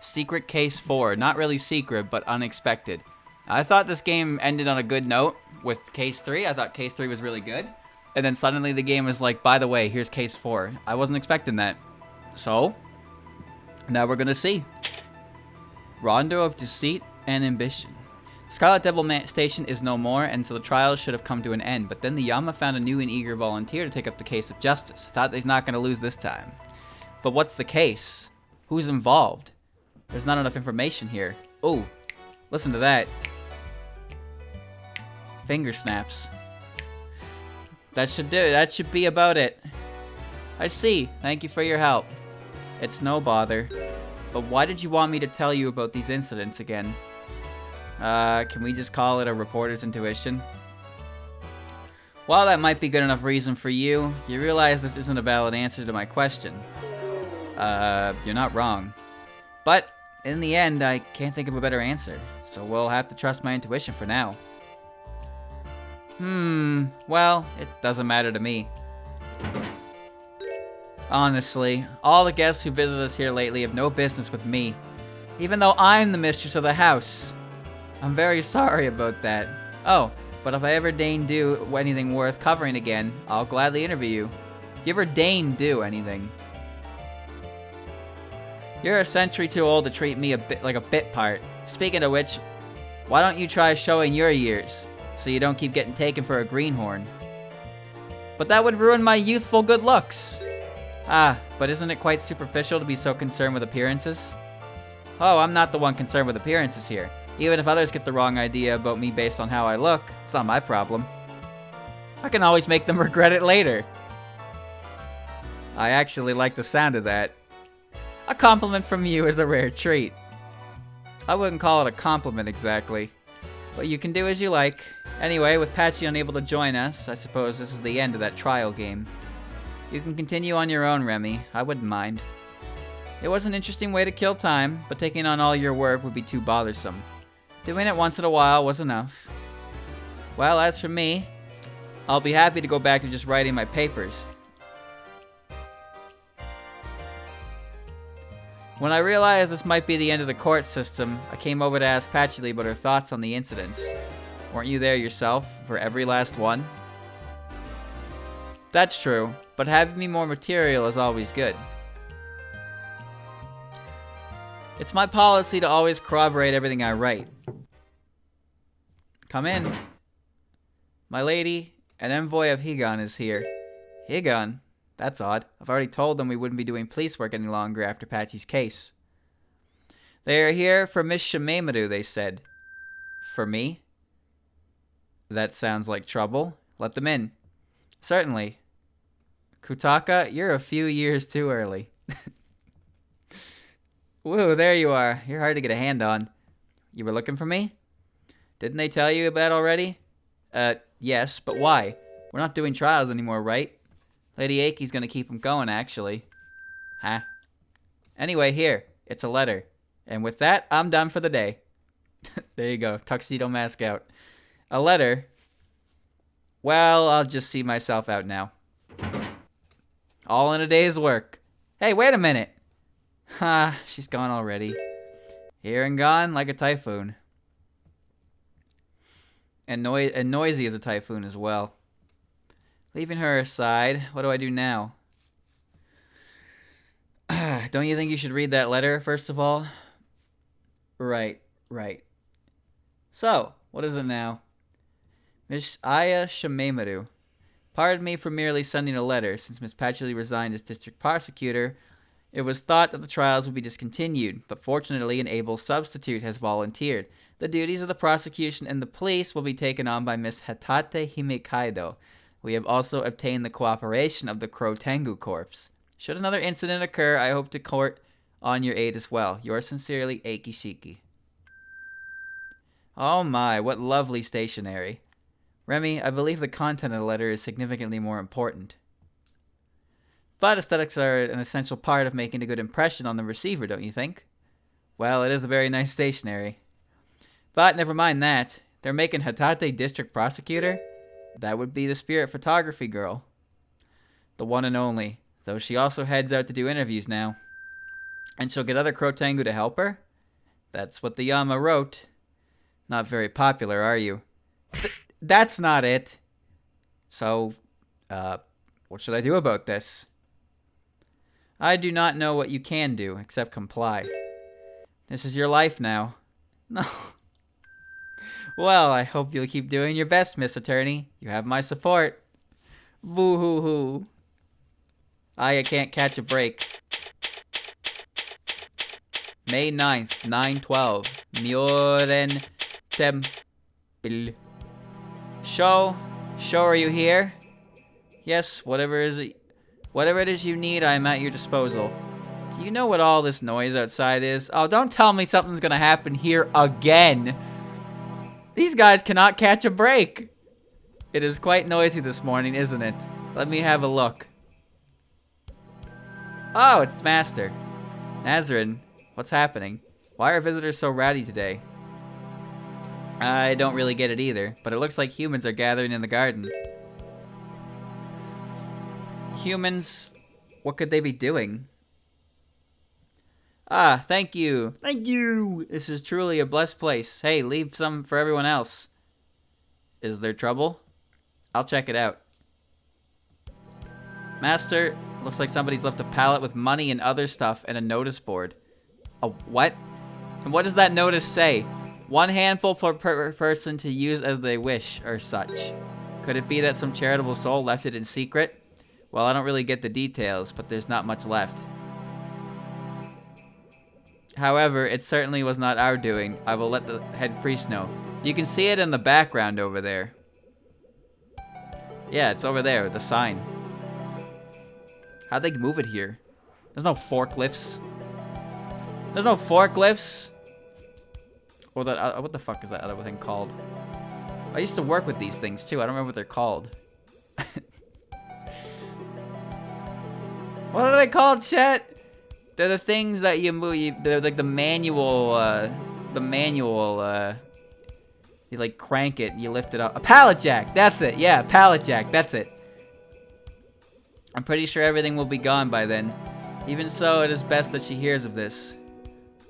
Secret Case 4. Not really secret, but unexpected. I thought this game ended on a good note with Case 3. I thought Case 3 was really good. And then suddenly the game was like, by the way, here's Case 4. I wasn't expecting that. So, now we're gonna see. Rondo of Deceit and Ambition. Scarlet Devil Station is no more, and so the trial should have come to an end. But then the Yama found a new and eager volunteer to take up the case of justice. Thought he's not gonna lose this time. But what's the case? Who's involved? There's not enough information here. Oh, listen to that. Finger snaps. That should do it. That should be about it. I see. Thank you for your help. It's no bother. But why did you want me to tell you about these incidents again? Can we just call it a reporter's intuition? While that might be good enough reason for you, you realize this isn't a valid answer to my question. You're not wrong. But, in the end, I can't think of a better answer. So we'll have to trust my intuition for now. Well, it doesn't matter to me. Honestly, all the guests who visited us here lately have no business with me. Even though I'm the mistress of the house. I'm very sorry about that. Oh, but if I ever deign do anything worth covering again, I'll gladly interview you. If you ever deign do anything. You're a century too old to treat me a bit like a bit part. Speaking of which, why don't you try showing your years, so you don't keep getting taken for a greenhorn? But that would ruin my youthful good looks. Ah, but isn't it quite superficial to be so concerned with appearances? Oh, I'm not the one concerned with appearances here. Even if others get the wrong idea about me based on how I look, it's not my problem. I can always make them regret it later. I actually like the sound of that. A compliment from you is a rare treat. I wouldn't call it a compliment exactly, but you can do as you like. Anyway, with Patchy unable to join us, I suppose this is the end of that trial game. You can continue on your own, Remy. I wouldn't mind. It was an interesting way to kill time, but taking on all your work would be too bothersome. Doing it once in a while was enough. Well, as for me, I'll be happy to go back to just writing my papers. When I realized this might be the end of the court system, I came over to ask Patchy about her thoughts on the incidents. Weren't you there yourself, for every last one? That's true, but having me more material is always good. It's my policy to always corroborate everything I write. Come in. My lady, an envoy of Higan is here. Higan? That's odd. I've already told them we wouldn't be doing police work any longer after Patchy's case. They are here for Miss Shameimaru, they said. For me? That sounds like trouble. Let them in. Certainly. Kutaka, you're a few years too early. Woo, there you are. You're hard to get a hand on. You were looking for me? Didn't they tell you about already? Yes, but why? We're not doing trials anymore, right? Lady Aki's gonna keep them going, actually. Huh? Anyway, here. It's a letter. And with that, I'm done for the day. There you go. Tuxedo mask out. A letter? Well, I'll just see myself out now. All in a day's work. Hey, wait a minute. Ha, she's gone already. Here and gone like a typhoon. And noisy as a typhoon as well. Leaving her aside, what do I do now? Don't you think you should read that letter, first of all? Right. So, what is it now? Miss Aya Shameimaru. Pardon me for merely sending a letter. Since Miss Patchy resigned as district prosecutor, it was thought that the trials would be discontinued, but fortunately an able substitute has volunteered. The duties of the prosecution and the police will be taken on by Miss Hatate Himekaido. We have also obtained the cooperation of the Crow Tengu Corps. Should another incident occur, I hope to court on your aid as well. Yours sincerely, Akishiki. Oh my, what lovely stationery. Remy, I believe the content of the letter is significantly more important. But aesthetics are an essential part of making a good impression on the receiver, don't you think? Well, it is a very nice stationery. But never mind that. They're making Hatate district prosecutor? That would be the spirit photography girl. The one and only, though she also heads out to do interviews now. And she'll get other Crow Tengu to help her? That's what the Yama wrote. Not very popular, are you? That's not it. So, what should I do about this? I do not know what you can do, except comply. This is your life now. No. Well, I hope you'll keep doing your best, Miss Attorney. You have my support. Boo-hoo-hoo. I can't catch a break. May 9th, 9/12. Myoren Temple. Show, are you here? Yes, whatever it is you need, I am at your disposal. Do you know what all this noise outside is? Oh, don't tell me something's gonna happen here again. These guys cannot catch a break. It is quite noisy this morning, isn't it? Let me have a look. Oh, it's Master. Nazarene, what's happening? Why are visitors so rowdy today? I don't really get it either, but it looks like humans are gathering in the garden. Humans? What could they be doing? Ah, thank you. Thank you. This is truly a blessed place. Hey, leave some for everyone else. Is there trouble? I'll check it out. Master, looks like somebody's left a pallet with money and other stuff and a notice board. A what? And what does that notice say? One handful per person to use as they wish, or such. Could it be that some charitable soul left it in secret? Well, I don't really get the details, but there's not much left. However, it certainly was not our doing. I will let the head priest know. You can see it in the background over there. Yeah, it's over there, the sign. How'd they move it here? There's no forklifts. There's no forklifts. Or that, what the fuck is that other thing called? I used to work with these things too. I don't remember what they're called. What are they called, chat? They're the things that you move. They're like the manual. You like crank it, you lift it up. A pallet jack. That's it. Yeah, pallet jack. That's it. I'm pretty sure everything will be gone by then. Even so, it is best that she hears of this.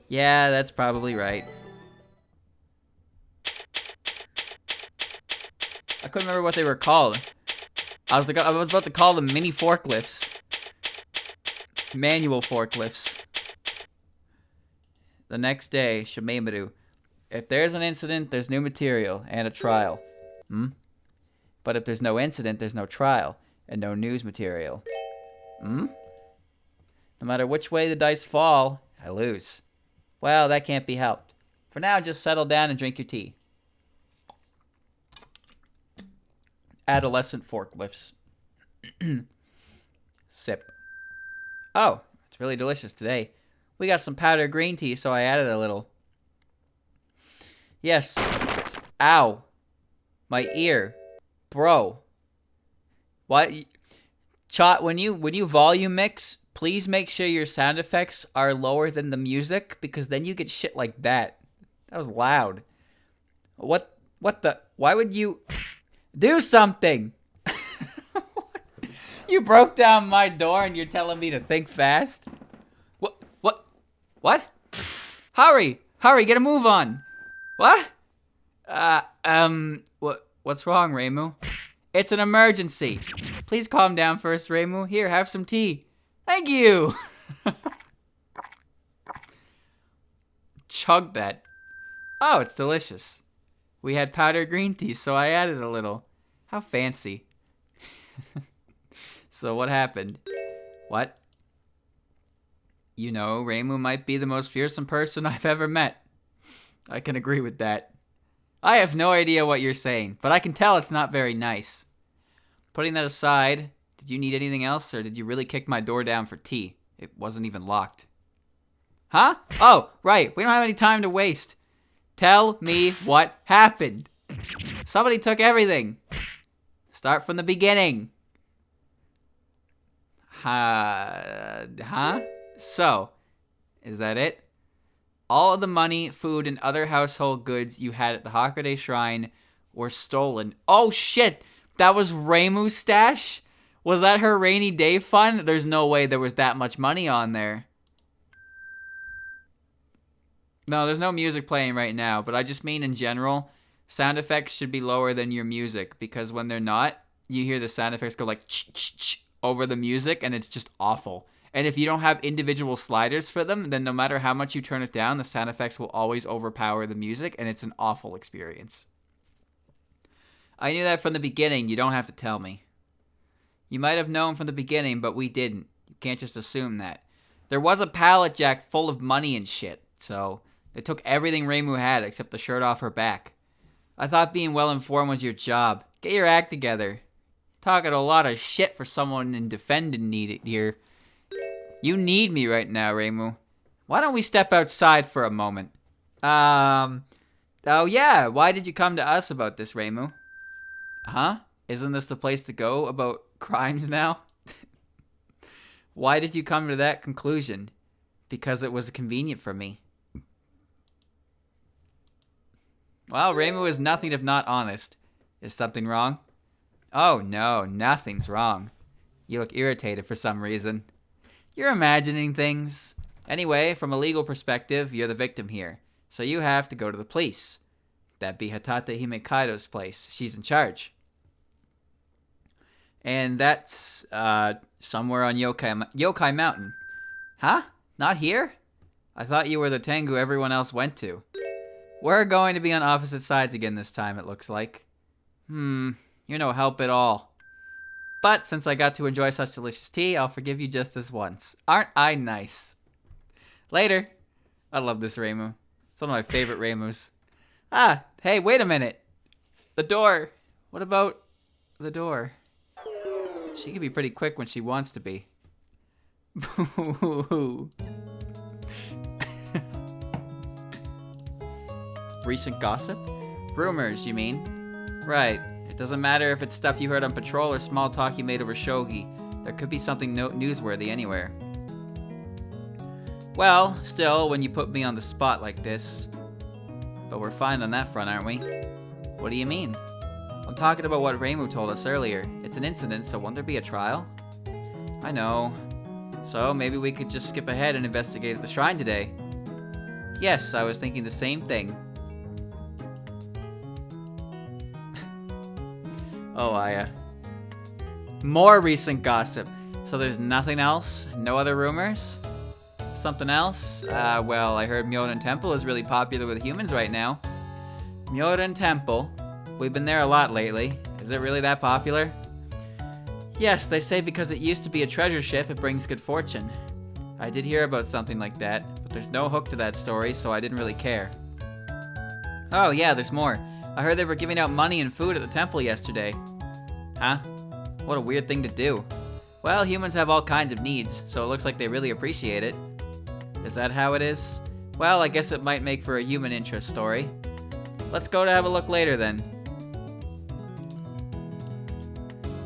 Yeah, that's probably right. I couldn't remember what they were called. I was about to call them mini forklifts. Manual forklifts. The next day, Shameimaru. If there's an incident, there's new material and a trial. But if there's no incident, there's no trial and no news material. No matter which way the dice fall, I lose. Well, that can't be helped. For now, just settle down and drink your tea. Adolescent forklifts. Sip. Oh, it's really delicious today. We got some powdered green tea, so I added a little. Yes. Ow. My ear. Bro. What? Chat, when you volume mix, please make sure your sound effects are lower than the music, because then you get shit like that. That was loud. What the? Why would you do something? You broke down my door and you're telling me to think fast? What? Hurry, get a move on. What? What's wrong, Reimu? It's an emergency. Please calm down first, Reimu. Here, have some tea. Thank you. Chug that. Oh, it's delicious. We had powdered green tea, so I added a little. How fancy. So what happened? What? You know, Reimu might be the most fearsome person I've ever met. I can agree with that. I have no idea what you're saying, but I can tell it's not very nice. Putting that aside, did you need anything else, or did you really kick my door down for tea? It wasn't even locked. Huh? Oh, right. We don't have any time to waste. Tell me what happened. Somebody took everything. Start from the beginning. Huh? So, is that it? All of the money, food, and other household goods you had at the Hakude Shrine were stolen. Oh shit! That was Reimu's stash? Was that her rainy day fund? There's no way there was that much money on there. No, there's no music playing right now, but I just mean in general, sound effects should be lower than your music, because when they're not, you hear the sound effects go like ch-ch-ch over the music, and it's just awful. And if you don't have individual sliders for them, then no matter how much you turn it down, the sound effects will always overpower the music, and it's an awful experience. I knew that from the beginning. You don't have to tell me. You might have known from the beginning, but we didn't. You can't just assume that. There was a pallet jack full of money and shit, so they took everything Reimu had except the shirt off her back. I thought being well-informed was your job. Get your act together. Talking a lot of shit for someone in defending need here. You need me right now, Reimu. Why don't we step outside for a moment? Oh yeah, why did you come to us about this, Reimu? Huh? Isn't this the place to go about crimes now? Why did you come to that conclusion? Because it was convenient for me. Well, Reimu is nothing if not honest. Is something wrong? Oh no, nothing's wrong. You look irritated for some reason. You're imagining things. Anyway, from a legal perspective, you're the victim here. So you have to go to the police. That'd be Hatate Himekaido's place. She's in charge. And that's, somewhere on Yokai Mountain. Huh? Not here? I thought you were the Tengu everyone else went to. We're going to be on opposite sides again this time, it looks like. You're no help at all. But since I got to enjoy such delicious tea, I'll forgive you just this once. Aren't I nice? Later. I love this Reimu. It's one of my favorite Reimus. Ah, hey, wait a minute. The door. What about the door? She can be pretty quick when she wants to be. Boo. Recent gossip? Rumors, you mean? Right. It doesn't matter if it's stuff you heard on patrol or small talk you made over shogi. There could be something newsworthy anywhere. Well, still, when you put me on the spot like this. But we're fine on that front, aren't we? What do you mean? I'm talking about what Reimu told us earlier. It's an incident, so won't there be a trial? I know. So maybe we could just skip ahead and investigate at the shrine today. Yes, I was thinking the same thing. Oh, more recent gossip. So there's nothing else? No other rumors? Something else? Well, I heard Myoden Temple is really popular with humans right now. Myoden Temple? We've been there a lot lately. Is it really that popular? Yes, they say because it used to be a treasure ship, it brings good fortune. I did hear about something like that, but there's no hook to that story, so I didn't really care. Oh yeah, there's more. I heard they were giving out money and food at the temple yesterday. Huh? What a weird thing to do. Well, humans have all kinds of needs, so it looks like they really appreciate it. Is that how it is? Well, I guess it might make for a human interest story. Let's go to have a look later then.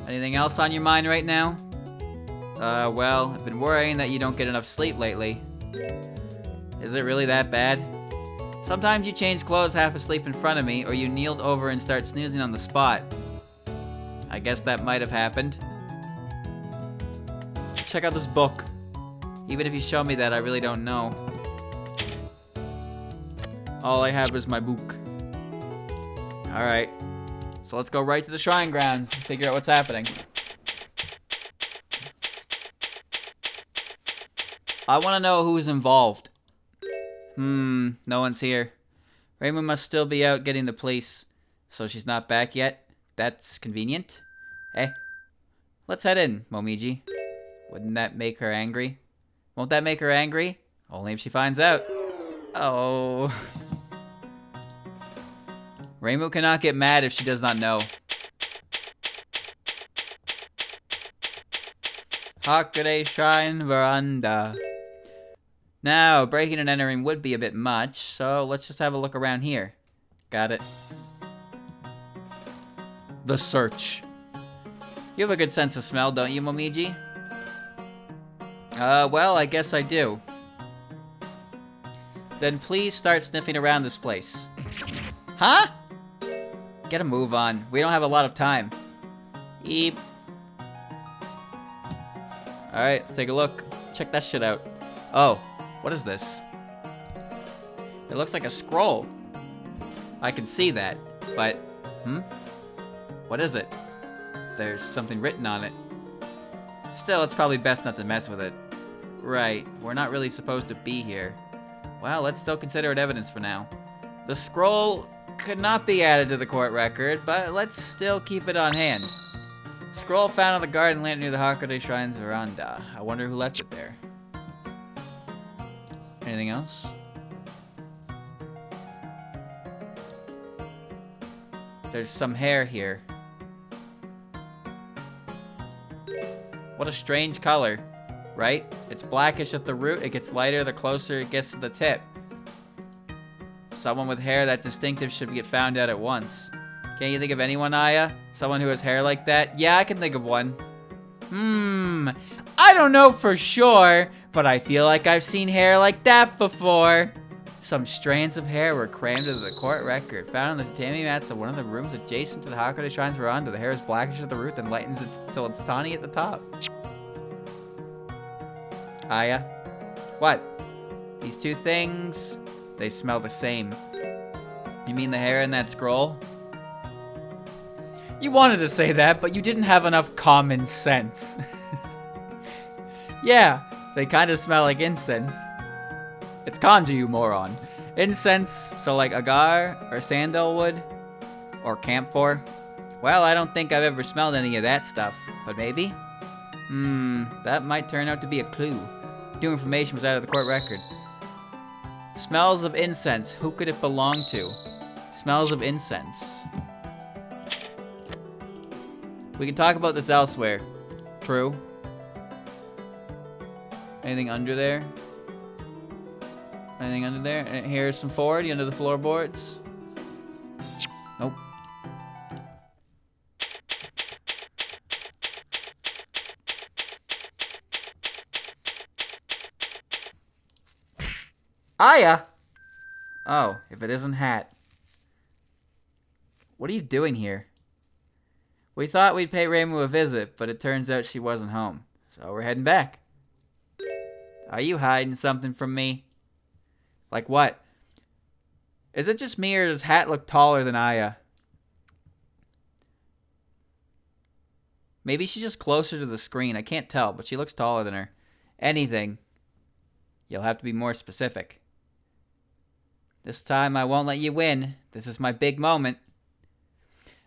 Anything else on your mind right now? Well, I've been worrying that you don't get enough sleep lately. Is it really that bad? Sometimes you change clothes half asleep in front of me, or you kneeled over and start snoozing on the spot. I guess that might have happened. Check out this book. Even if you show me that, I really don't know. All I have is my book. Alright. So let's go right to the shrine grounds and figure out what's happening. I want to know who's involved. No one's here. Reimu must still be out getting the police. So she's not back yet? That's convenient. Hey, let's head in, Momiji. Wouldn't that make her angry? Won't that make her angry? Only if she finds out. Oh. Reimu cannot get mad if she does not know. Hakure Shrine Veranda. Now, breaking and entering would be a bit much, so let's just have a look around here. Got it. The search. You have a good sense of smell, don't you, Momiji? Well, I guess I do. Then please start sniffing around this place. Huh? Get a move on. We don't have a lot of time. Eep. Alright, let's take a look. Check that shit out. Oh, what is this? It looks like a scroll. I can see that, but, what is it? There's something written on it. Still, it's probably best not to mess with it. Right, we're not really supposed to be here. Well, let's still consider it evidence for now. The scroll could not be added to the court record, but let's still keep it on hand. Scroll found on the garden lantern near the Hakone Shrine's veranda. I wonder who left it there. Anything else? There's some hair here. What a strange color, right? It's blackish at the root, it gets lighter the closer it gets to the tip. Someone with hair that distinctive should get found out at once. Can't you think of anyone, Aya? Someone who has hair like that? Yeah, I can think of one. I don't know for sure, but I feel like I've seen hair like that before. Some strands of hair were crammed into the court record, found on the tatami mats of one of the rooms adjacent to the Hakone Shrine's veranda. The hair is blackish at the root, then lightens till it's tawny at the top. Aya? What? These two things, they smell the same. You mean the hair in that scroll? You wanted to say that, but you didn't have enough common sense. Yeah, they kind of smell like incense. It's kanji, you moron. Incense, so like agar, or sandalwood, or camphor. Well, I don't think I've ever smelled any of that stuff, but maybe? That might turn out to be a clue. New information was out of the court record. Smells of incense, who could it belong to? Smells of incense. We can talk about this elsewhere. True. Anything under there? Anything under there? And here's some forward under the floorboards. Nope. Aya! Oh, if it isn't Hat. What are you doing here? We thought we'd pay Reimu a visit, but it turns out she wasn't home. So we're heading back. Are you hiding something from me? Like what? Is it just me or does Hat look taller than Aya? Maybe she's just closer to the screen. I can't tell, but she looks taller than her. Anything. You'll have to be more specific. This time I won't let you win. This is my big moment.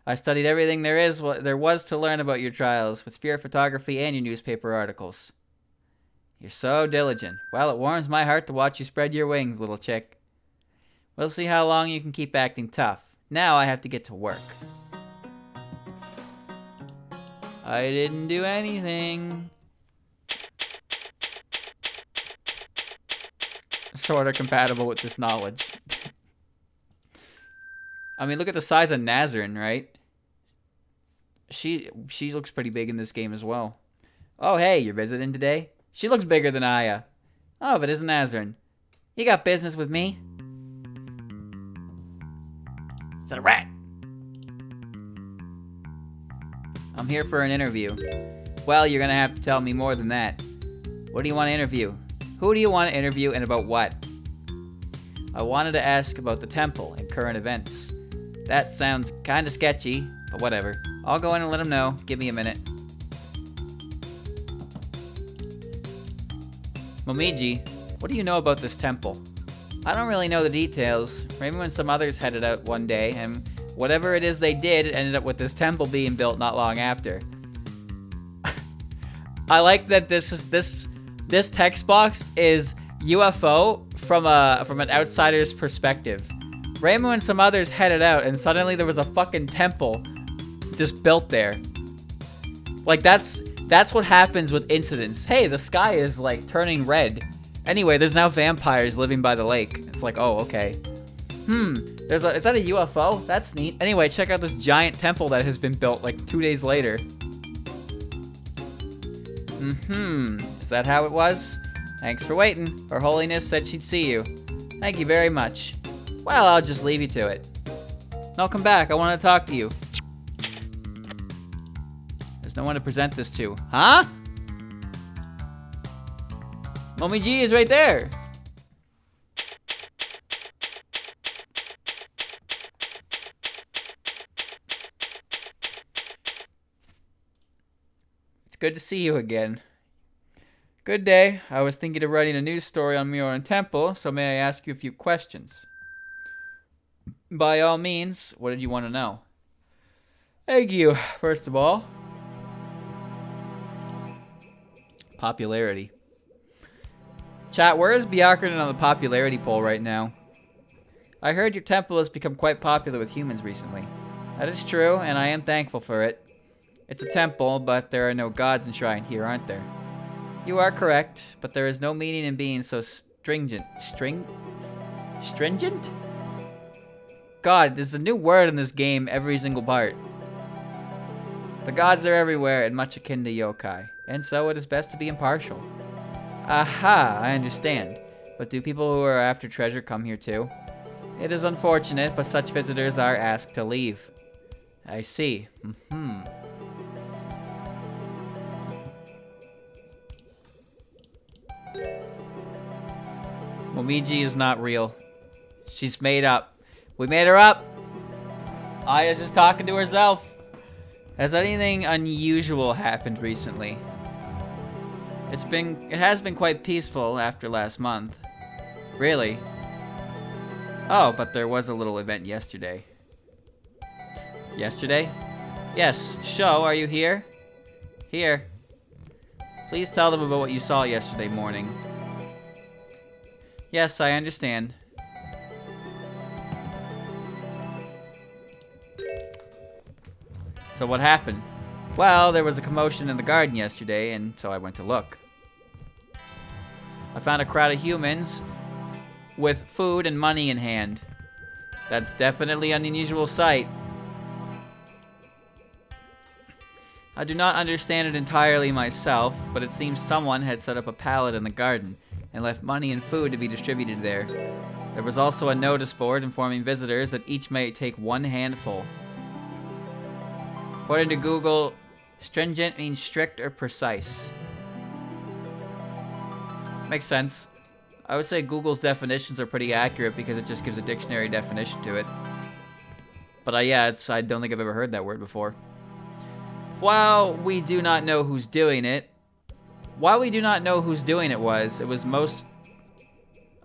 I studied everything there was to learn about your trials, with spirit photography and your newspaper articles. You're so diligent. Well, it warms my heart to watch you spread your wings, little chick. We'll see how long you can keep acting tough. Now I have to get to work. I didn't do anything. Sort of compatible with this knowledge. I mean, look at the size of Nazarene, right? She looks pretty big in this game as well. Oh, hey, you're visiting today? She looks bigger than Aya. Oh, if it isn't Nazarene. You got business with me? Is that a rat? I'm here for an interview. Well, you're gonna have to tell me more than that. What do you want to interview? Who do you want to interview and about what? I wanted to ask about the temple and current events. That sounds kinda sketchy, but whatever. I'll go in and let him know. Give me a minute. Momiji, what do you know about this temple? I don't really know the details. Reimu and some others headed out one day, and whatever it is they did, it ended up with this temple being built not long after. I like that this text box is UFO from an outsider's perspective. Reimu and some others headed out, and suddenly there was a fucking temple just built there. Like, that's what happens with incidents. Hey, the sky is, like, turning red. Anyway, there's now vampires living by the lake. It's like, oh, okay. Is that a UFO? That's neat. Anyway, check out this giant temple that has been built, like, 2 days later. Is that how it was? Thanks for waiting. Her Holiness said she'd see you. Thank you very much. Well, I'll just leave you to it. No, come back. I want to talk to you. There's no one to present this to. Huh? Momiji is right there. good to see you again. Good day. I was thinking of writing a news story on Myoran Temple, so may I ask you a few questions? By all means, what did you want to know? Thank you, first of all. Popularity. Chat, where is Byakuren on the popularity poll right now? I heard your temple has become quite popular with humans recently. That is true, and I am thankful for it. It's a temple, but there are no gods enshrined here, aren't there? You are correct, but there is no meaning in being so stringent. Stringent? God, there's a new word in this game every single part. The gods are everywhere and much akin to yokai, and so it is best to be impartial. Aha, I understand. But do people who are after treasure come here too? It is unfortunate, but such visitors are asked to leave. I see. Momiji is not real. She's made up. We made her up. Aya's just talking to herself. Has anything unusual happened recently? It has been quite peaceful after last month. Really? Oh, but there was a little event yesterday. Yesterday? Yes. Sho, are you here? Here. Please tell them about what you saw yesterday morning. Yes, I understand. So what happened? Well, there was a commotion in the garden yesterday, and so I went to look. I found a crowd of humans with food and money in hand. That's definitely an unusual sight. I do not understand it entirely myself, but it seems someone had set up a pallet in the garden and left money and food to be distributed there. There was also a notice board informing visitors that each may take one handful. According to Google, stringent means strict or precise. Makes sense. I would say Google's definitions are pretty accurate because it just gives a dictionary definition to it. But yeah, I don't think I've ever heard that word before. While we do not know who's doing it, it was most...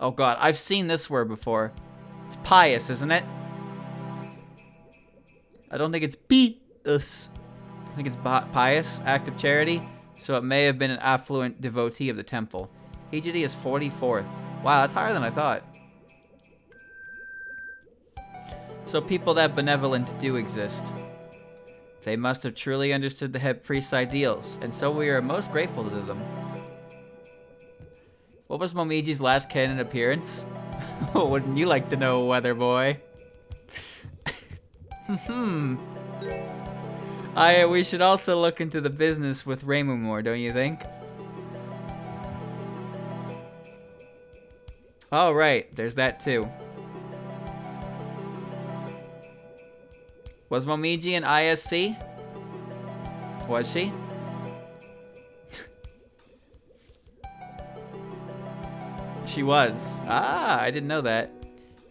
Oh god, I've seen this word before. It's pious, isn't it? I don't think it's pious. I think it's pious, act of charity, so it may have been an affluent devotee of the temple. Hijiri is 44th. Wow, that's higher than I thought. So people that benevolent do exist. They must have truly understood the head priest's ideals, and so we are most grateful to them. What was Momiji's last canon appearance? Wouldn't you like to know, weather boy? We should also look into the business with Reimu more, don't you think? Oh, right. There's that, too. Was Momiji an ISC? Was she? She was. Ah, I didn't know that.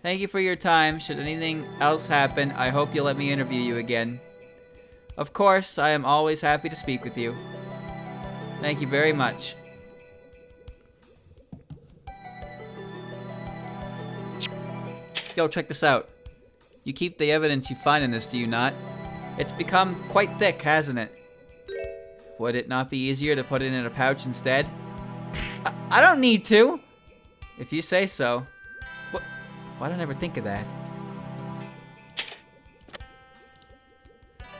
Thank you for your time. Should anything else happen, I hope you'll let me interview you again. Of course, I am always happy to speak with you. Thank you very much. Yo, check this out. You keep the evidence you find in this, do you not? It's become quite thick, hasn't it? Would it not be easier to put it in a pouch instead? I don't need to! If you say so. What? Why did I never think of that?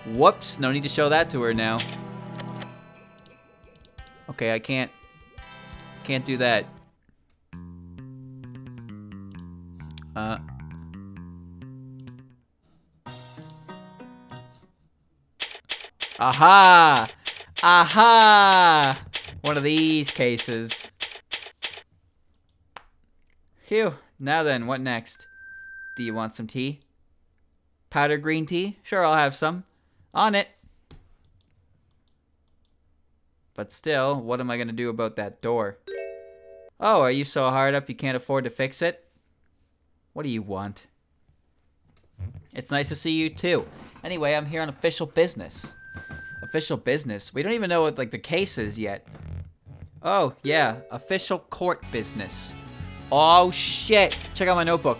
Whoops, no need to show that to her now. Okay, I can't do that. Aha! Aha! One of these cases. Phew. Now then, what next? Do you want some tea? Powdered green tea? Sure, I'll have some. On it. But still, what am I gonna do about that door? Oh, are you so hard up you can't afford to fix it? What do you want? It's nice to see you too. Anyway, I'm here on official business. Official business? We don't even know what, like, the case is yet. Oh, yeah. Official court business. Oh, shit. Check out my notebook.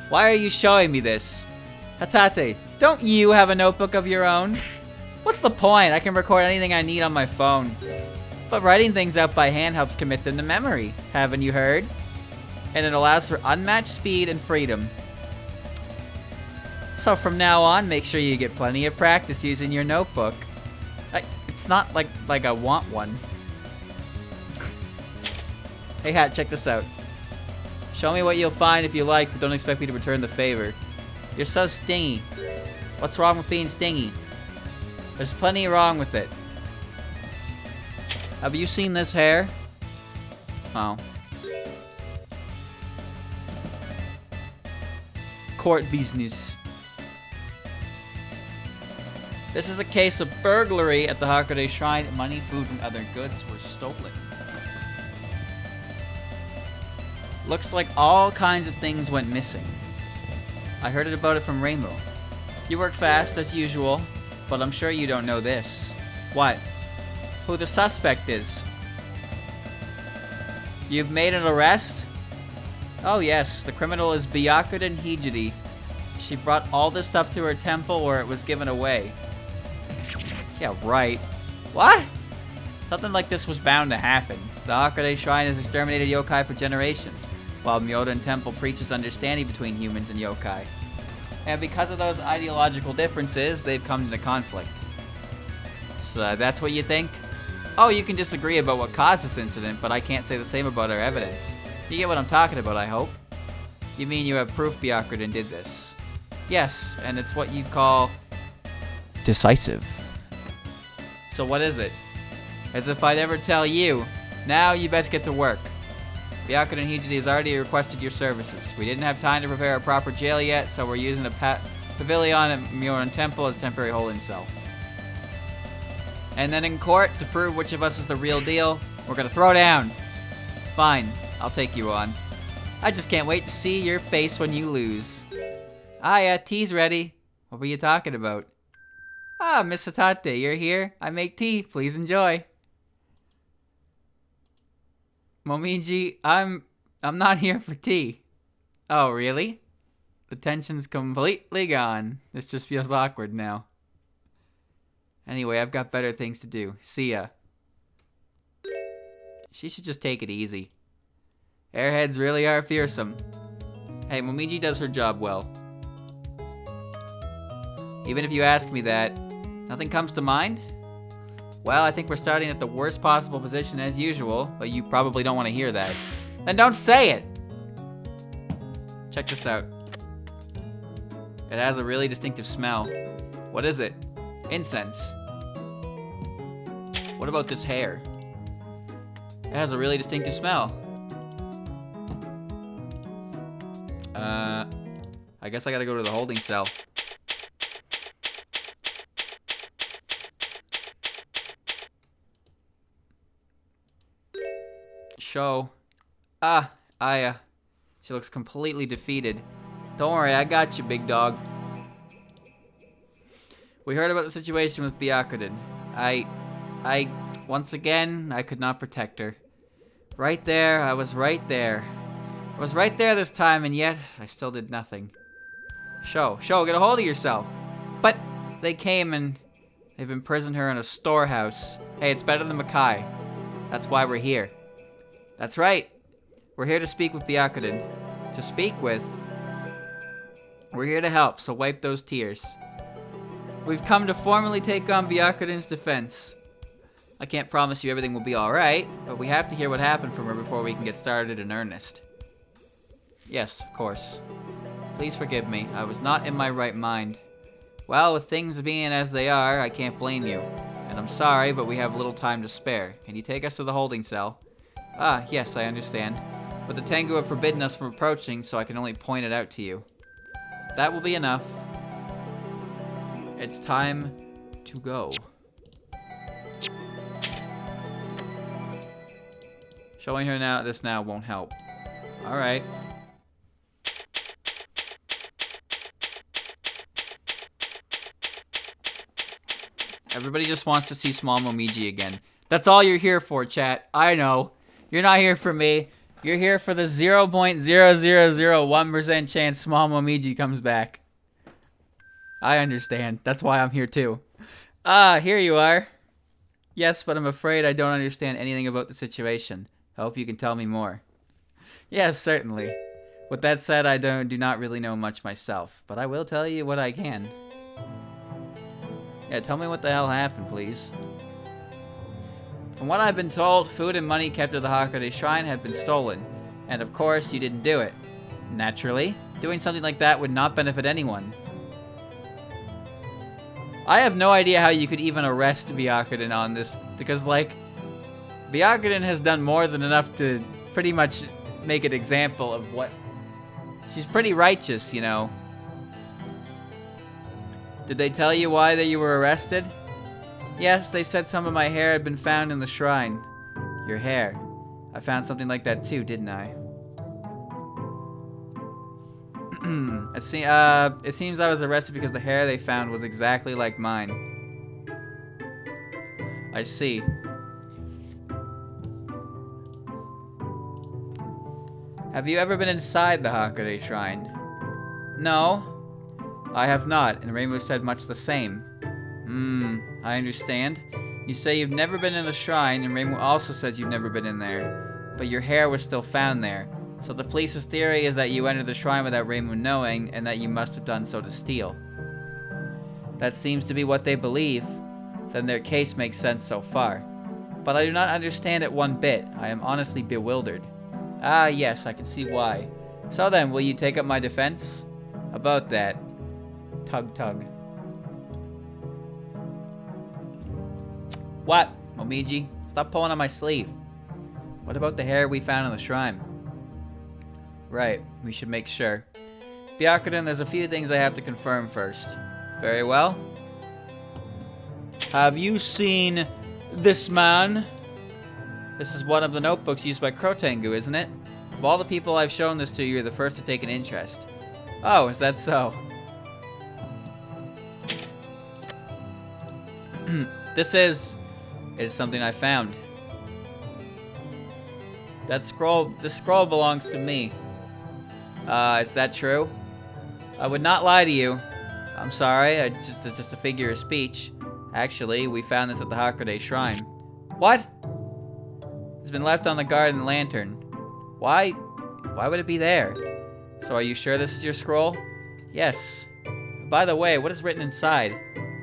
Why are you showing me this? Hatate, don't you have a notebook of your own? What's the point? I can record anything I need on my phone. But writing things out by hand helps commit them to memory. Haven't you heard? And it allows for unmatched speed and freedom. So from now on, make sure you get plenty of practice using your notebook. It's not like I want one. Hey Hat, check this out. Show me what you'll find if you like, but don't expect me to return the favor. You're so stingy. What's wrong with being stingy? There's plenty wrong with it. Have you seen this hair? Oh. Court business. This is a case of burglary at the Gyakuten Shrine. Money, food, and other goods were stolen. Looks like all kinds of things went missing. I heard about it from Reimu. You work fast, as usual, but I'm sure you don't know this. What? Who the suspect is. You've made an arrest? Oh yes, the criminal is Byakuren Hijiri. She brought all this stuff to her temple where it was given away. Yeah, right. What? Something like this was bound to happen. The Gyakuten Shrine has exterminated yokai for generations, while Myoden Temple preaches understanding between humans and yokai. And because of those ideological differences, they've come into conflict. So that's what you think? Oh, you can disagree about what caused this incident, but I can't say the same about our evidence. You get what I'm talking about, I hope? You mean you have proof Byakuren did this? Yes, and it's what you call decisive. So what is it? As if I'd ever tell you. Now you best get to work. Byakuren Hijiri has already requested your services. We didn't have time to prepare a proper jail yet, so we're using a pavilion at Myoden Temple as temporary holding cell. And then in court, to prove which of us is the real deal, we're gonna throw down. Fine, I'll take you on. I just can't wait to see your face when you lose. Ah yeah, tea's ready. What were you talking about? Ah, Miss Hatate, you're here. I make tea, please enjoy. Momiji, I'm not here for tea. Oh, really? The tension's completely gone. This just feels awkward now. Anyway, I've got better things to do. See ya. She should just take it easy. Airheads really are fearsome. Hey, Momiji does her job well. Even if you ask me that, nothing comes to mind? Well, I think we're starting at the worst possible position as usual, but you probably don't want to hear that. Then don't say it! Check this out. It has a really distinctive smell. What is it? Incense. What about this hair? It has a really distinctive smell. I guess I gotta go to the holding cell. Show. Aya. She looks completely defeated. Don't worry, I got you, big dog. We heard about the situation with Byakuren. Once again, I could not protect her. Right there, I was right there. I was right there this time, and yet, I still did nothing. Show, get a hold of yourself. But they came and they've imprisoned her in a storehouse. Hey, it's better than Makai. That's why we're here. That's right. We're here to speak with Byakuren. To speak with? We're here to help, so wipe those tears. We've come to formally take on Byakuren's defense. I can't promise you everything will be alright, but we have to hear what happened from her before we can get started in earnest. Yes, of course. Please forgive me. I was not in my right mind. Well, with things being as they are, I can't blame you. And I'm sorry, but we have little time to spare. Can you take us to the holding cell? Ah, yes, I understand. But the Tengu have forbidden us from approaching, so I can only point it out to you. That will be enough. It's time to go. Showing her this now won't help. Alright. Everybody just wants to see Small Momiji again. That's all you're here for, chat. I know. You're not here for me. You're here for the 0.0001% chance Small Momiji comes back. I understand. That's why I'm here too. Here you are. Yes, but I'm afraid I don't understand anything about the situation. I hope you can tell me more. Yes, certainly. With that said, I do not really know much myself, but I will tell you what I can. Yeah, tell me what the hell happened, please. From what I've been told, food and money kept at the Hakone Shrine have been stolen. And of course, you didn't do it. Naturally, doing something like that would not benefit anyone. I have no idea how you could even arrest Byakuren on this, because, like, Byakuren has done more than enough to pretty much make an example of what... She's pretty righteous, you know. Did they tell you why you were arrested? Yes, they said some of my hair had been found in the shrine. Your hair. I found something like that too, didn't I? It seems I was arrested because the hair they found was exactly like mine. I see. Have you ever been inside the Hakone Shrine? No, I have not, and Reimu said much the same. I understand. You say you've never been in the shrine, and Reimu also says you've never been in there. But your hair was still found there. So the police's theory is that you entered the shrine without Reimu knowing, and that you must have done so to steal. That seems to be what they believe. Then their case makes sense so far. But I do not understand it one bit. I am honestly bewildered. Ah, yes, I can see why. So then, will you take up my defense? About that. Tug, tug. What, Momiji? Stop pulling on my sleeve. What about the hair we found in the shrine? Right, we should make sure. Byakuren, there's a few things I have to confirm first. Very well. Have you seen this man? This is one of the notebooks used by Tengu, isn't it? Of all the people I've shown this to, you're the first to take an interest. Oh, is that so? This is something I found. This scroll belongs to me. Is that true? I would not lie to you. I'm sorry, it's just a figure of speech. Actually, we found this at the Hakone Shrine. What? It's been left on the garden lantern. Why would it be there? So are you sure this is your scroll? Yes. By the way, what is written inside?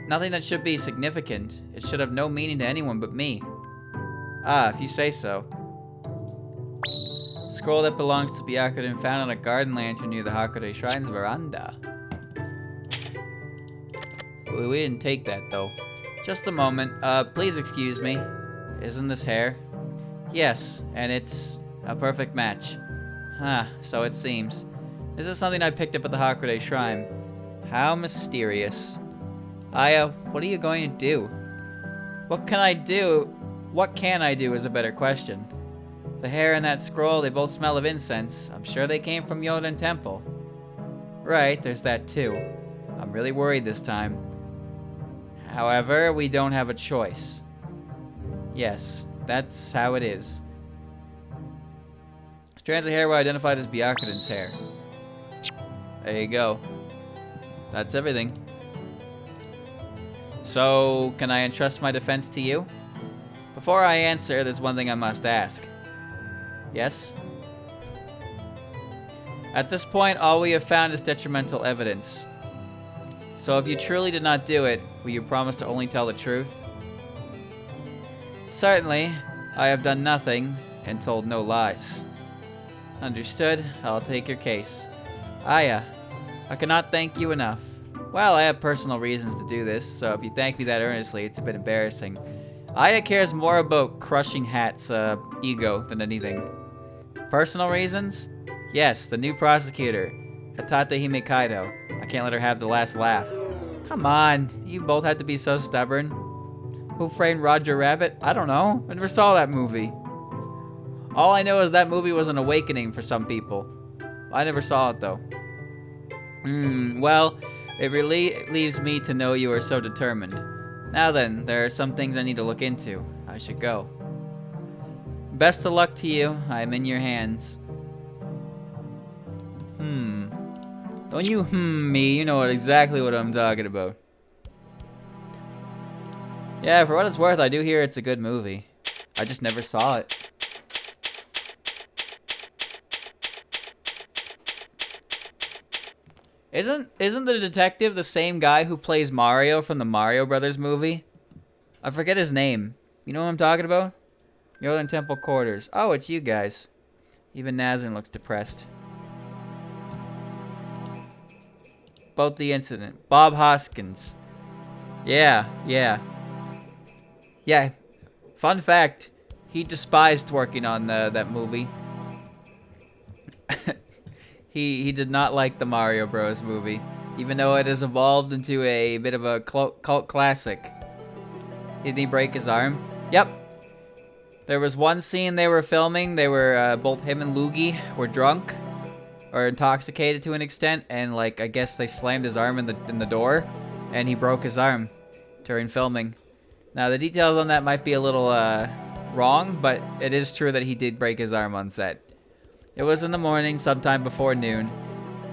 Nothing that should be significant. It should have no meaning to anyone but me. Ah, if you say so. Scroll that belongs to Byakuren found on a garden lantern near the Hakone Shrine's veranda. We didn't take that, though. Just a moment. Please excuse me. Isn't this hair? Yes, and it's a perfect match. Huh, so it seems. This is something I picked up at the Hakone Shrine. How mysterious. Aya, what are you going to do? What can I do? What can I do is a better question. The hair and that scroll, they both smell of incense. I'm sure they came from Yoden Temple. Right, there's that too. I'm really worried this time. However, we don't have a choice. Yes, that's how it is. Strands of hair were identified as Byakuren's hair. There you go. That's everything. So, can I entrust my defense to you? Before I answer, there's one thing I must ask. Yes? At this point, all we have found is detrimental evidence. So if you truly did not do it, will you promise to only tell the truth? Certainly, I have done nothing and told no lies. Understood, I'll take your case. Aya, I cannot thank you enough. Well, I have personal reasons to do this, so if you thank me that earnestly, it's a bit embarrassing. Aya cares more about crushing Hat's ego than anything. Personal reasons? Yes, the new prosecutor, Hatate Himekaido. I can't let her have the last laugh. Come on, you both have to be so stubborn. Who Framed Roger Rabbit? I don't know. I never saw that movie. All I know is that movie was an awakening for some people. I never saw it, though. Well, it really leaves me to know you are so determined. Now then, there are some things I need to look into. I should go. Best of luck to you. I am in your hands. Don't you me, you know exactly what I'm talking about. Yeah, for what it's worth, I do hear it's a good movie. I just never saw it. Isn't the detective the same guy who plays Mario from the Mario Brothers movie? I forget his name. You know what I'm talking about? Northern Temple Quarters. Oh, it's you guys. Even Nazarene looks depressed. About the incident. Bob Hoskins. Yeah. Fun fact, he despised working on that movie. He did not like the Mario Bros. Movie, even though it has evolved into a bit of a cult classic. Did he break his arm? Yep. There was one scene they were filming. They were, both him and Luigi were drunk. Or intoxicated to an extent. And, like, I guess they slammed his arm in the door. And he broke his arm during filming. Now, the details on that might be a little, wrong. But it is true that he did break his arm on set. It was in the morning, sometime before noon.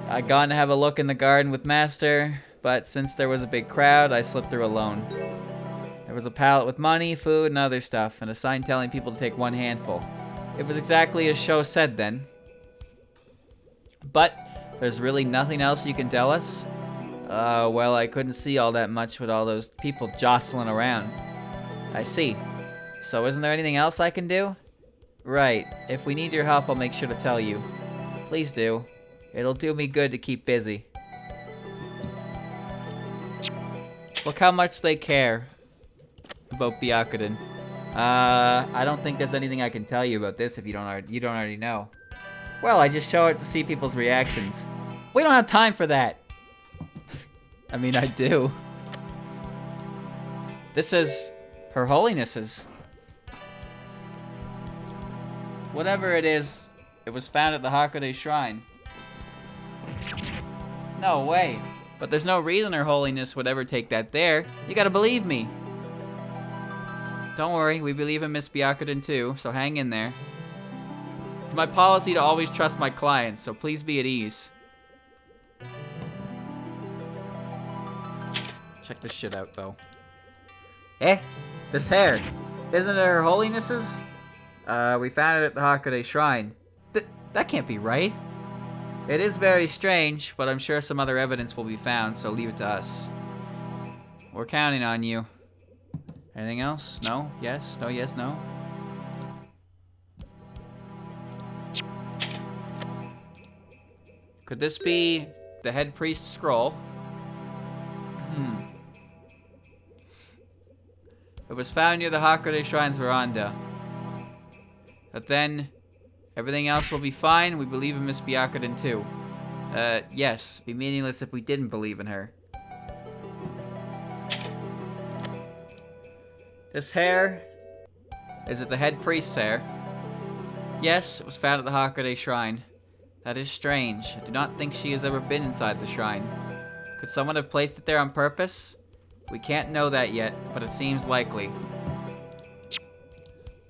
I'd gone to have a look in the garden with Master. But since there was a big crowd, I slipped through alone. There was a pallet with money, food, and other stuff, and a sign telling people to take one handful. It was exactly as Sho said then. But there's really nothing else you can tell us? Well, I couldn't see all that much with all those people jostling around. I see. So isn't there anything else I can do? Right. If we need your help, I'll make sure to tell you. Please do. It'll do me good to keep busy. Look how much they care about Byakuren. I don't think there's anything I can tell you about this if you don't already know. Well, I just show it to see people's reactions. We don't have time for that. I mean, I do. This is Her Holiness's. Whatever it is, it was found at the Hakone Shrine. No way. But there's no reason Her Holiness would ever take that there. You gotta believe me. Don't worry, we believe in Miss Byakuren too, so hang in there. It's my policy to always trust my clients, so please be at ease. Check this shit out, though. Eh? This hair. Isn't it Her Holiness's? We found it at the Hakone Shrine. That can't be right. It is very strange, but I'm sure some other evidence will be found, so leave it to us. We're counting on you. Anything else? No? Yes? No? Yes? No? Could this be the head priest's scroll? It was found near the Hakone Shrine's veranda. But then, everything else will be fine. We believe in Miss Byakuren too. Yes. Be meaningless if we didn't believe in her. This hair, is it the head priest's hair? Yes, it was found at the Hakone Shrine. That is strange. I do not think she has ever been inside the shrine. Could someone have placed it there on purpose? We can't know that yet, but it seems likely.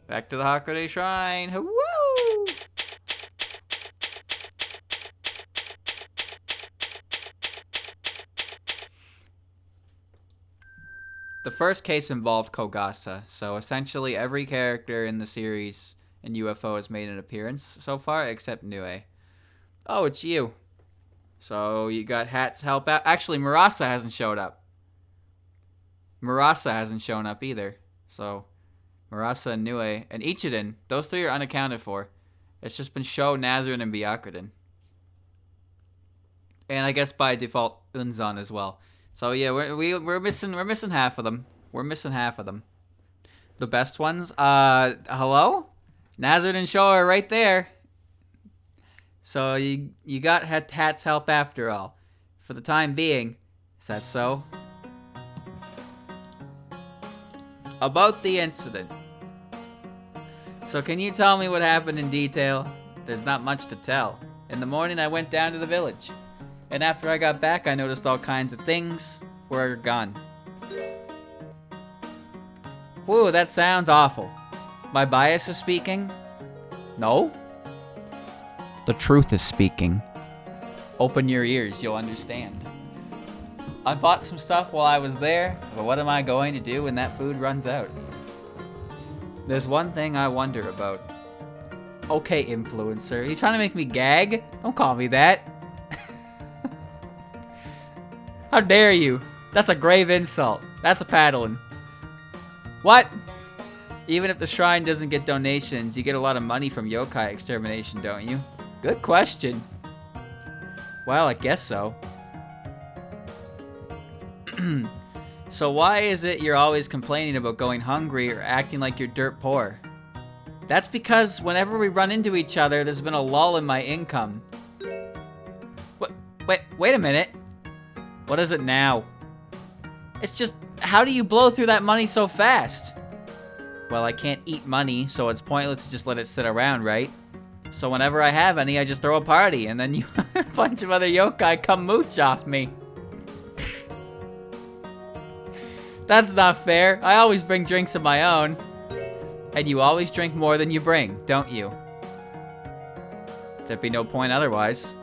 Back to the Hakone Shrine. Woo! The first case involved Kogasa, so essentially every character in the series in UFO has made an appearance so far, except Nue. Oh, it's you. So you got Hat's help out. Actually, Murasa hasn't showed up. Murasa hasn't shown up either. So Murasa and Nue and Ichiden, those three are unaccounted for. It's just been Sho, Nazarene, and Byakuren. And I guess by default, Unzan as well. So yeah, we're missing half of them. We're missing half of them. The best ones. Hello? Nazarene and Sho are right there. So you got Hat's help after all. For the time being. Is that so? About the incident. So can you tell me what happened in detail? There's not much to tell. In the morning I went down to the village. And after I got back I noticed all kinds of things were gone. Whoa, that sounds awful. My bias is speaking? No? The truth is speaking. Open your ears, you'll understand. I bought some stuff while I was there, but what am I going to do when that food runs out? There's one thing I wonder about. Okay, influencer, are you trying to make me gag? Don't call me that. How dare you? That's a grave insult. That's a paddling. What? Even if the shrine doesn't get donations, you get a lot of money from yokai extermination, don't you? Good question. Well, I guess so. So why is it you're always complaining about going hungry or acting like you're dirt poor? That's because whenever we run into each other, there's been a lull in my income. Wait a minute. What is it now? It's just, how do you blow through that money so fast? Well, I can't eat money, so it's pointless to just let it sit around, right? So whenever I have any, I just throw a party, and then a bunch of other yokai come mooch off me. That's not fair. I always bring drinks of my own. And you always drink more than you bring, don't you? There'd be no point otherwise.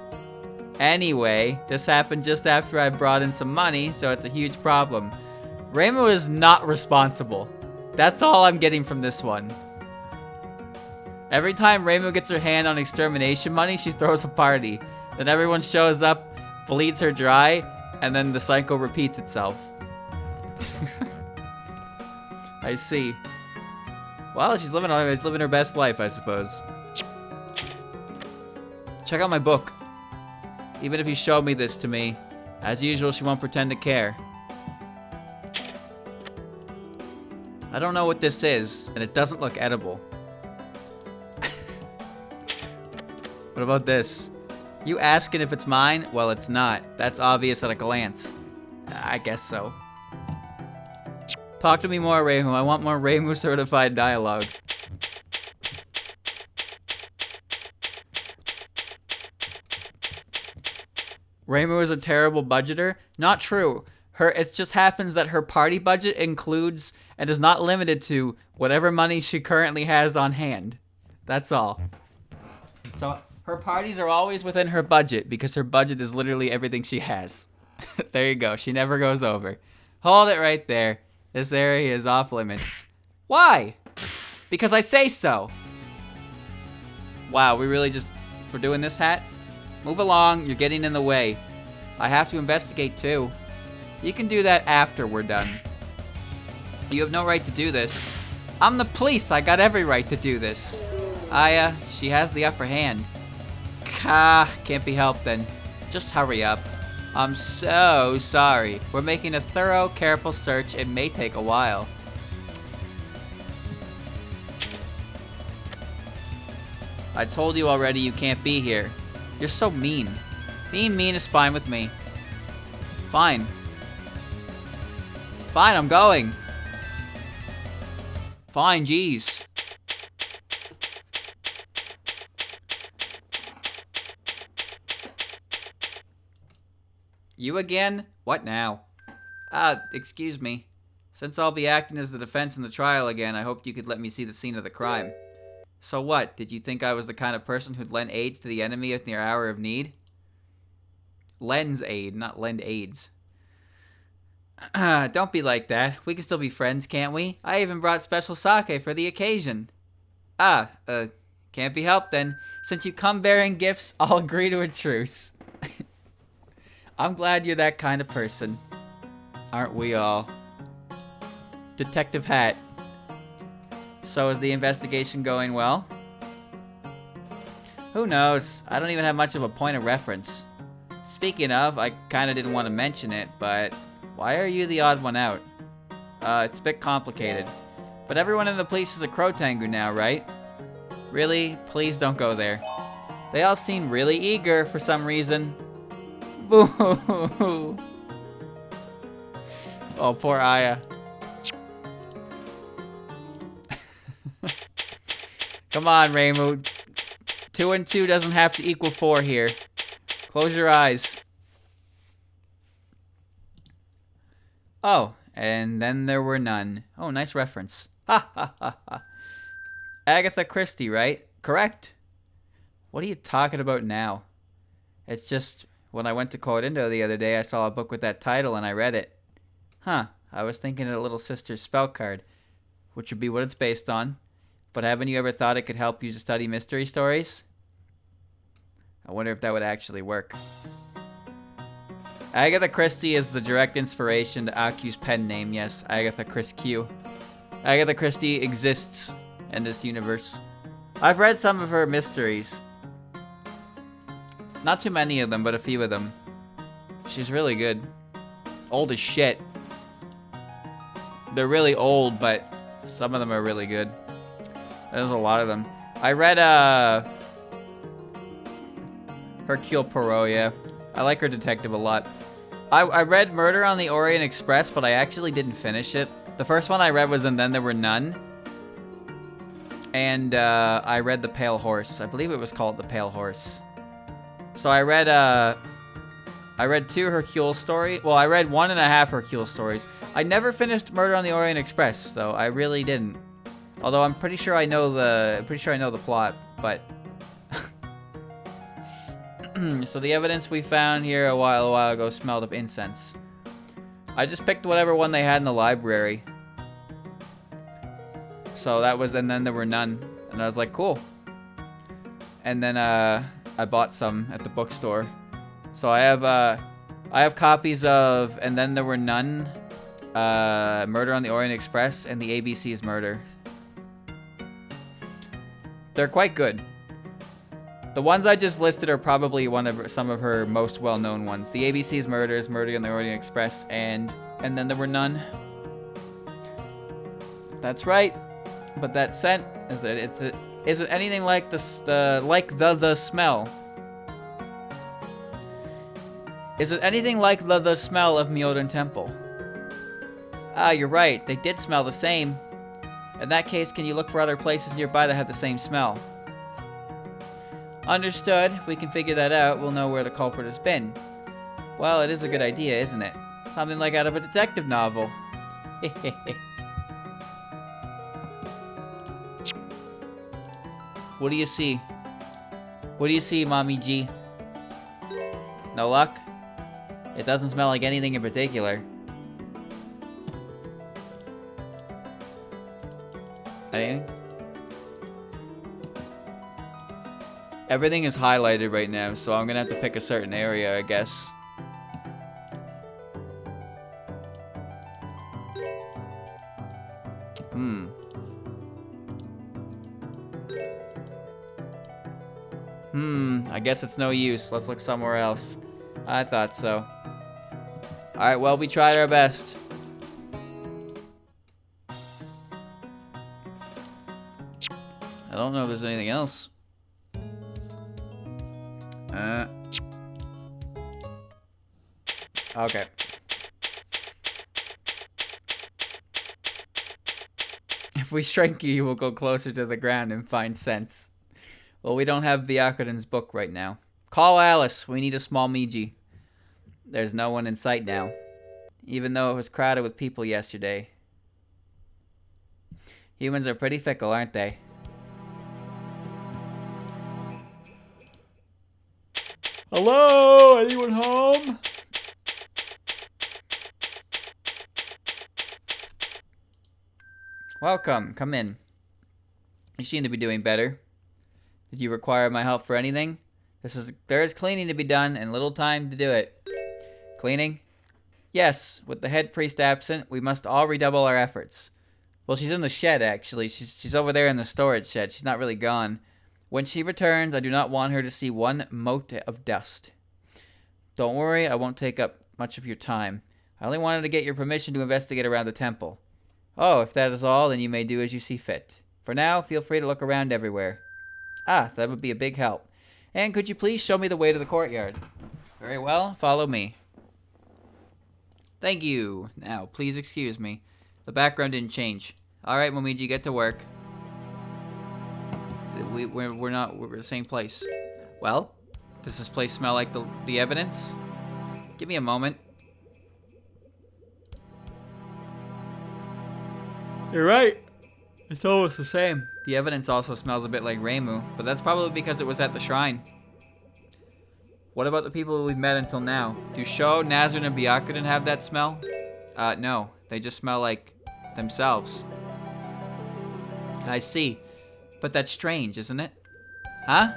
Anyway, this happened just after I brought in some money, so it's a huge problem. Reimu is not responsible. That's all I'm getting from this one. Every time Reimu gets her hand on extermination money, she throws a party. Then everyone shows up, bleeds her dry, and then the cycle repeats itself. I see. Well, she's living her best life, I suppose. Check out my book. Even if you showed me this to me, as usual, she won't pretend to care. I don't know what this is, and it doesn't look edible. What about this? You asking if it's mine? Well, it's not. That's obvious at a glance. I guess so. Talk to me more, Reimu. I want more Reimu certified dialogue. Reimu is a terrible budgeter? Not true. It just happens that her party budget includes and is not limited to whatever money she currently has on hand. That's all. So her parties are always within her budget because her budget is literally everything she has. There you go. She never goes over. Hold it right there. This area is off limits. Why? Because I say so. Wow, we're doing this, hat? Move along, you're getting in the way. I have to investigate too. You can do that after we're done. You have no right to do this. I'm the police, I got every right to do this. Aya, she has the upper hand. Can't be helped then. Just hurry up. I'm so sorry. We're making a thorough, careful search. It may take a while. I told you already you can't be here. You're so mean. Being mean is fine with me. Fine. Fine, I'm going. Fine, jeez. You again? What now? Excuse me. Since I'll be acting as the defense in the trial again, I hoped you could let me see the scene of the crime. So what? Did you think I was the kind of person who'd lend aids to the enemy in their hour of need? Lends aid, not lend aids. Don't be like that. We can still be friends, can't we? I even brought special sake for the occasion. Can't be helped then. Since you come bearing gifts, I'll agree to a truce. I'm glad you're that kind of person. Aren't we all? Detective Hat. So is the investigation going well? Who knows? I don't even have much of a point of reference. Speaking of, I kinda didn't want to mention it, but why are you the odd one out? It's a bit complicated. But everyone in the police is a Crow Tengu now, right? Really? Please don't go there. They all seem really eager for some reason. Boo! Oh, poor Aya. Come on, Reimu. 2 and 2 doesn't have to equal 4 here. Close your eyes. Oh, And then there were none. Oh, nice reference. Ha ha ha ha. Agatha Christie, right? Correct. What are you talking about now? It's just, when I went to Codindo the other day, I saw a book with that title and I read it. Huh. I was thinking of a Little Sister's spell card, which would be what it's based on. But haven't you ever thought it could help you to study mystery stories? I wonder if that would actually work. Agatha Christie is the direct inspiration to Aku's pen name. Yes, Agatha Christie. Agatha Christie exists in this universe. I've read some of her mysteries. Not too many of them, but a few of them. She's really good. Old as shit. They're really old, but some of them are really good. There's a lot of them. I read, Hercule Poirot, yeah. I like her detective a lot. I read Murder on the Orient Express, but I actually didn't finish it. The first one I read was And Then There Were None. And, I read The Pale Horse. I believe it was called The Pale Horse. So I read 2 Hercule stories. Well, I read 1.5 Hercule stories. I never finished Murder on the Orient Express, though. I really didn't. Although I'm pretty sure I know the plot, but so the evidence we found here a while ago smelled of incense. I just picked whatever one they had in the library. So that was And Then There Were None, and I was like, cool. And then I bought some at the bookstore. So I have copies of And Then There Were None, Murder on the Orient Express, and the ABC's Murder. They're quite good. The ones I just listed are probably some of her most well-known ones. The ABC's Murders, Murder on the Orient Express, and Then There Were None. That's right. But that scent, is it anything like the smell? Is it anything like the smell of Myoden Temple? Ah, you're right. They did smell the same. In that case, can you look for other places nearby that have the same smell? Understood. If we can figure that out, we'll know where the culprit has been. Well, it is a good idea, isn't it? Something like out of a detective novel. What do you see? What do you see, Mommy G? No luck? It doesn't smell like anything in particular. Anything? Everything is highlighted right now, so I'm gonna have to pick a certain area, I guess. I guess it's no use. Let's look somewhere else. I thought so. Alright, well, we tried our best. I don't know if there's anything else. Okay. If we shrink you, you will go closer to the ground and find sense. Well, we don't have Byakuren's book right now. Call Alice. We need a small Miji. There's no one in sight now. Even though it was crowded with people yesterday. Humans are pretty fickle, aren't they? Hello? Anyone home? Welcome. Come in. You seem to be doing better. Did you require my help for anything? There is cleaning to be done and little time to do it. Cleaning? Yes, with the head priest absent, we must all redouble our efforts. Well, she's in the shed, actually. She's over there in the storage shed. She's not really gone. When she returns, I do not want her to see one mote of dust. Don't worry, I won't take up much of your time. I only wanted to get your permission to investigate around the temple. Oh, if that is all, then you may do as you see fit. For now, feel free to look around everywhere. Ah, that would be a big help. And could you please show me the way to the courtyard? Very well, follow me. Thank you. Now, please excuse me. The background didn't change. Alright, Momiji, get to work. We're the same place. Well, does this place smell like the evidence? Give me a moment. You're right. It's almost the same. The evidence also smells a bit like Reimu, but that's probably because it was at the shrine. What about the people we've met until now? Do Sho, Nazareth, and Byakuren have that smell? No. They just smell like themselves. I see. But that's strange, isn't it? Huh?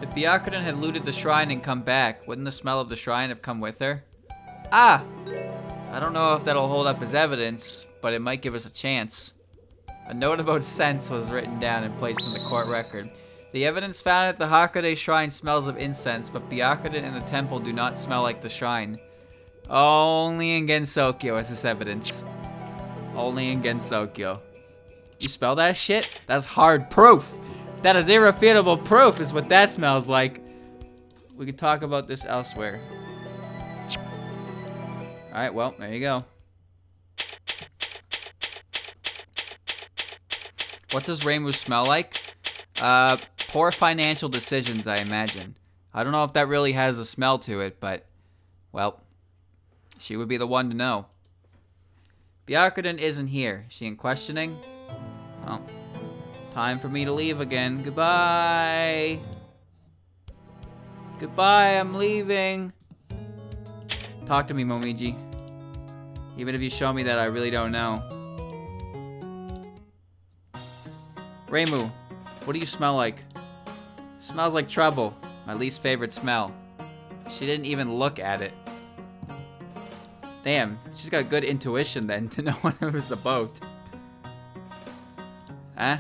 If Byakuren had looted the shrine and come back, wouldn't the smell of the shrine have come with her? Ah! I don't know if that'll hold up as evidence, but it might give us a chance. A note about scents was written down and placed in the court record. The evidence found at the Hakode shrine smells of incense, but Byakuren and the temple do not smell like the shrine. Only in Gensokyo is this evidence. Only in Gensokyo. You spell that shit? That's hard proof. That is irrefutable proof is what that smells like. We could talk about this elsewhere. Alright, well, there you go. What does Reimu smell like? Poor financial decisions, I imagine. I don't know if that really has a smell to it, but, well, she would be the one to know. Byakuren isn't here. She in questioning? Well, time for me to leave again. Goodbye. Goodbye, I'm leaving. Talk to me, Momiji. Even if you show me that I really don't know. Reimu, what do you smell like? Smells like trouble. My least favorite smell. She didn't even look at it. Damn, she's got good intuition then to know what it was about. Huh?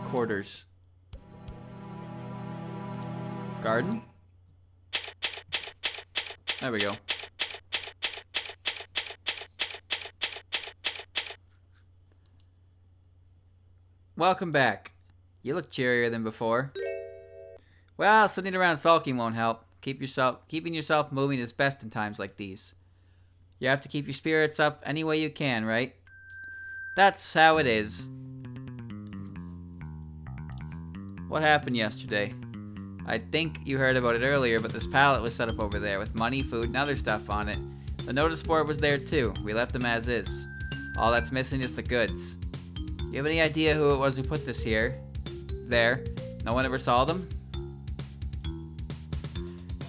Quarters. Garden? There we go. Welcome back. You look cheerier than before. Well, sitting around sulking won't help. Keeping yourself moving is best in times like these. You have to keep your spirits up any way you can, right? That's how it is. What happened yesterday? I think you heard about it earlier, but this pallet was set up over there with money, food, and other stuff on it. The notice board was there too. We left them as is. All that's missing is the goods. You have any idea who it was who put this here? There. No one ever saw them?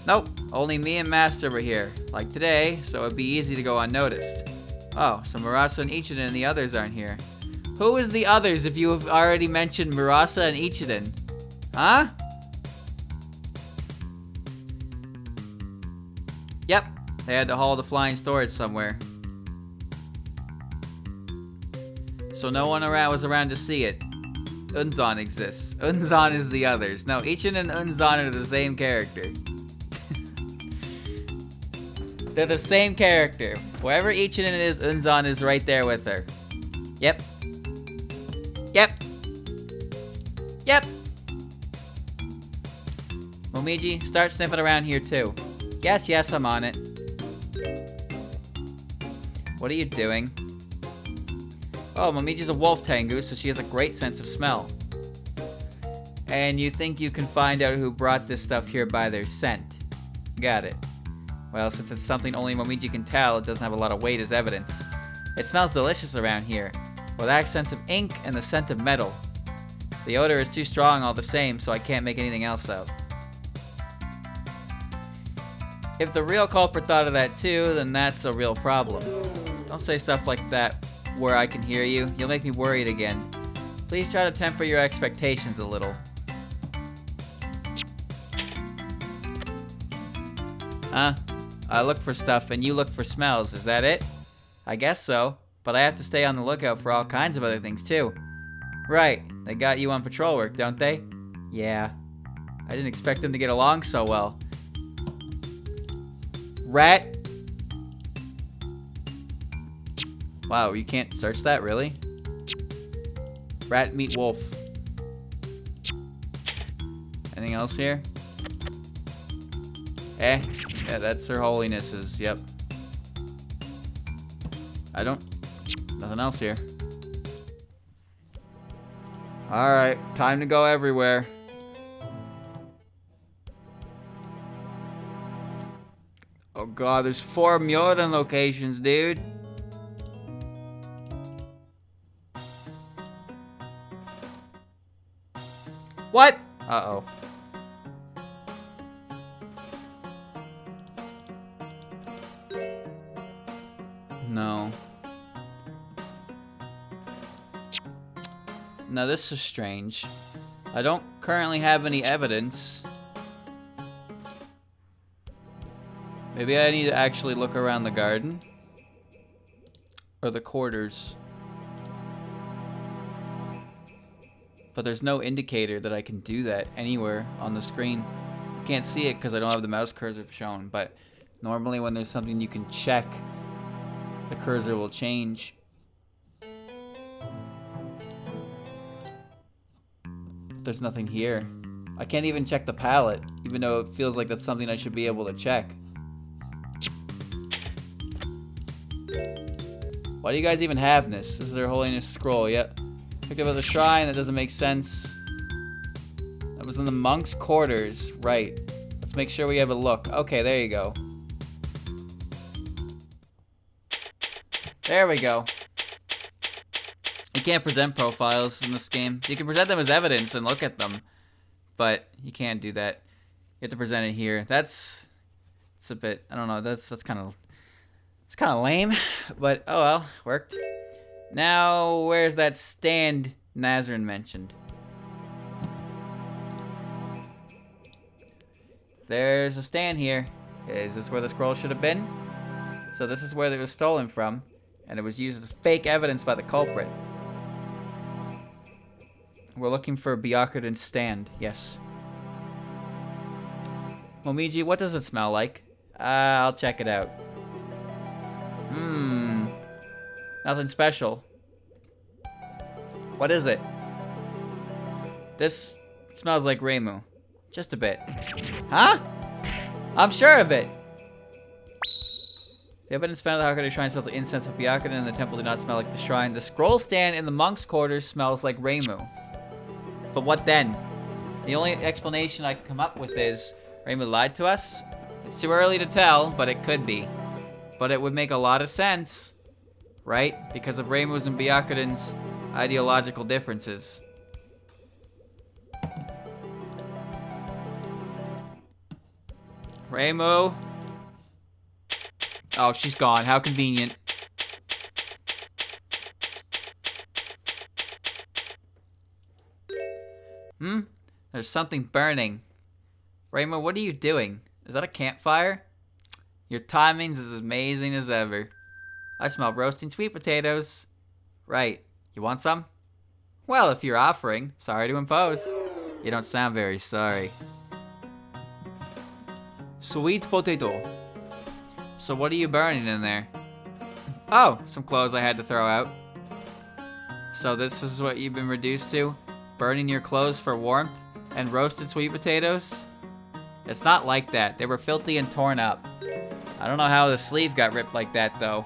Nope. Only me and Master were here. Like today, so it'd be easy to go unnoticed. Oh, so Murasa and Ichiden and the others aren't here. Who is the others if you have already mentioned Murasa and Ichiden? Huh? Yep. They had to haul the flying storage somewhere. So no one was around to see it. Unzan exists. Unzan is the others. No, Ichiden and Unzan are the same character. They're the same character. Wherever Ichiden is, Unzan is right there with her. Yep. Yep. Yep. Momiji, start sniffing around here too. Yes, yes, I'm on it. What are you doing? Oh, Momiji's a wolf Tengu, so she has a great sense of smell. And you think you can find out who brought this stuff here by their scent. Got it. Well, since it's something only Momiji can tell, it doesn't have a lot of weight as evidence. It smells delicious around here, with accents of ink and the scent of metal. The odor is too strong all the same, so I can't make anything else out. If the real culprit thought of that too, then that's a real problem. Don't say stuff like that where I can hear you. You'll make me worried again. Please try to temper your expectations a little. Huh? I look for stuff and you look for smells, is that it? I guess so, but I have to stay on the lookout for all kinds of other things too. Right, they got you on patrol work, don't they? Yeah. I didn't expect them to get along so well. Rat? Wow, you can't search that, really? Rat meet wolf. Anything else here? Yeah, that's Her Holiness's, yep. Nothing else here. Alright, time to go everywhere. god, there's 4 Myoden locations, dude. What? Uh-oh. No. Now this is strange. I don't currently have any evidence. Maybe I need to actually look around the garden. Or the quarters. But there's no indicator that I can do that anywhere on the screen. I can't see it because I don't have the mouse cursor shown, but normally when there's something you can check, the cursor will change. There's nothing here. I can't even check the palette, even though it feels like that's something I should be able to check. Why do you guys even have this? This is their holiness scroll, yep. Pick up at the shrine, that doesn't make sense. That was in the monk's quarters, right. Let's make sure we have a look. Okay, there you go. There we go. You can't present profiles in this game. You can present them as evidence and look at them, but you can't do that. You have to present it here. It's a bit, I don't know, that's kind of, it's kind of lame, but oh well, worked. Now, where's that stand Nazarene mentioned? There's a stand here. Is this where the scroll should have been? So this is where it was stolen from, and it was used as fake evidence by the culprit. We're looking for Byakuren's stand, yes. Momiji, what does it smell like? I'll check it out. Nothing special. What is it? This smells like Reimu. Just a bit. Huh? I'm sure of it. The evidence found at the Hakone Shrine smells like incense, but Byakuren and the temple do not smell like the shrine. The scroll stand in the monk's quarters smells like Reimu. But what then? The only explanation I can come up with is Reimu lied to us. It's too early to tell, but it could be. But it would make a lot of sense, right? Because of Reimu's and Byakuren's ideological differences. Reimu. Oh, she's gone. How convenient. There's something burning. Reimu, what are you doing? Is that a campfire? Your timing's as amazing as ever. I smell roasting sweet potatoes. Right. You want some? Well, if you're offering. Sorry to impose. You don't sound very sorry. Sweet potato. So what are you burning in there? Oh, some clothes I had to throw out. So this is what you've been reduced to? Burning your clothes for warmth and roasted sweet potatoes? It's not like that. They were filthy and torn up. I don't know how the sleeve got ripped like that, though.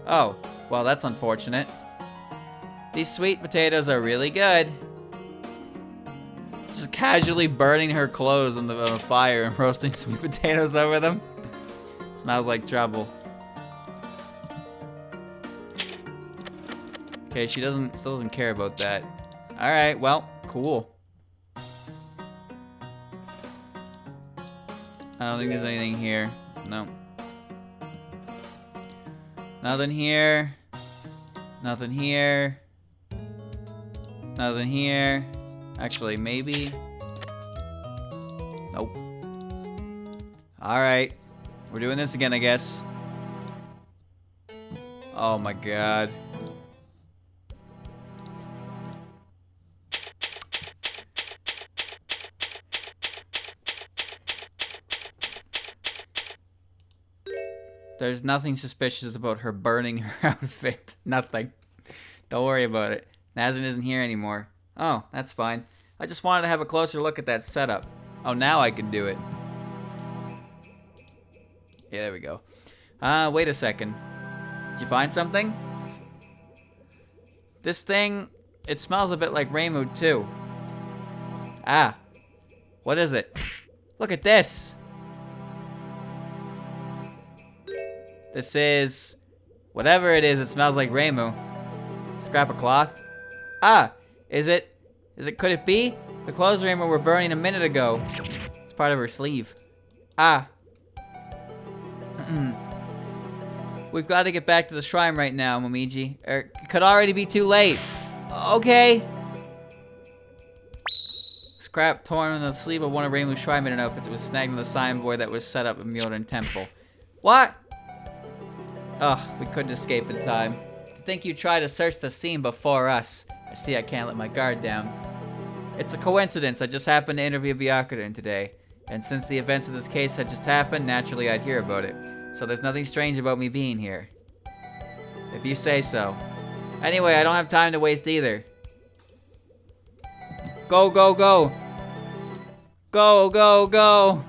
Oh, well, that's unfortunate. These sweet potatoes are really good. Just casually burning her clothes on a fire and roasting sweet potatoes over them. Smells like trouble. Okay, she still doesn't care about that. Alright, well, cool. I don't think there's anything here. No. Nothing here. Nothing here. Nothing here. Actually, maybe. Nope. Alright. We're doing this again, I guess. Oh my god. There's nothing suspicious about her burning her outfit. Nothing. Don't worry about it. Nazarene isn't here anymore. Oh, that's fine. I just wanted to have a closer look at that setup. Oh, now I can do it. Yeah, there we go. Wait a second. Did you find something? This thing, it smells a bit like Reimu too. Ah. What is it? Look at this. This is... whatever it is, it smells like Reimu. Scrap of cloth. Ah! Is it... could it be? The clothes Reimu were burning a minute ago. It's part of her sleeve. Ah. We've got to get back to the shrine right now, Momiji. It could already be too late. Okay. Scrap torn on the sleeve of one of Reimu's shrine maiden outfits. It was snagged on the signboard that was set up in Myoden Temple. What? Ugh, we couldn't escape in time. I think you tried to search the scene before us. I see I can't let my guard down. It's a coincidence. I just happened to interview Byakuren today. And since the events of this case had just happened, naturally I'd hear about it. So there's nothing strange about me being here. If you say so. Anyway, I don't have time to waste either. Go, go, go! Go, go, go!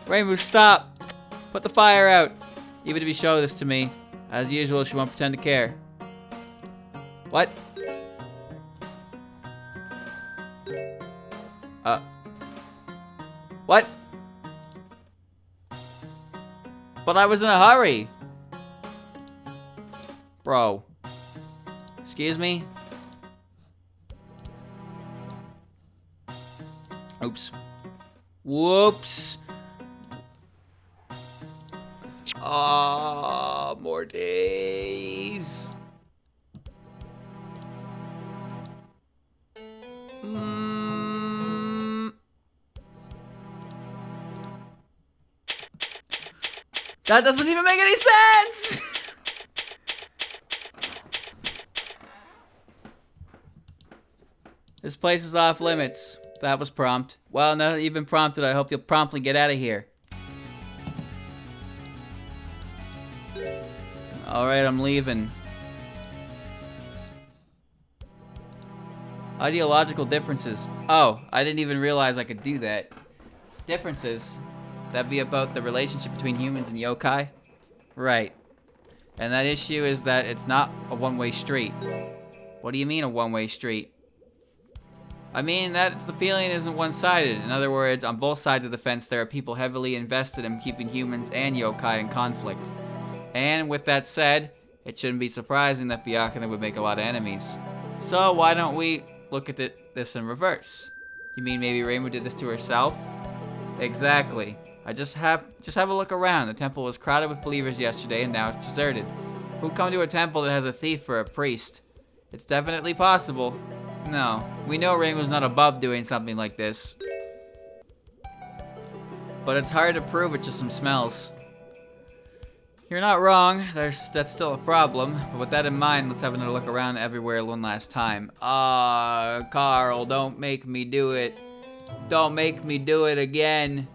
Reimu, stop! Put the fire out! Even if you show this to me, as usual, she won't pretend to care. What? What? But I was in a hurry! Bro. Excuse me? Oops. Whoops! Ah, more days. That doesn't even make any sense! This place is off limits. That was prompt. Well, now that you've been prompted, I hope you'll promptly get out of here. Alright, I'm leaving. Ideological differences. Oh, I didn't even realize I could do that. Differences? That'd be about the relationship between humans and yokai? Right. And that issue is that it's not a one-way street. What do you mean a one-way street? I mean that the feeling isn't one-sided. In other words, on both sides of the fence there are people heavily invested in keeping humans and yokai in conflict. And with that said, it shouldn't be surprising that Byakuren would make a lot of enemies. So why don't we look at this in reverse? You mean maybe Reimu did this to herself? Exactly. Just have a look around. The temple was crowded with believers yesterday and now it's deserted. Who'd come to a temple that has a thief for a priest? It's definitely possible. No, we know Reimu's not above doing something like this. But it's hard to prove with just some smells. You're not wrong, that's still a problem, but with that in mind, let's have another look around everywhere one last time. Carl, don't make me do it. Don't make me do it again.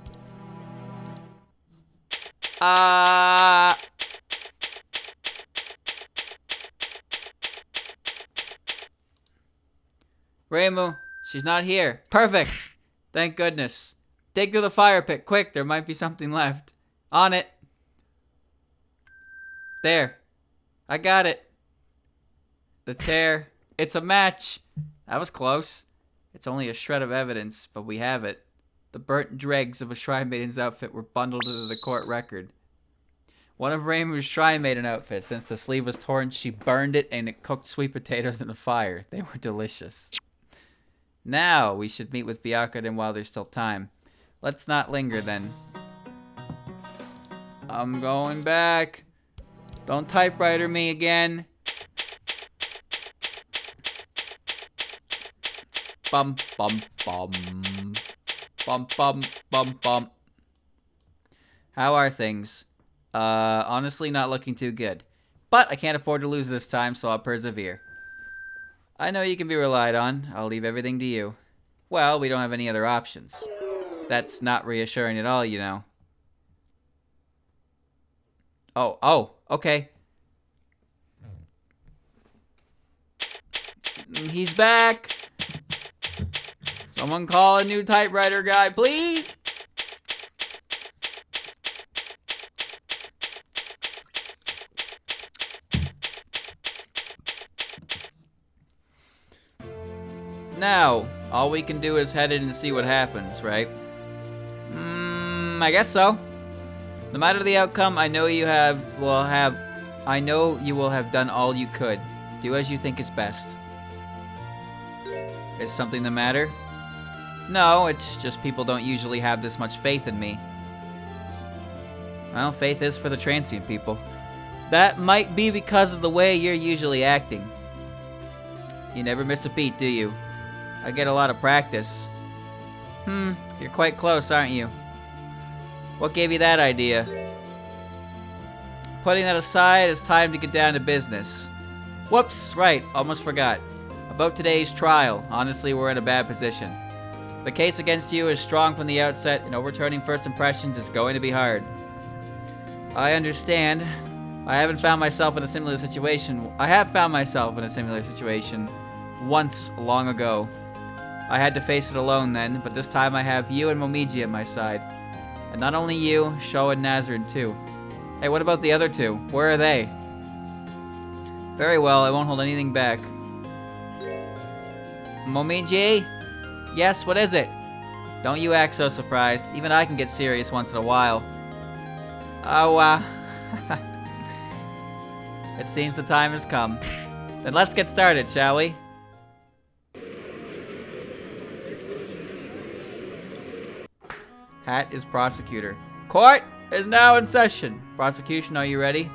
Reimu, she's not here. Perfect! Thank goodness. Dig through the fire pit, quick, there might be something left. On it. There. I got it. The tear. It's a match. That was close. It's only a shred of evidence, but we have it. The burnt dregs of a shrine maiden's outfit were bundled into the court record. One of Reimu's shrine maiden outfits. Since the sleeve was torn, she burned it and it cooked sweet potatoes in the fire. They were delicious. Now we should meet with Byakuren while there's still time. Let's not linger then. I'm going back. Don't typewriter me again. Bum, bum, bum. Bum, bum, bum, bum. How are things? Honestly, not looking too good. But I can't afford to lose this time, so I'll persevere. I know you can be relied on. I'll leave everything to you. Well, we don't have any other options. That's not reassuring at all, you know. Oh, okay. He's back. Someone call a new typewriter guy, please. Now, all we can do is head in and see what happens, right? I guess so. No matter the outcome, I know you will have done all you could. Do as you think is best. Is something the matter? No, it's just people don't usually have this much faith in me. Well, faith is for the transient people. That might be because of the way you're usually acting. You never miss a beat, do you? I get a lot of practice. You're quite close, aren't you? What gave you that idea? Putting that aside, it's time to get down to business. Whoops, right, almost forgot. About today's trial, honestly, we're in a bad position. The case against you is strong from the outset, and overturning first impressions is going to be hard. I understand. I have found myself in a similar situation once long ago. I had to face it alone then, but this time I have you and Momiji at my side. And not only you, Sho and Nazrin too. Hey, what about the other two? Where are they? Very well, I won't hold anything back. Momiji? Yes, what is it? Don't you act so surprised. Even I can get serious once in a while. Oh, it seems the time has come. Then let's get started, shall we? Hat is prosecutor. Court is now in session. Prosecution, are you ready?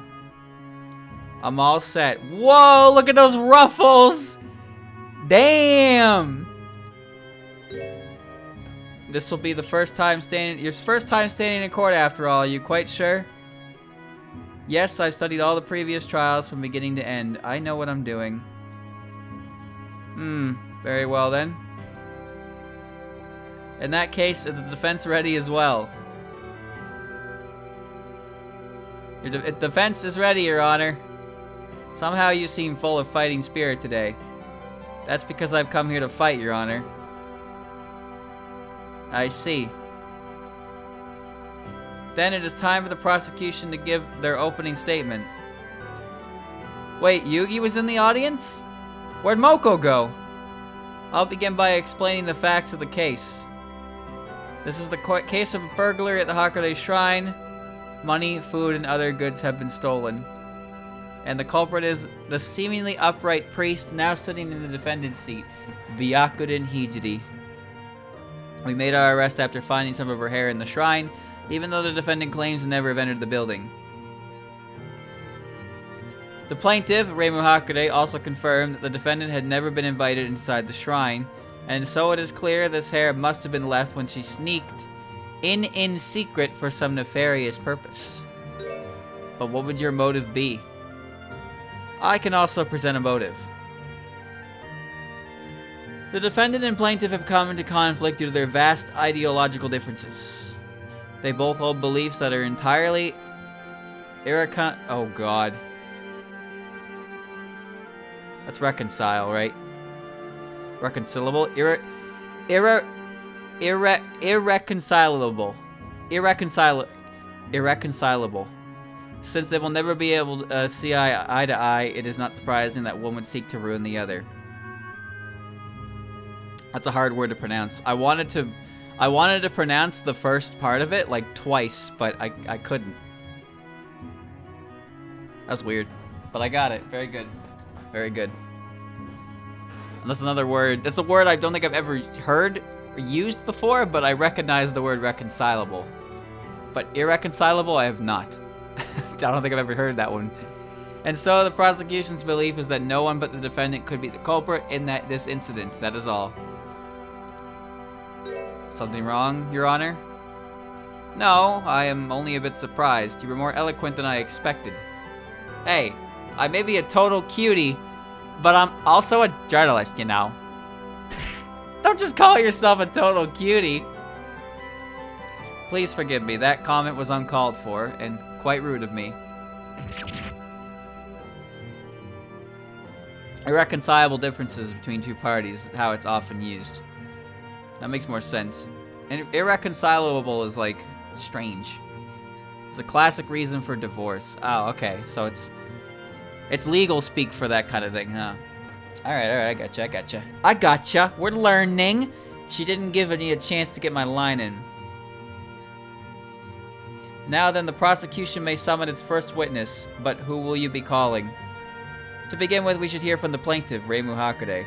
I'm all set. Whoa, look at those ruffles! Damn! This will be your first time standing in court after all. Are you quite sure? Yes, I've studied all the previous trials from beginning to end. I know what I'm doing. Very well then. In that case, is the defense ready as well? Your defense is ready, Your Honor. Somehow you seem full of fighting spirit today. That's because I've come here to fight, Your Honor. I see. Then it is time for the prosecution to give their opening statement. Wait, Yugi was in the audience? Where'd Moko go? I'll begin by explaining the facts of the case. This is the case of a burglary at the Hakure Shrine. Money, food, and other goods have been stolen. And the culprit is the seemingly upright priest now sitting in the defendant's seat, Byakuren Hijiri. We made our arrest after finding some of her hair in the shrine, even though the defendant claims to never have entered the building. The plaintiff, Reimu Hakure, also confirmed that the defendant had never been invited inside the shrine, and so it is clear this hair must have been left when she sneaked in secret for some nefarious purpose. But what would your motive be? I can also present a motive. The defendant and plaintiff have come into conflict due to their vast ideological differences. They both hold beliefs that are entirely oh god. That's reconcile, right? Reconcilable? Irreconcilable. Irreconcilable. Since they will never be able to see eye to eye, it is not surprising that one would seek to ruin the other. That's a hard word to pronounce. I wanted to pronounce the first part of it like twice, but I couldn't. That's weird. But I got it. Very good. Very good. And that's another word. That's a word I don't think I've ever heard or used before, but I recognize the word reconcilable. But irreconcilable, I have not. I don't think I've ever heard that one. And so the prosecution's belief is that no one but the defendant could be the culprit in this incident. That is all. Something wrong, Your Honor? No, I am only a bit surprised. You were more eloquent than I expected. Hey, I may be a total cutie, but I'm also a journalist, you know. Don't just call yourself a total cutie. Please forgive me, that comment was uncalled for and quite rude of me. Irreconcilable differences between two parties, how it's often used. That makes more sense. And irreconcilable is like strange. It's a classic reason for divorce. Oh, okay. So it's legal speak for that kind of thing, huh? Alright, I gotcha. We're learning. She didn't give me a chance to get my line in. Now then, the prosecution may summon its first witness, but who will you be calling? To begin with, we should hear from the plaintiff, Reimu Hakude.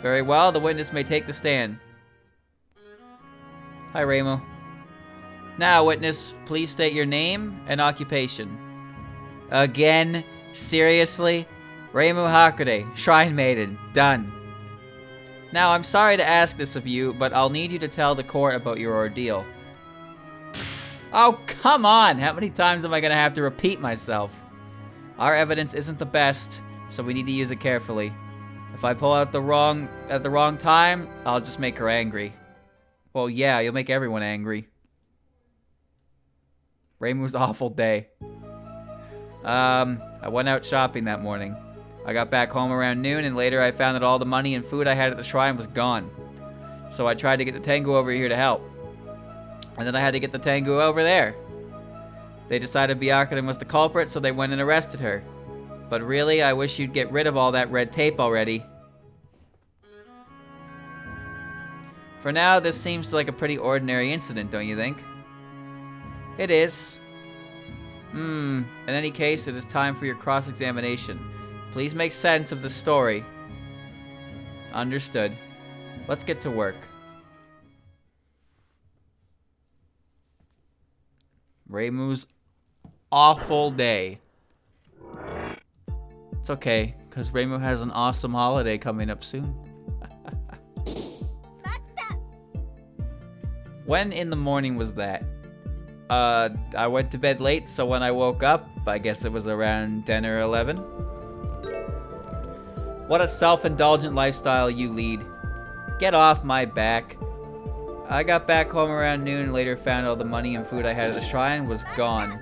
Very well, the witness may take the stand. Hi, Reimu. Now, witness, please state your name and occupation. Again? Seriously? Reimu Hakude, Shrine Maiden, done. Now, I'm sorry to ask this of you, but I'll need you to tell the court about your ordeal. Oh, come on! How many times am I gonna have to repeat myself? Our evidence isn't the best, so we need to use it carefully. If I pull out at the wrong time, I'll just make her angry. Well, yeah, you'll make everyone angry. Reimu's awful day. I went out shopping that morning. I got back home around noon, and later I found that all the money and food I had at the shrine was gone. So I tried to get the Tengu over here to help. And then I had to get the Tengu over there. They decided Byakuren was the culprit, so they went and arrested her. But really, I wish you'd get rid of all that red tape already. For now, this seems like a pretty ordinary incident, don't you think? It is. In any case, it is time for your cross-examination. Please make sense of the story. Understood. Let's get to work. Reimu's awful day. It's okay, because Reimu has an awesome holiday coming up soon. When in the morning was that? I went to bed late, so when I woke up, I guess it was around 10 or 11. What a self-indulgent lifestyle you lead. Get off my back. I got back home around noon and later found all the money and food I had at the shrine was gone.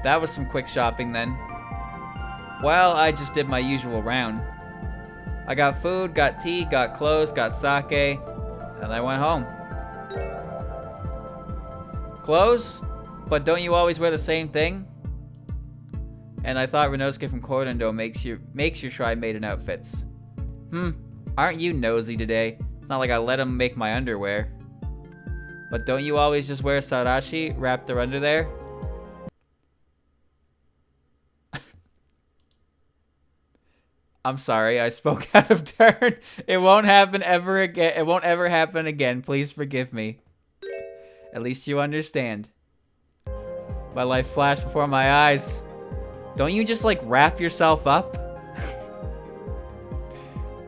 That was some quick shopping then. Well, I just did my usual round. I got food, got tea, got clothes, got sake, and I went home. Clothes? But don't you always wear the same thing? And I thought Renosuke from Kodondo makes your Shrine Maiden outfits. Aren't you nosy today? It's not like I let him make my underwear. But don't you always just wear sarashi wrapped under there? I'm sorry, I spoke out of turn. It won't happen ever again. It won't ever happen again. Please forgive me. At least you understand. My life flashed before my eyes. Don't you just like wrap yourself up?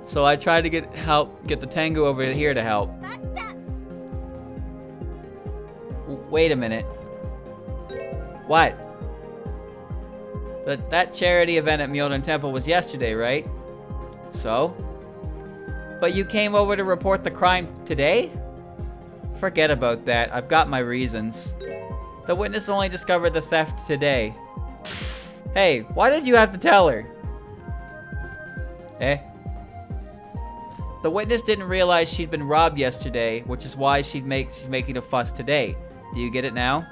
So I tried to get the Tengu over here to help. Wait a minute. What? That charity event at Myoden Temple was yesterday, right? So? But you came over to report the crime today? Forget about that. I've got my reasons. The witness only discovered the theft today. Hey, why did you have to tell her? Eh? The witness didn't realize she'd been robbed yesterday, which is why she's making a fuss today. Do you get it now?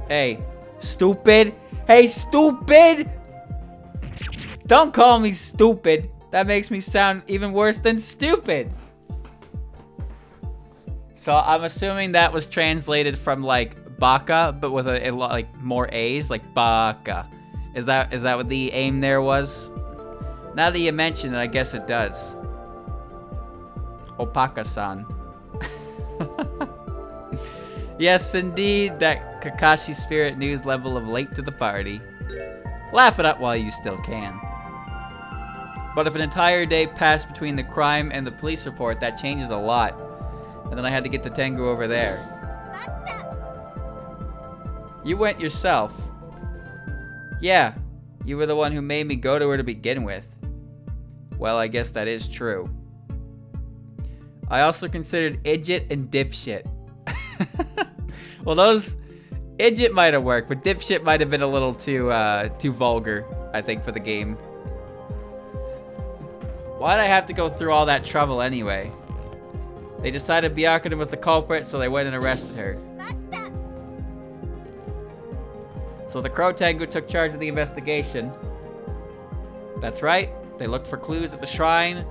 Hey, stupid! Hey, stupid! Don't call me stupid. That makes me sound even worse than stupid. So I'm assuming that was translated from like baka, but with a like more A's, like baka. Is that what the aim there was? Now that you mention it, I guess it does. Opaka-san. Yes, indeed, that Kakashi Spirit News level of late to the party. Laugh it up while you still can. But if an entire day passed between the crime and the police report, that changes a lot. And then I had to get the Tengu over there. You went yourself. Yeah, you were the one who made me go to her to begin with. Well, I guess that is true. I also considered idjit and dipshit. Well, those idjit might have worked, but dipshit might have been a little too vulgar, I think, for the game. Why'd I have to go through all that trouble anyway? They decided Byakuren was the culprit, so they went and arrested her. So the Crow Tengu took charge of the investigation. That's right. They looked for clues at the shrine.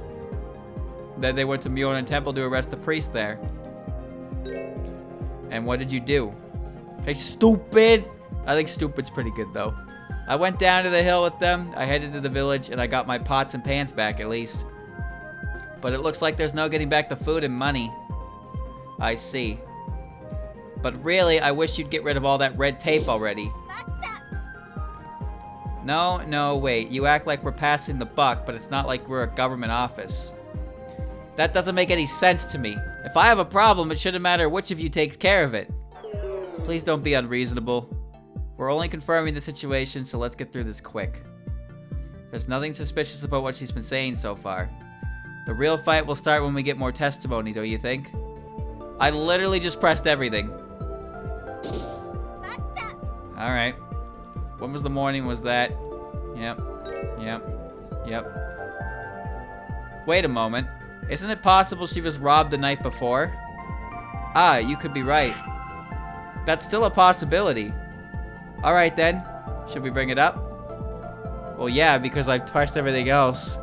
Then they went to Myonan Temple to arrest the priest there. And what did you do? Hey, stupid! I think stupid's pretty good, though. I went down to the hill with them. I headed to the village, and I got my pots and pans back, at least. But it looks like there's no getting back the food and money. I see. But really, I wish you'd get rid of all that red tape already. No, wait. You act like we're passing the buck, but it's not like we're a government office. That doesn't make any sense to me. If I have a problem, it shouldn't matter which of you takes care of it. Please don't be unreasonable. We're only confirming the situation, so let's get through this quick. There's nothing suspicious about what she's been saying so far. The real fight will start when we get more testimony, don't you think? I literally just pressed everything. Alright. When was the morning? Was that? Yep. Wait a moment. Isn't it possible she was robbed the night before? Ah, you could be right. That's still a possibility. Alright then. Should we bring it up? Well, yeah, because I've pressed everything else.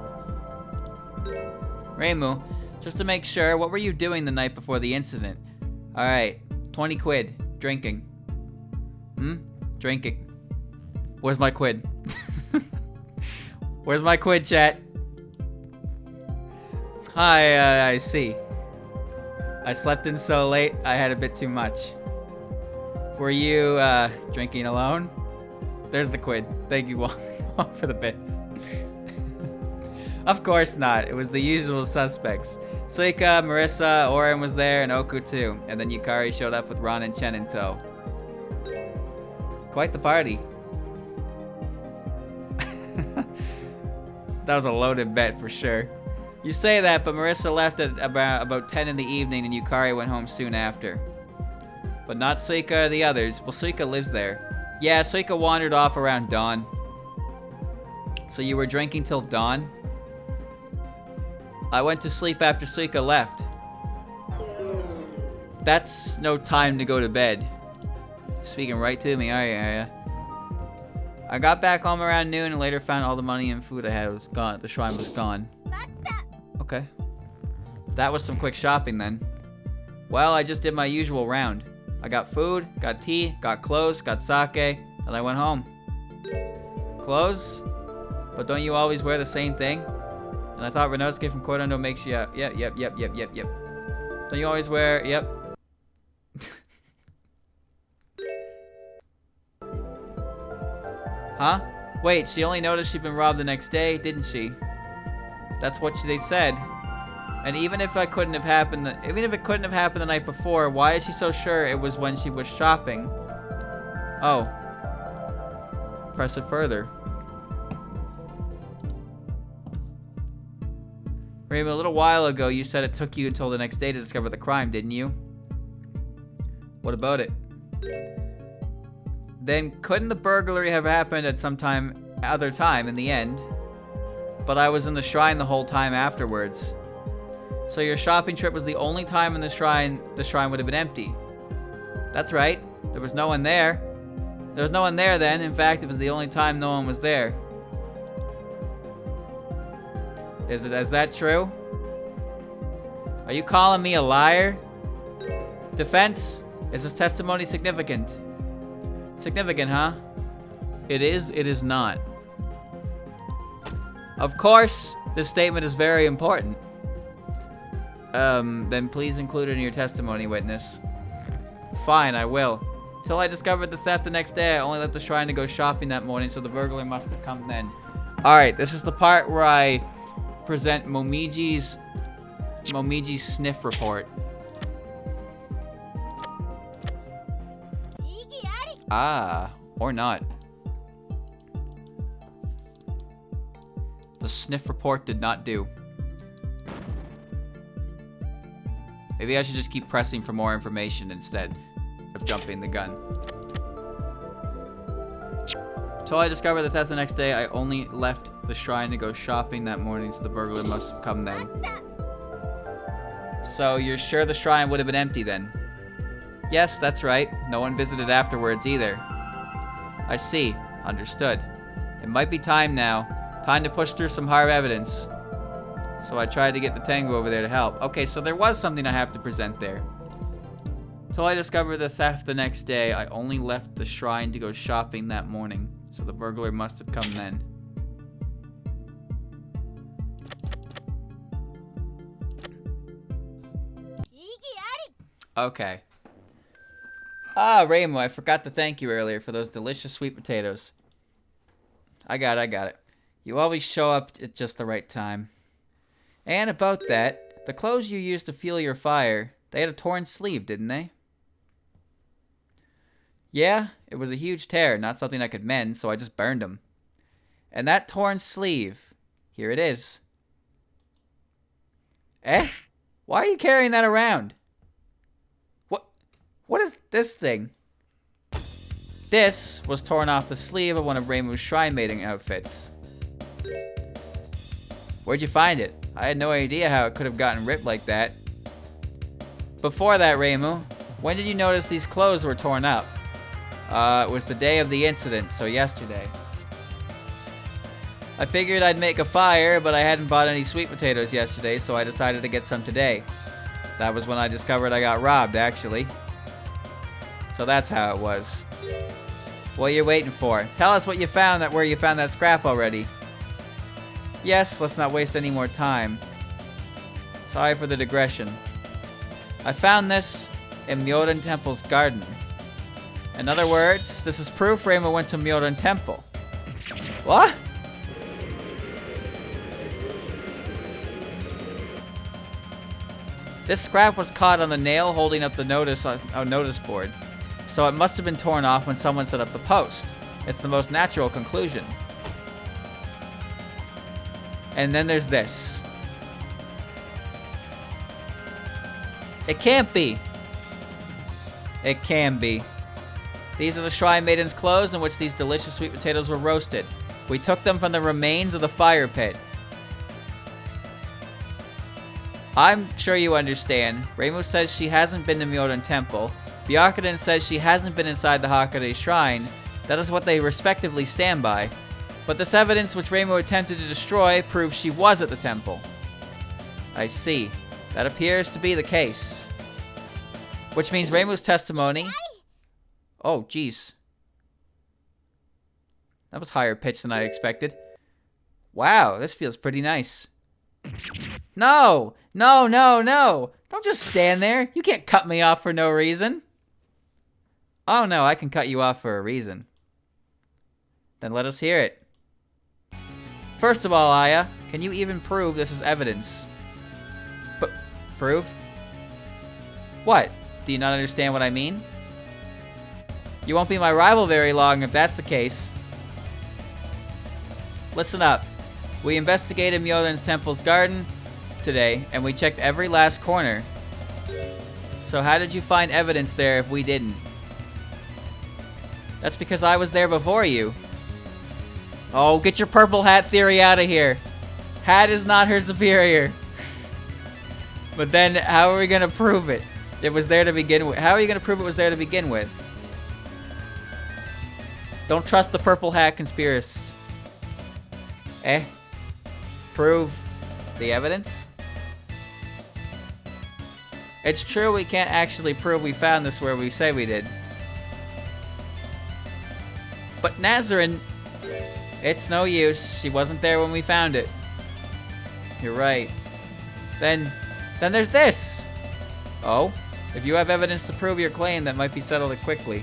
Reimu, just to make sure, what were you doing the night before the incident? Alright, 20 quid. Drinking. Drinking. Where's my quid? Where's my quid, chat? Hi, I see. I slept in so late, I had a bit too much. Were you, drinking alone? There's the quid. Thank you all for the bits. Of course not. It was the usual suspects. Suika, Marissa, Oren was there, and Oku too. And then Yukari showed up with Ron and Chen in tow. Quite the party. That was a loaded bet for sure. You say that, but Marissa left at about 10 in the evening and Yukari went home soon after. But not Suika or the others. Well, Suika lives there. Yeah, Suika wandered off around dawn. So you were drinking till dawn? I went to sleep after Suika left. That's no time to go to bed. Speaking right to me, are ya? I got back home around noon and later found all the money and food I had was gone. The shrine was gone. Okay. That was some quick shopping then. Well, I just did my usual round. I got food, got tea, got clothes, got sake, and I went home. Clothes? But don't you always wear the same thing? And I thought Renosuke from Kodondo makes you... Yep. Don't you always wear... Yep. Huh? Wait, she only noticed she'd been robbed the next day, didn't she? That's what they said. And even if it couldn't have happened the night before, why is she so sure it was when she was shopping? Oh. Press it further. Reimu, a little while ago, you said it took you until the next day to discover the crime, didn't you? What about it? Then couldn't the burglary have happened at some other time in the end? But I was in the shrine the whole time afterwards. So your shopping trip was the only time in the shrine would have been empty. That's right. There was no one there. There was no one there then. In fact, it was the only time no one was there. Is that true? Are you calling me a liar? Defense, is this testimony significant? Significant, huh? It is not. Of course, this statement is very important. Then please include it in your testimony, witness. Fine, I will. Till I discovered the theft the next day, I only left the shrine to go shopping that morning, so the burglar must have come then. Alright, this is the part where I present Momiji's sniff report. Ah, or not. The sniff report did not do. Maybe I should just keep pressing for more information instead of jumping the gun. Until I discovered the theft the next day, I only left the shrine to go shopping that morning, so the burglar must have come then. So you're sure the shrine would have been empty then? Yes, that's right. No one visited afterwards either. I see. Understood. It might be time now. Time to push through some hard evidence. So I tried to get the Tengu over there to help. Okay, so there was something I have to present there. Till I discovered the theft the next day, I only left the shrine to go shopping that morning. So the burglar must have come then. Okay. Ah, Reimu, I forgot to thank you earlier for those delicious sweet potatoes. I got it. You always show up at just the right time. And about that, the clothes you used to fuel your fire, they had a torn sleeve, didn't they? Yeah, it was a huge tear, not something I could mend, so I just burned them. And that torn sleeve, here it is. Eh? Why are you carrying that around? What is this thing? This was torn off the sleeve of one of Reimu's shrine mating outfits. Where'd you find it? I had no idea how it could have gotten ripped like that. Before that, Reimu, when did you notice these clothes were torn up? It was the day of the incident, so yesterday. I figured I'd make a fire, but I hadn't bought any sweet potatoes yesterday, so I decided to get some today. That was when I discovered I got robbed, actually. So that's how it was. What are you waiting for? Tell us what you found, where you found that scrap already. Yes, let's not waste any more time. Sorry for the digression. I found this in Myoden Temple's garden. In other words, this is proof Reimu went to Myoden Temple. What? This scrap was caught on the nail holding up the notice board. So it must have been torn off when someone set up the post. It's the most natural conclusion. And then there's this. It can't be. It can be. These are the Shrine Maiden's clothes in which these delicious sweet potatoes were roasted. We took them from the remains of the fire pit. I'm sure you understand. Reimu says she hasn't been to Myoden Temple. Byakuren says she hasn't been inside the Hakare Shrine. That is what they respectively stand by. But this evidence which Reimu attempted to destroy proves she was at the temple. I see. That appears to be the case. Which means Reimu's testimony... Oh, jeez. That was higher pitched than I expected. Wow, this feels pretty nice. No! No, no, no! Don't just stand there. You can't cut me off for no reason. Oh no, I can cut you off for a reason. Then let us hear it. First of all, Aya, can you even prove this is evidence? Prove? What? Do you not understand what I mean? You won't be my rival very long if that's the case. Listen up. We investigated Myoden's temple's garden today, and we checked every last corner. So how did you find evidence there if we didn't? That's because I was there before you. Oh, get your purple hat theory out of here. Hat is not her superior. But then, how are we gonna prove it? It was there to begin with. How are you gonna prove it was there to begin with? Don't trust the purple hat conspiracists. Eh? Prove the evidence? It's true we can't actually prove we found this where we say we did. But Nazarin... It's no use. She wasn't there when we found it. You're right. Then there's this! Oh? If you have evidence to prove your claim, that might be settled quickly.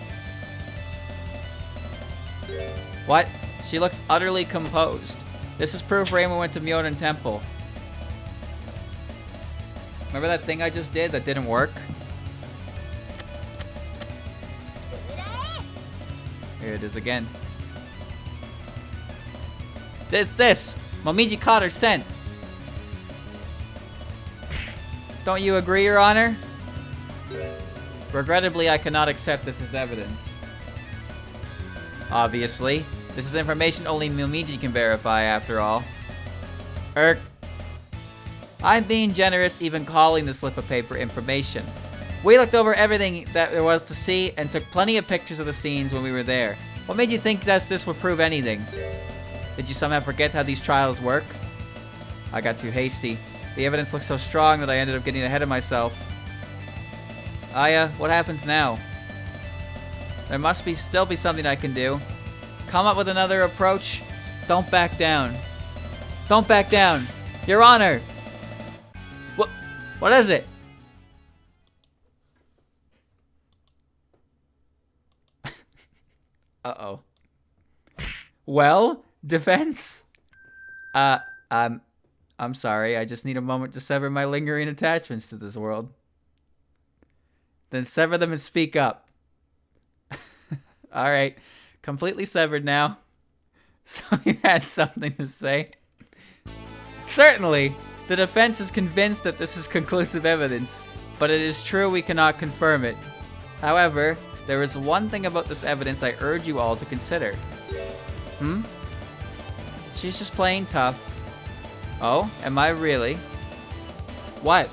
What? She looks utterly composed. This is proof Reimu went to Myoden Temple. Remember that thing I just did that didn't work? Here it is again. It's this! Momiji caught her scent. Don't you agree, Your Honor? Regrettably, I cannot accept this as evidence. Obviously. This is information only Momiji can verify, after all. I'm being generous even calling the slip of paper information. We looked over everything that there was to see and took plenty of pictures of the scenes when we were there. What made you think that this would prove anything? Did you somehow forget how these trials work? I got too hasty. The evidence looked so strong that I ended up getting ahead of myself. Aya, what happens now? There must still be something I can do. Come up with another approach. Don't back down. Don't back down. Your Honor. What is it? Uh-oh. Well, defense? I'm sorry. I just need a moment to sever my lingering attachments to this world. Then sever them and speak up. Alright. Completely severed now. So you had something to say? Certainly. The defense is convinced that this is conclusive evidence, but it is true we cannot confirm it. However, there is one thing about this evidence I urge you all to consider. She's just playing tough. Oh, am I really? What?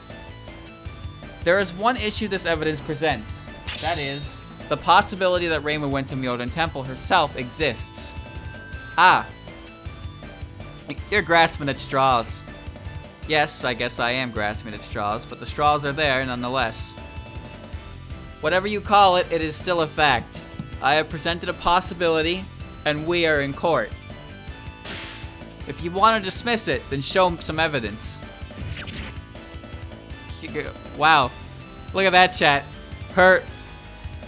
There is one issue this evidence presents. That is, the possibility that Reimu went to Myoden Temple herself exists. Ah. You're grasping at straws. Yes, I guess I am grasping at straws, but the straws are there nonetheless. Whatever you call it, it is still a fact. I have presented a possibility, and we are in court. If you want to dismiss it, then show some evidence. Wow. Look at that, chat. Her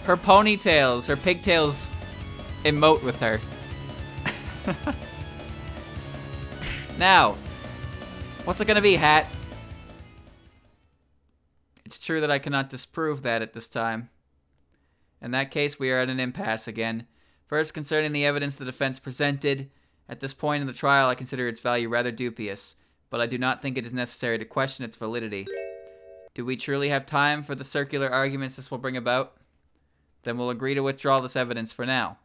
ponytails, her pigtails emote with her. Now, what's it gonna be, Hat? It's true that I cannot disprove that at this time. In that case, we are at an impasse again. First, concerning the evidence the defense presented, at this point in the trial, I consider its value rather dubious, but I do not think it is necessary to question its validity. Do we truly have time for the circular arguments this will bring about? Then we'll agree to withdraw this evidence for now.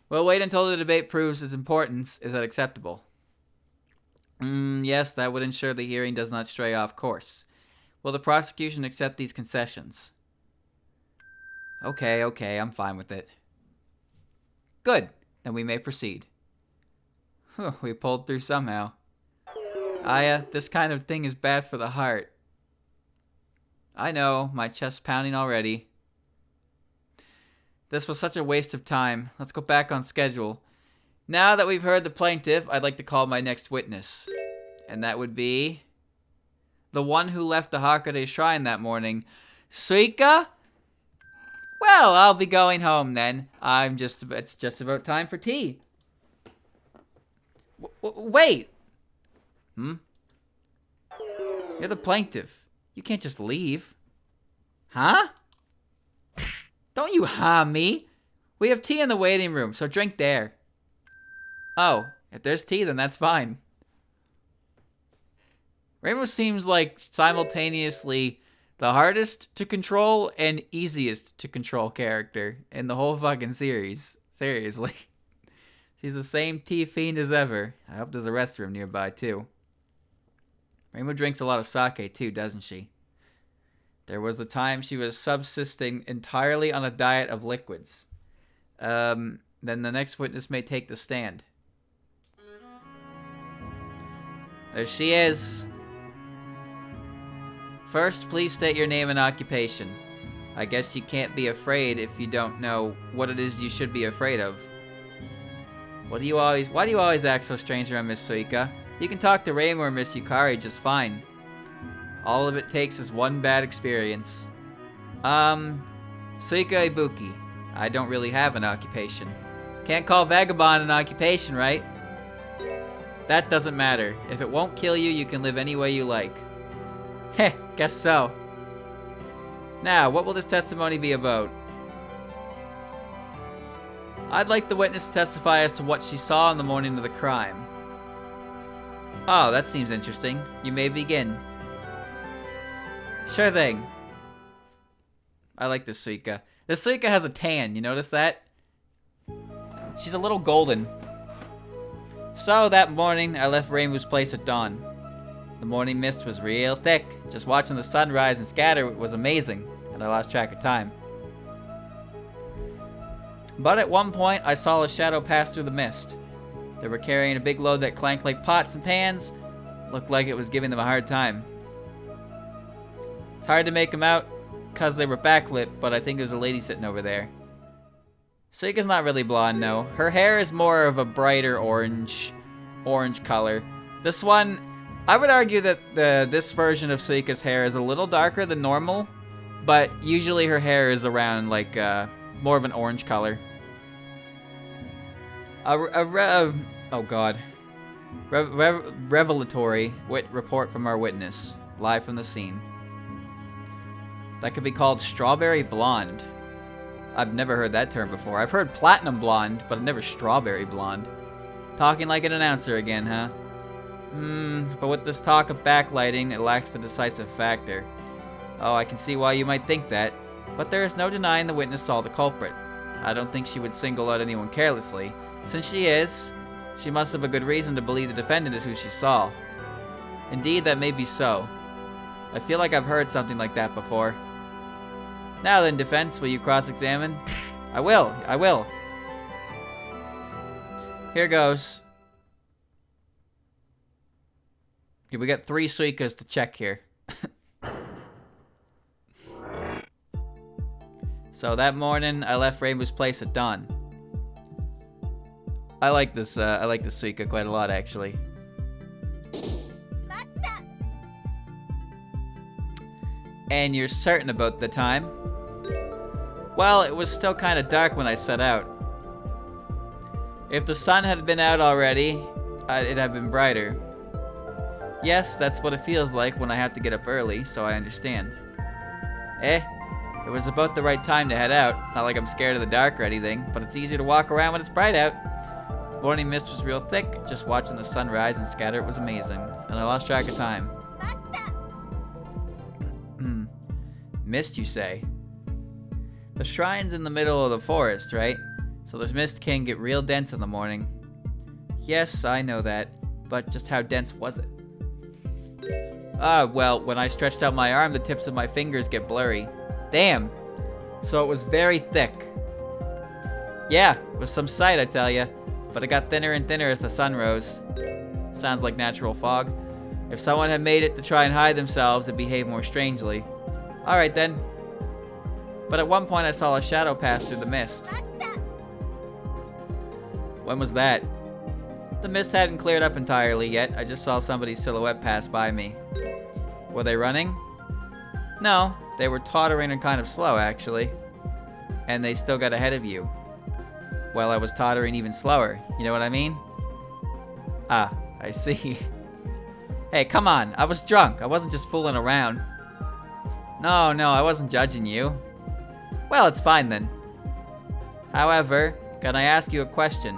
We'll wait until the debate proves its importance. Is that acceptable? Yes, that would ensure the hearing does not stray off course. Will the prosecution accept these concessions? Okay, I'm fine with it. Good, then we may proceed. We pulled through somehow. Aya, this kind of thing is bad for the heart. I know, my chest's pounding already. This was such a waste of time. Let's go back on schedule. Now that we've heard the plaintiff, I'd like to call my next witness. And that would be the one who left the Hakone Shrine that morning. Suika? Well, I'll be going home then. It's just about time for tea. Wait! You're the plaintiff. You can't just leave. Huh? Don't you me. We have tea in the waiting room, so drink there. Oh, if there's tea, then that's fine. Reimu seems like simultaneously the hardest to control and easiest to control character in the whole fucking series. Seriously. She's the same tea fiend as ever. I hope there's a restroom nearby, too. Reimu drinks a lot of sake, too, doesn't she? There was the time she was subsisting entirely on a diet of liquids. Then the next witness may take the stand. There she is. First, please state your name and occupation. I guess you can't be afraid if you don't know what it is you should be afraid of. Why do you always act so strange around Miss Suika? You can talk to Reimu or Miss Yukari just fine. All of it takes is one bad experience. Suika Ibuki. I don't really have an occupation. Can't call vagabond an occupation, right? That doesn't matter. If it won't kill you, you can live any way you like. Heh, guess so. Now, what will this testimony be about? I'd like the witness to testify as to what she saw on the morning of the crime. Oh, that seems interesting. You may begin. Sure thing. I like this Suika. This Suika has a tan, you notice that? She's a little golden. So, that morning, I left Reimu's place at dawn. The morning mist was real thick. Just watching the sun rise and scatter was amazing, and I lost track of time. But at one point, I saw a shadow pass through the mist. They were carrying a big load that clanked like pots and pans. Looked like it was giving them a hard time. It's hard to make them out because they were backlit, but I think there's a lady sitting over there. Suika's not really blonde, no. Her hair is more of a brighter orange color. This one, I would argue that this version of Suika's hair is a little darker than normal, but usually her hair is around like more of an orange color. Oh god. Revelatory report from our witness, live from the scene. That could be called strawberry blonde. I've never heard that term before. I've heard platinum blonde, but never strawberry blonde. Talking like an announcer again, huh? But with this talk of backlighting, it lacks the decisive factor. Oh, I can see why you might think that, but there is no denying the witness saw the culprit. I don't think she would single out anyone carelessly. Since she is, she must have a good reason to believe the defendant is who she saw. Indeed, that may be so. I feel like I've heard something like that before. Now then, defense, will you cross-examine? I will. Here goes. We got 3 Suikas to check here. So that morning, I left Reimu's place at dawn. I like this Suika quite a lot, actually. And you're certain about the time? Well, it was still kind of dark when I set out. If the sun had been out already, it'd have been brighter. Yes, that's what it feels like when I have to get up early, so I understand. It was about the right time to head out. Not like I'm scared of the dark or anything, but it's easier to walk around when it's bright out. The morning mist was real thick. Just watching the sun rise and scatter it was amazing, and I lost track of time. Mist, you say? The shrine's in the middle of the forest, right? So the mist can get real dense in the morning. Yes, I know that, but just how dense was it? Well, when I stretched out my arm, the tips of my fingers get blurry. Damn! So it was very thick. Yeah, it was some sight, I tell ya. But it got thinner and thinner as the sun rose. Sounds like natural fog. If someone had made it to try and hide themselves, it'd behave more strangely. Alright then. But at one point I saw a shadow pass through the mist. When was that? The mist hadn't cleared up entirely yet. I just saw somebody's silhouette pass by me. Were they running? No, they were tottering and kind of slow, actually. And they still got ahead of you. Well, I was tottering even slower. You know what I mean? Ah, I see. Hey, come on. I was drunk. I wasn't just fooling around. No, I wasn't judging you. Well, it's fine then. However, can I ask you a question?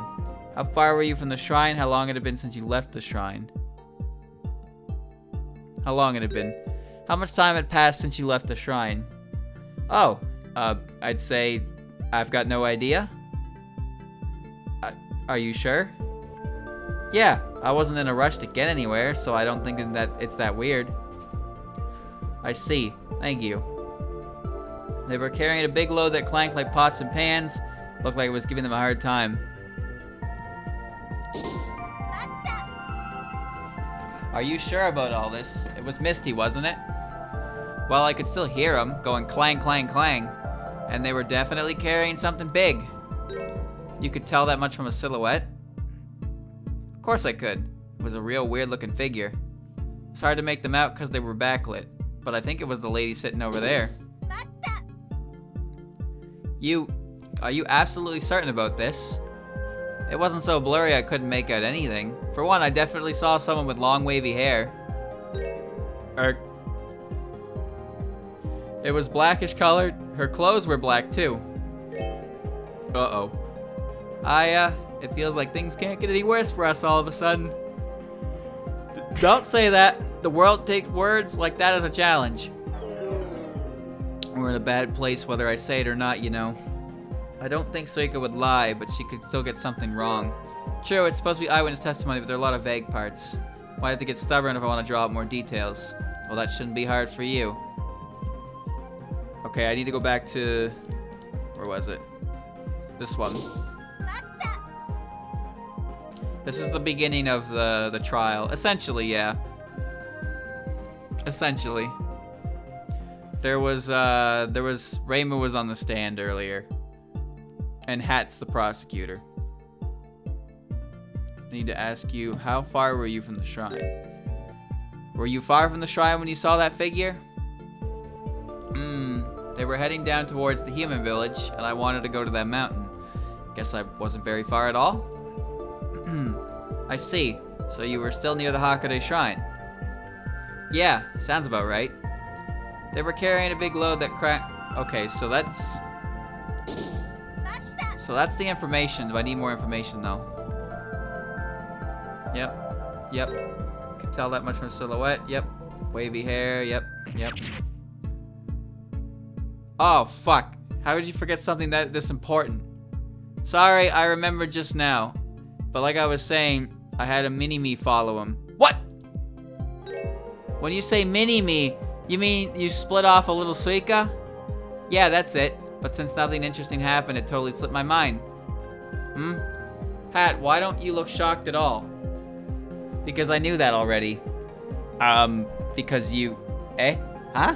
How far were you from the shrine? How long had it been since you left the shrine? How long had it been? How much time had passed since you left the shrine? Oh, I'd say I've got no idea. Are you sure? Yeah, I wasn't in a rush to get anywhere, so I don't think that it's that weird. I see. Thank you. They were carrying a big load that clanked like pots and pans. Looked like it was giving them a hard time. Are you sure about all this? It was misty, wasn't it? Well, I could still hear them going clang, clang, clang. And they were definitely carrying something big. You could tell that much from a silhouette? Of course I could. It was a real weird-looking figure. It's hard to make them out because they were backlit. But I think it was the lady sitting over there. Are you absolutely certain about this? It wasn't so blurry I couldn't make out anything. For one, I definitely saw someone with long wavy hair. It was blackish colored. Her clothes were black too. Uh-oh. It feels like things can't get any worse for us all of a sudden. Don't say that. The world takes words like that as a challenge. We're in a bad place whether I say it or not, you know. I don't think Suika would lie, but she could still get something wrong. True, it's supposed to be eyewitness testimony, but there are a lot of vague parts. Why have to get stubborn if I want to draw out more details? Well, that shouldn't be hard for you. Okay, I need to go back to... Where was it? This one. This is the beginning of the trial. Essentially, yeah. Essentially. Reimu was on the stand earlier. And Hat's the prosecutor. I need to ask you, how far were you from the shrine? Were you far from the shrine when you saw that figure? They were heading down towards the human village, and I wanted to go to that mountain. Guess I wasn't very far at all? I see. So you were still near the Hakade shrine? Yeah, sounds about right. They were carrying a big load that cracked. Okay, so that's the information. Do I need more information though? Yep. Can tell that much from silhouette. Yep. Wavy hair. Yep. Oh fuck! How did you forget something this important? Sorry, I remembered just now. But like I was saying, I had a mini-me follow him. What? When you say mini-me, you mean you split off a little Suika? Yeah, that's it. But since nothing interesting happened, it totally slipped my mind. Hat, why don't you look shocked at all? Because I knew that already. Because you... Huh?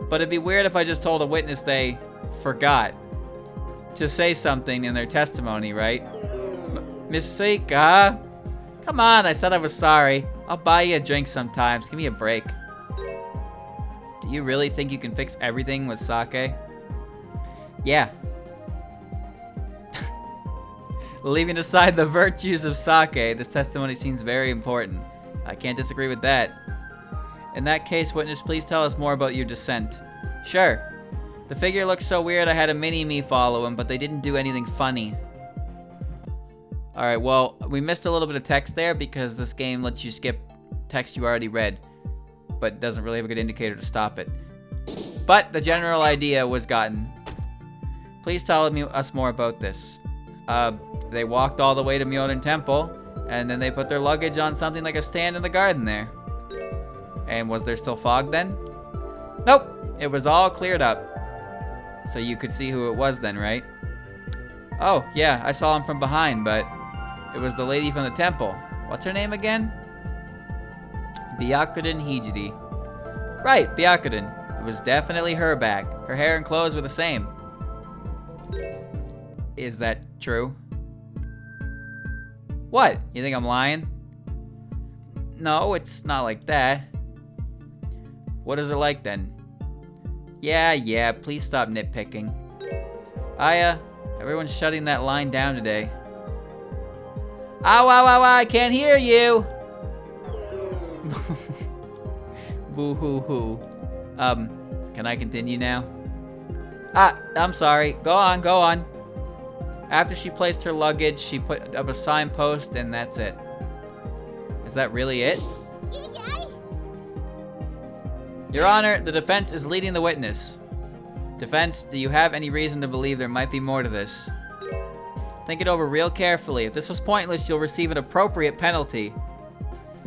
But it'd be weird if I just told a witness they forgot to say something in their testimony, right? Miss Suika? Come on, I said I was sorry. I'll buy you a drink sometimes. Give me a break. Do you really think you can fix everything with sake? Yeah. Leaving aside the virtues of sake, this testimony seems very important. I can't disagree with that. In that case, witness, please tell us more about your descent. Sure. The figure looks so weird I had a mini-me follow him, but they didn't do anything funny. Alright, well, we missed a little bit of text there because this game lets you skip text you already read, but doesn't really have a good indicator to stop it. But the general idea was gotten. Please tell us more about this. They walked all the way to Myoden Temple, and then they put their luggage on something like a stand in the garden there. And was there still fog then? Nope, it was all cleared up. So you could see who it was then, right? Oh, yeah, I saw him from behind, but it was the lady from the temple. What's her name again? Byakuren Hijiri. Right, Byakuren. It was definitely her back. Her hair and clothes were the same. Is that true? What? You think I'm lying? No, it's not like that. What is it like then? Yeah, please stop nitpicking. Aya, everyone's shutting that line down today. Ow, I can't hear you! Boo-hoo-hoo. Can I continue now? I'm sorry. Go on. After she placed her luggage, she put up a signpost, and that's it. Is that really it? Your Honor, the defense is leading the witness. Defense, do you have any reason to believe there might be more to this? Think it over real carefully. If this was pointless, you'll receive an appropriate penalty.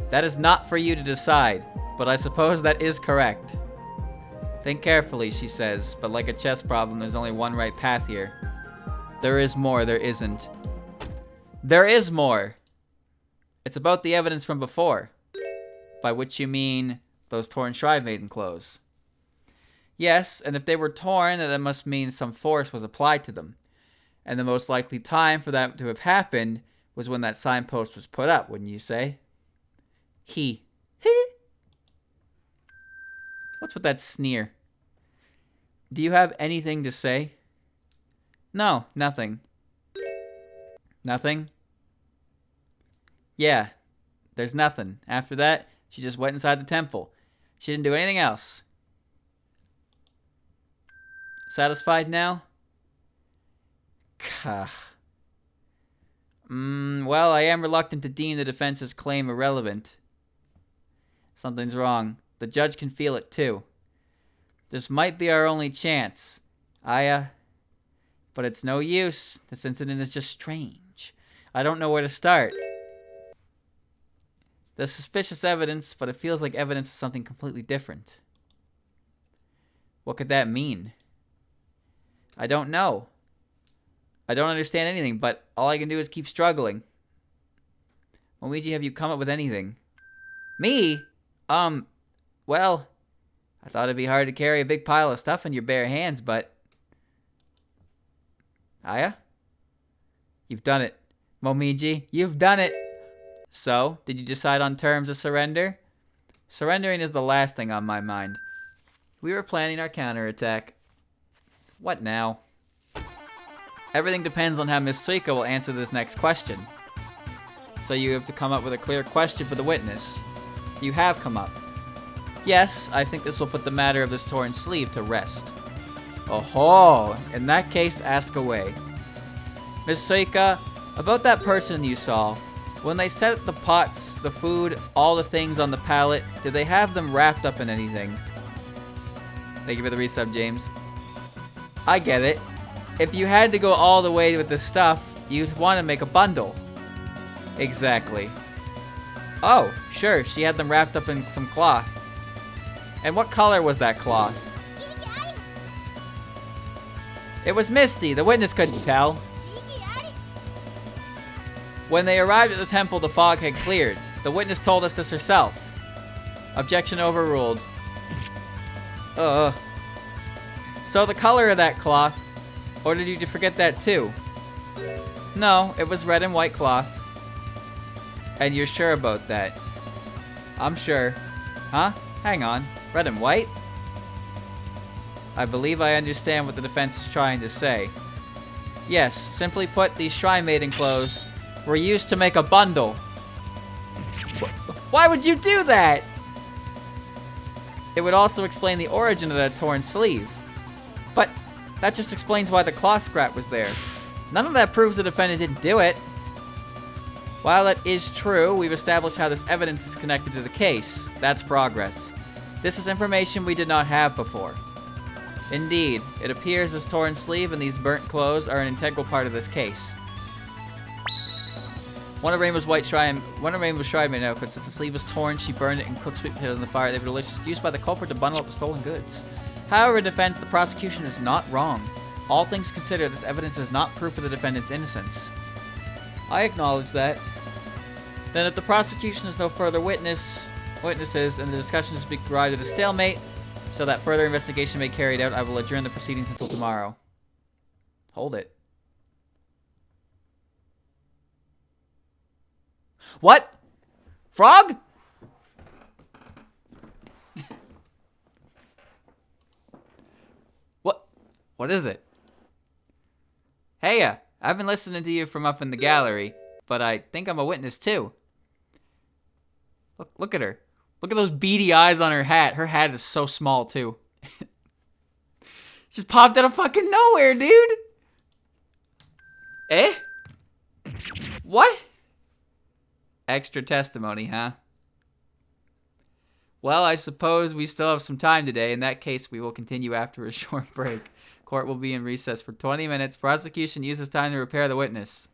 That is not for you to decide, but I suppose that is correct. Think carefully, she says, but like a chess problem, there's only one right path here. There is more, there isn't. There is more! It's about the evidence from before. By which you mean those torn Shrine Maiden clothes. Yes, and if they were torn, then that must mean some force was applied to them. And the most likely time for that to have happened was when that signpost was put up, wouldn't you say? What's with that sneer? Do you have anything to say? No, nothing. Nothing? Yeah, there's nothing. After that, she just went inside the temple. She didn't do anything else. Satisfied now? Well, I am reluctant to deem the defense's claim irrelevant. Something's wrong. The judge can feel it too. This might be our only chance. But it's no use. This incident is just strange. I don't know where to start. There's suspicious evidence, but it feels like evidence of something completely different. What could that mean? I don't know. I don't understand anything, but all I can do is keep struggling. Momiji, have you come up with anything? Me? Well, I thought it'd be hard to carry a big pile of stuff in your bare hands, but... Aya? You've done it. Momiji, you've done it! So, did you decide on terms of surrender? Surrendering is the last thing on my mind. We were planning our counterattack. What now? Everything depends on how Miss Suika will answer this next question. So you have to come up with a clear question for the witness. So you have come up. Yes, I think this will put the matter of this torn sleeve to rest. Oh-ho! In that case, ask away. Miss Suika, about that person you saw, when they set the pots, the food, all the things on the pallet, did they have them wrapped up in anything? Thank you for the resub, James. I get it. If you had to go all the way with this stuff, you'd want to make a bundle. Exactly. Oh, sure, she had them wrapped up in some cloth. And what color was that cloth? It was misty, the witness couldn't tell. When they arrived at the temple, the fog had cleared. The witness told us this herself. Objection overruled. So the color of that cloth, or did you forget that too? No, it was red and white cloth. And you're sure about that? I'm sure. Huh? Hang on. Red and white? I believe I understand what the defense is trying to say. Yes, simply put, these shrine maiden clothes were used to make a bundle. Why would you do that? It would also explain the origin of that torn sleeve. But that just explains why the cloth scrap was there. None of that proves the defendant didn't do it. While that is true, we've established how this evidence is connected to the case. That's progress. This is information we did not have before. Indeed, it appears this torn sleeve and these burnt clothes are an integral part of this case. One of Reimu's shrine maiden outfits, since the sleeve was torn, she burned it and cooked sweet potatoes in the fire. They were delicious, used by the culprit to bundle up the stolen goods. However, in defense, the prosecution is not wrong. All things considered, this evidence is not proof of the defendant's innocence. I acknowledge that. Then if the prosecution has no further witnesses and the discussion has arrived at a stalemate, so that further investigation may be carried out, I will adjourn the proceedings until tomorrow. Hold it. What? Frog? What is it? Hey, I've been listening to you from up in the gallery, but I think I'm a witness too. Look at her. Look at those beady eyes on her hat. Her hat is so small too. Just popped out of fucking nowhere, dude. Eh? What? Extra testimony, huh? Well, I suppose we still have some time today. In that case, we will continue after a short break. Court will be in recess for 20 minutes. Prosecution uses time to repair the witness.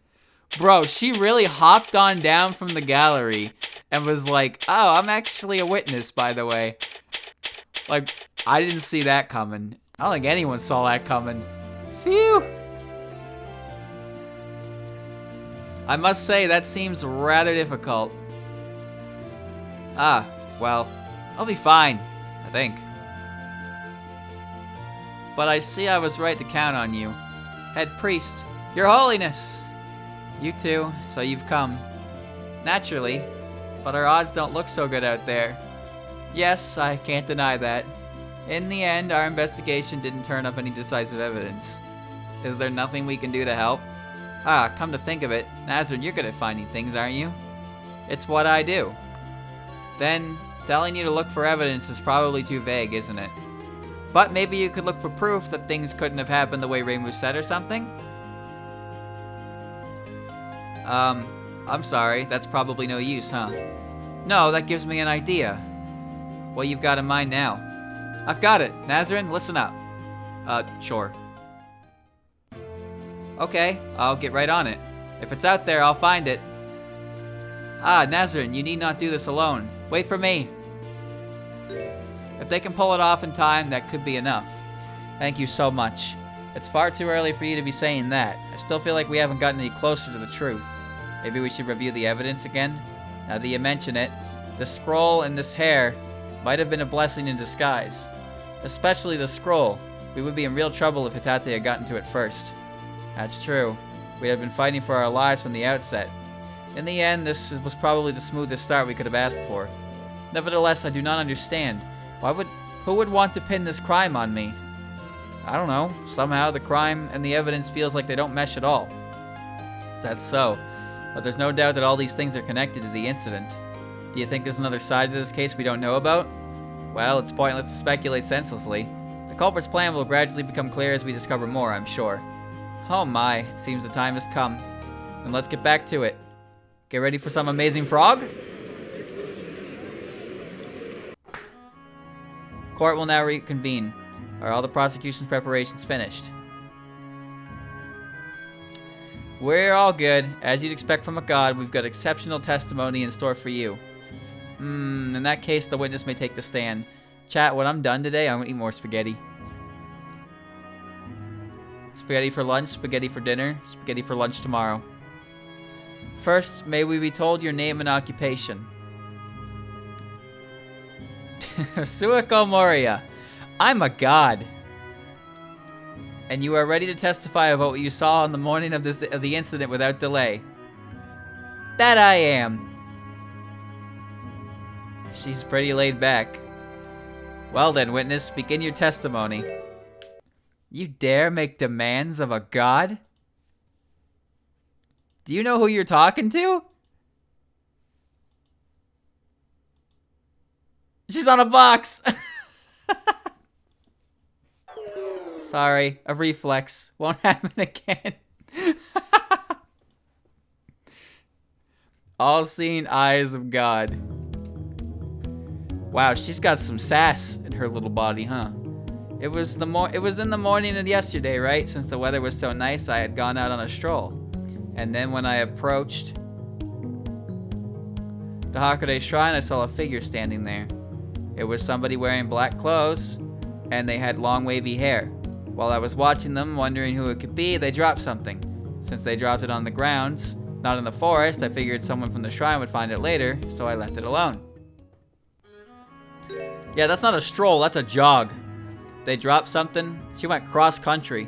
Bro, she really hopped on down from the gallery and was like, oh, I'm actually a witness, by the way. Like, I didn't see that coming. I don't think anyone saw that coming. Phew. I must say, that seems rather difficult. Ah, well, I'll be fine, I think. But I see I was right to count on you. Head priest, your holiness! You too, so you've come. Naturally, but our odds don't look so good out there. Yes, I can't deny that. In the end, our investigation didn't turn up any decisive evidence. Is there nothing we can do to help? Ah, come to think of it, Nazareth, you're good at finding things, aren't you? It's what I do. Then, telling you to look for evidence is probably too vague, isn't it? But maybe you could look for proof that things couldn't have happened the way Reimu said or something? I'm sorry, that's probably no use, huh? No, that gives me an idea. What you've got in mind now? I've got it. Nazareth, listen up. Sure. Okay, I'll get right on it. If it's out there, I'll find it. Ah, Nazareth, you need not do this alone. Wait for me. If they can pull it off in time, that could be enough. Thank you so much. It's far too early for you to be saying that. I still feel like we haven't gotten any closer to the truth. Maybe we should review the evidence again? Now that you mention it, this scroll and this hair, Might have been a blessing in disguise. Especially the scroll. We would be in real trouble if Hitate had gotten to it first. That's true. We had been fighting for our lives from the outset. In the end, this was probably the smoothest start we could have asked for. Nevertheless, I do not understand. Who would want to pin this crime on me? I don't know. Somehow, the crime and the evidence feels like they don't mesh at all. That's so. But there's no doubt that all these things are connected to the incident. Do you think there's another side to this case we don't know about? Well, it's pointless to speculate senselessly. The culprit's plan will gradually become clear as we discover more, I'm sure. Oh my, it seems the time has come. Then let's get back to it. Get ready for some amazing frog? Court will now reconvene. Are all the prosecution's preparations finished? We're all good. As you'd expect from a god, we've got exceptional testimony in store for you. In that case, the witness may take the stand. Chat, when I'm done today, I'm gonna eat more spaghetti. Spaghetti for lunch, spaghetti for dinner, spaghetti for lunch tomorrow. First, may we be told your name and occupation. Suika Moria. I'm a god. And you are ready to testify about what you saw on the morning of the incident without delay. That I am. She's pretty laid back. Well then, witness, begin your testimony. You dare make demands of a god? Do you know who you're talking to? She's on a box! Sorry, a reflex. Won't happen again. All-seeing eyes of God. Wow, she's got some sass in her little body, huh? It was in the morning of yesterday, right? Since the weather was so nice, I had gone out on a stroll. And then when I approached the Hakure Shrine, I saw a figure standing there. It was somebody wearing black clothes, and they had long wavy hair. While I was watching them, wondering who it could be, they dropped something. Since they dropped it on the grounds, not in the forest, I figured someone from the shrine would find it later, so I left it alone. Yeah, that's not a stroll, that's a jog. They dropped something, she went cross-country.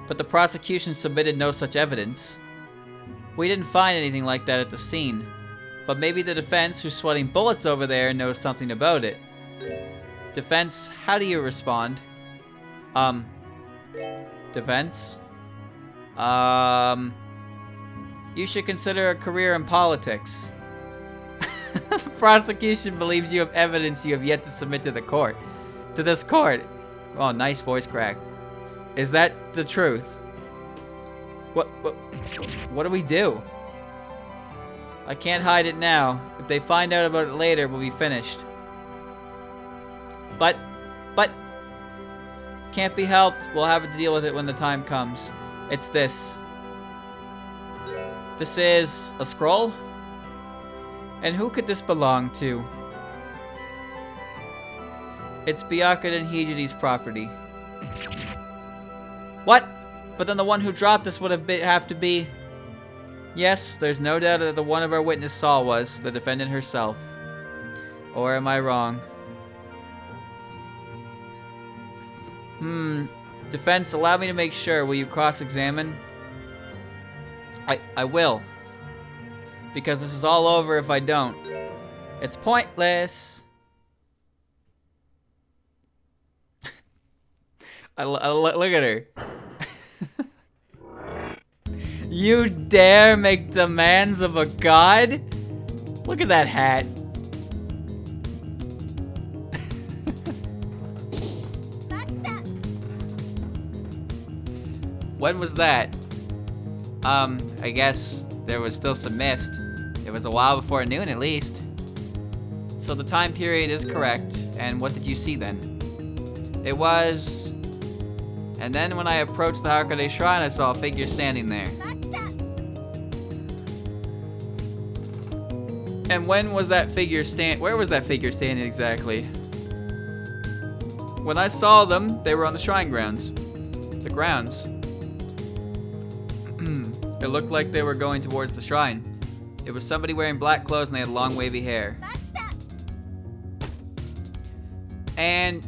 But the prosecution submitted no such evidence. We didn't find anything like that at the scene. But maybe the defense, who's sweating bullets over there, knows something about it. Defense, how do you respond? Defense? You should consider a career in politics. The prosecution believes you have evidence you have yet to submit to the court. To this court. Oh, nice voice crack. Is that the truth? What do we do? I can't hide it now. If they find out about it later, we'll be finished. But can't be helped. We'll have to deal with it when the time comes. It's this. This is a scroll? And who could this belong to? It's Byakuren Hijiri's property. What? But then the one who dropped this would have to be... Yes, there's no doubt that the one of our witness saw was the defendant herself. Or am I wrong? Defense, allow me to make sure. Will you cross-examine? I will. Because this is all over if I don't. It's pointless. Look at her. You dare make demands of a god? Look at that hat. When was that? I guess there was still some mist. It was a while before noon at least. So the time period is correct. And what did you see then? It was... And then when I approached the Hakure Shrine, I saw a figure standing there. And when was that figure where was that figure standing exactly? When I saw them, they were on the shrine grounds. The grounds. It looked like they were going towards the shrine. It was somebody wearing black clothes and they had long wavy hair. And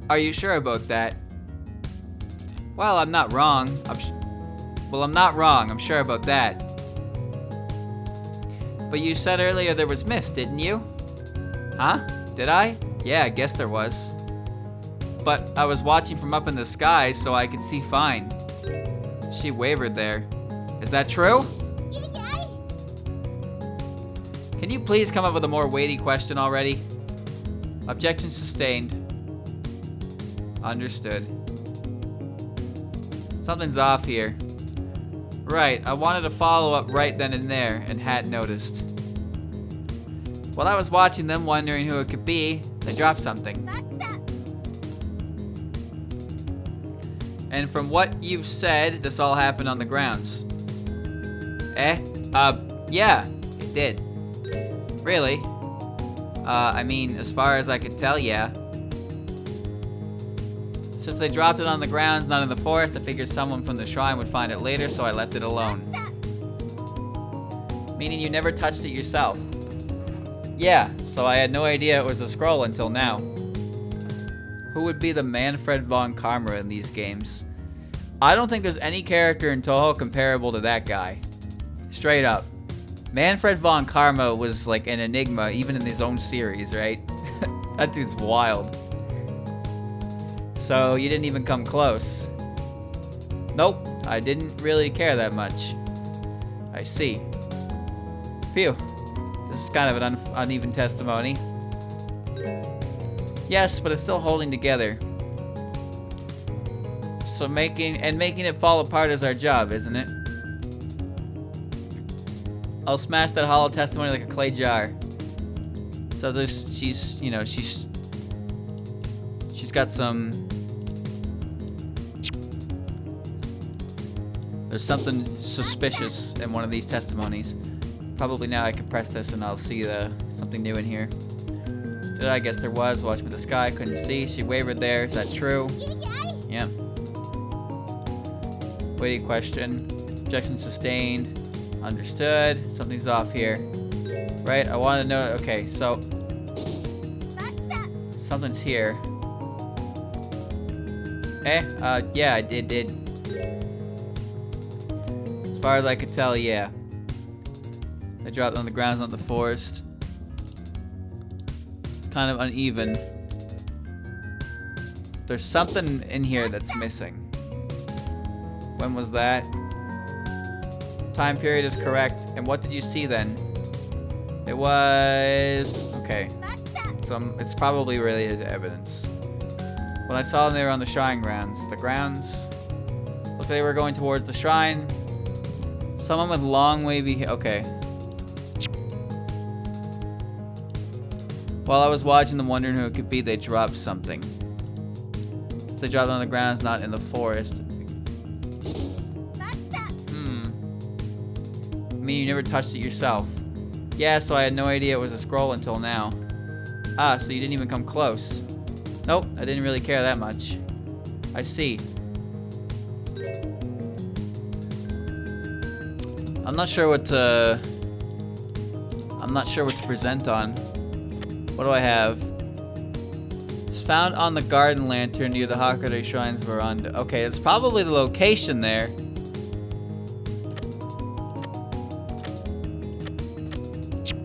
are you sure about that? Well, I'm not wrong. I'm not wrong. I'm sure about that. But you said earlier there was mist, didn't you? Huh? Did I? Yeah, I guess there was. But I was watching from up in the sky so I could see fine. She wavered there. Is that true? Can you please come up with a more weighty question already? Objection sustained. Understood. Something's off here. Right, I wanted to follow up right then and there and hadn't noticed. While I was watching them, wondering who it could be, they dropped something. And from what you've said, this all happened on the grounds. Yeah, it did. Really? I mean, as far as I could tell, yeah. Since they dropped it on the grounds, not in the forest, I figured someone from the shrine would find it later, so I left it alone. Meaning you never touched it yourself. Yeah, so I had no idea it was a scroll until now. Who would be the Manfred von Karma in these games? I don't think there's any character in Touhou comparable to that guy. Straight up. Manfred von Karma was like an enigma even in his own series, right? That dude's wild. So you didn't even come close. Nope, I didn't really care that much. I see. Phew. This is kind of an uneven testimony. Yes, but it's still holding together. So making it fall apart is our job, isn't it? I'll smash that hollow testimony like a clay jar. So she's got some. There's something suspicious in one of these testimonies. Probably now I can press this and I'll see something new in here. Did I guess there was? Watch me the sky, couldn't see. She wavered there. Is that true? Yeah. Waiting question. Objection sustained. Understood. Something's off here. Right? I want to know. Okay, so something's here. Yeah, I did. As far as I could tell, yeah. They dropped on the ground, not the forest. It's kind of uneven. There's something in here that's missing. When was that? Time period is correct. And what did you see then? It was... Okay. So it's probably related to evidence. When I saw them, they were on the shrine grounds. The grounds... Looked like they were going towards the shrine. Someone with long wavy hair. Okay. While I was watching them wondering who it could be, they dropped something. So they dropped it on the grounds, not in the forest. I mean, you never touched it yourself. Yeah, so I had no idea it was a scroll until now. Ah, so you didn't even come close. Nope, I didn't really care that much. I see. I'm not sure what to present on. What do I have? It's found on the garden lantern near the Hakare Shrine's veranda. Okay, it's probably the location there.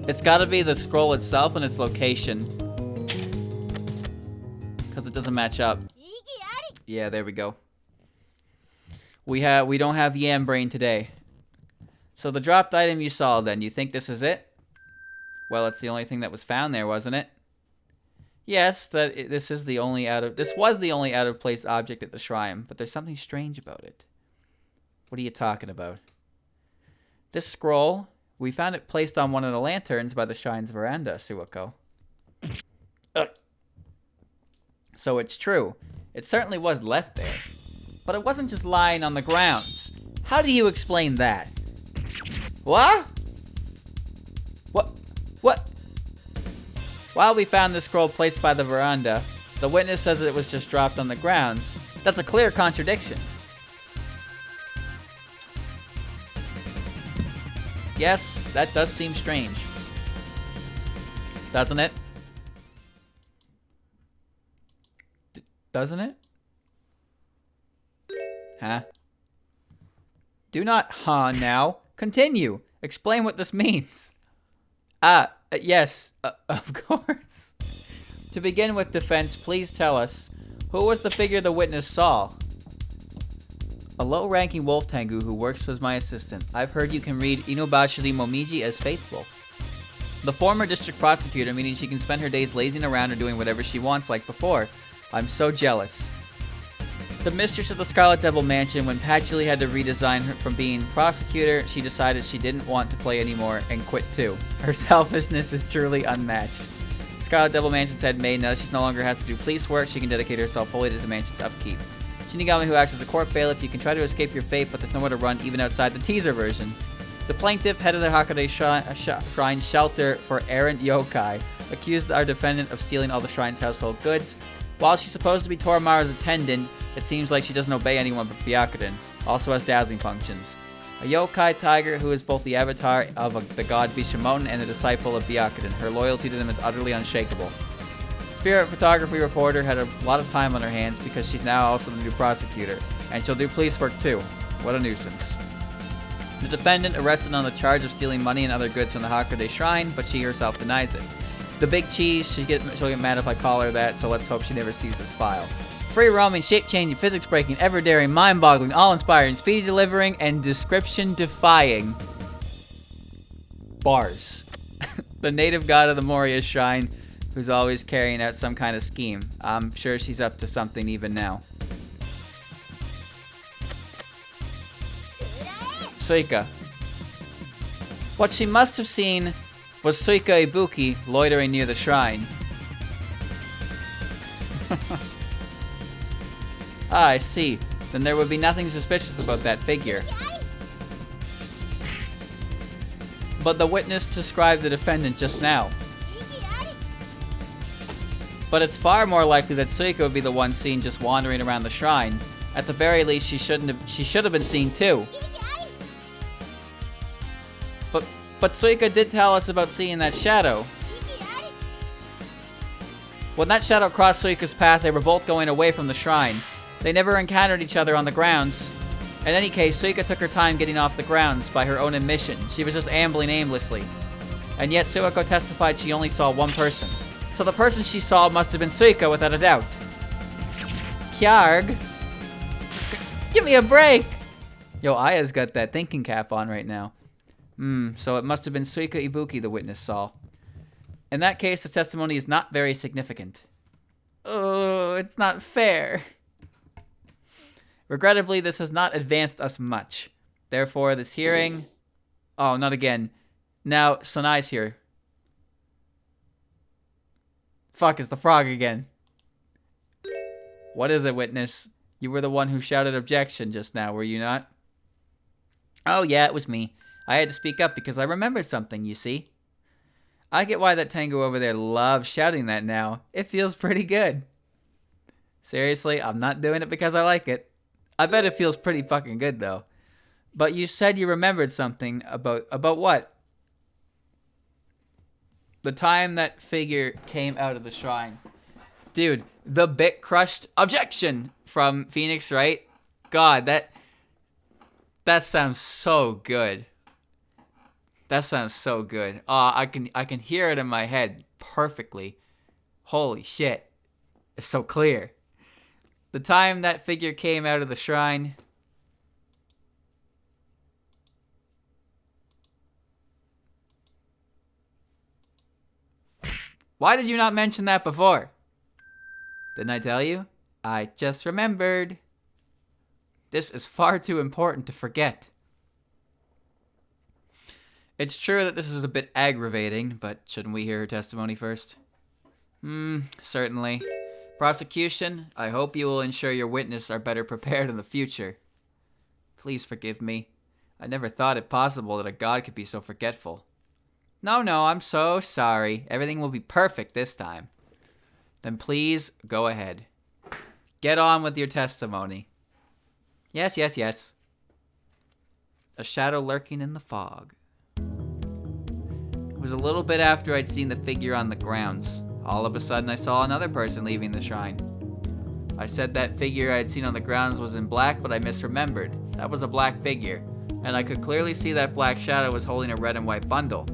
It's gotta be the scroll itself and its location. Because it doesn't match up. Yeah, there we go. We don't have yam brain today. So the dropped item you saw then, you think this is it? Well, it's the only thing that was found there, wasn't it? Yes, this was the only out of place object at the shrine, but there's something strange about it. What are you talking about? This scroll, we found it placed on one of the lanterns by the shrine's veranda, Suika. So it's true. It certainly was left there. But it wasn't just lying on the grounds. How do you explain that? What? What? While we found the scroll placed by the veranda, the witness says it was just dropped on the grounds. That's a clear contradiction. Yes, that does seem strange. Doesn't it? doesn't it? Huh? Do not now. Continue. Explain what this means. Yes, of course. To begin with defense, please tell us, who was the figure the witness saw? A low-ranking wolf Tengu who works as my assistant. I've heard you can read Inobashiri Momiji as faithful. The former district prosecutor, meaning she can spend her days lazing around or doing whatever she wants like before. I'm so jealous. The mistress of the Scarlet Devil Mansion, when Patchouli had to redesign her from being prosecutor, she decided she didn't want to play anymore and quit too. Her selfishness is truly unmatched. Scarlet Devil Mansion's head maid, now that she no longer has to do police work, she can dedicate herself fully to the mansion's upkeep. Shinigami, who acts as a court bailiff, you can try to escape your fate, but there's nowhere to run even outside the teaser version. The plaintiff, head of the Hakone Shrine shelter for errant yokai, accused our defendant of stealing all the shrine's household goods. While she's supposed to be Torimaru's attendant, it seems like she doesn't obey anyone but Byakuren, also has dazzling functions. A yokai tiger who is both the avatar of the god Bishamon and a disciple of Byakuren. Her loyalty to them is utterly unshakable. Spirit photography reporter had a lot of time on her hands because she's now also the new prosecutor, and she'll do police work too. What a nuisance. The defendant arrested on the charge of stealing money and other goods from the Hakone Shrine, but she herself denies it. The big cheese, she'll get mad if I call her that, so let's hope she never sees this file. Free roaming, shape-changing, physics-breaking, ever-daring, mind-boggling, all-inspiring, speedy-delivering, and description-defying. Bars. The native god of the Moria Shrine, who's always carrying out some kind of scheme. I'm sure she's up to something even now. Suika. What she must have seen was Suika Ibuki loitering near the shrine. Ah, I see. Then there would be nothing suspicious about that figure. But the witness described the defendant just now. But it's far more likely that Suika would be the one seen just wandering around the shrine. At the very least, she should have been seen too. But Suika did tell us about seeing that shadow. When that shadow crossed Suika's path, they were both going away from the shrine. They never encountered each other on the grounds. In any case, Suika took her time getting off the grounds by her own admission. She was just ambling aimlessly. And yet Suiko testified she only saw one person. So the person she saw must have been Suika without a doubt. Kyarg? Give me a break! Yo, Aya's got that thinking cap on right now. So it must have been Suika Ibuki the witness saw. In that case, the testimony is not very significant. Oh, it's not fair. Regrettably, this has not advanced us much. Therefore, this hearing... Oh, not again. Now, Sanai's here. Fuck, it's the frog again. What is it, witness? You were the one who shouted objection just now, were you not? Oh, yeah, it was me. I had to speak up because I remembered something, you see. I get why that Tengu over there loves shouting that now. It feels pretty good. Seriously, I'm not doing it because I like it. I bet it feels pretty fucking good, though. But you said you remembered something about what? The time that figure came out of the shrine. Dude, the bit crushed objection from Phoenix, right? God, that sounds so good. That sounds so good. I can hear it in my head perfectly. Holy shit. It's so clear. The time that figure came out of the shrine. Why did you not mention that before? Didn't I tell you? I just remembered. This is far too important to forget. It's true that this is a bit aggravating, but shouldn't we hear her testimony first? Certainly. Prosecution, I hope you will ensure your witnesses are better prepared in the future. Please forgive me. I never thought it possible that a god could be so forgetful. No, I'm so sorry. Everything will be perfect this time. Then please go ahead. Get on with your testimony. Yes. A shadow lurking in the fog. It was a little bit after I'd seen the figure on the grounds. All of a sudden I saw another person leaving the shrine. I said that figure I had seen on the grounds was in black, but I misremembered. That was a black figure, and I could clearly see that black shadow was holding a red and white bundle.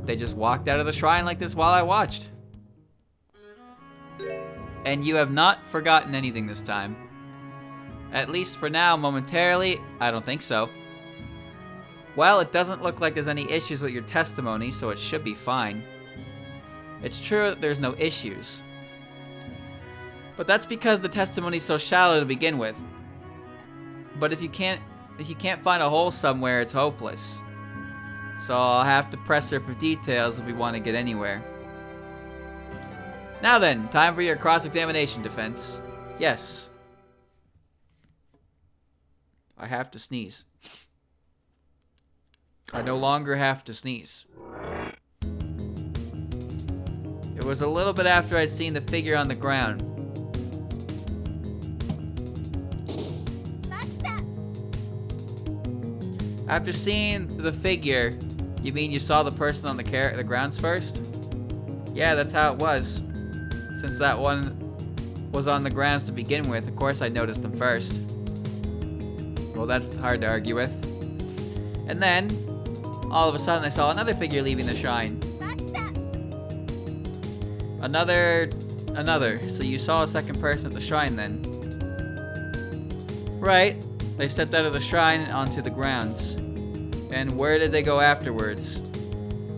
They just walked out of the shrine like this while I watched. And you have not forgotten anything this time. At least for now, momentarily, I don't think so. Well, it doesn't look like there's any issues with your testimony, so it should be fine. It's true that there's no issues. But that's because the testimony's so shallow to begin with. But if you can't find a hole somewhere, it's hopeless. So I'll have to press her for details if we want to get anywhere. Now then, time for your cross-examination defense. Yes. I have to sneeze. I no longer have to sneeze. It was a little bit after I'd seen the figure on the ground. After seeing the figure, you mean you saw the person on the grounds first? Yeah, that's how it was. Since that one was on the grounds to begin with, of course I noticed them first. Well, that's hard to argue with. And then, all of a sudden I saw another figure leaving the shrine. Another. So you saw a second person at the shrine then? Right. They stepped out of the shrine onto the grounds. And where did they go afterwards?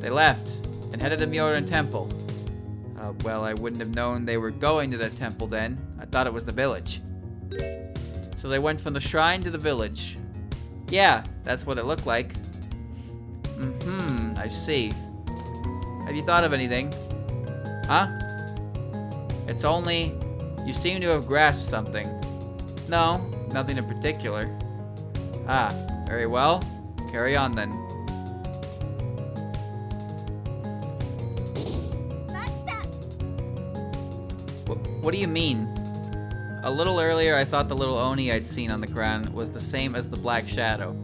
They left and headed to Byakuren Temple. Well, I wouldn't have known they were going to the temple then. I thought it was the village. So they went from the shrine to the village. Yeah, that's what it looked like. I see. Have you thought of anything? Huh? It's only... You seem to have grasped something. No, nothing in particular. Ah, very well. Carry on then. What do you mean? A little earlier I thought the little Oni I'd seen on the ground was the same as the black shadow.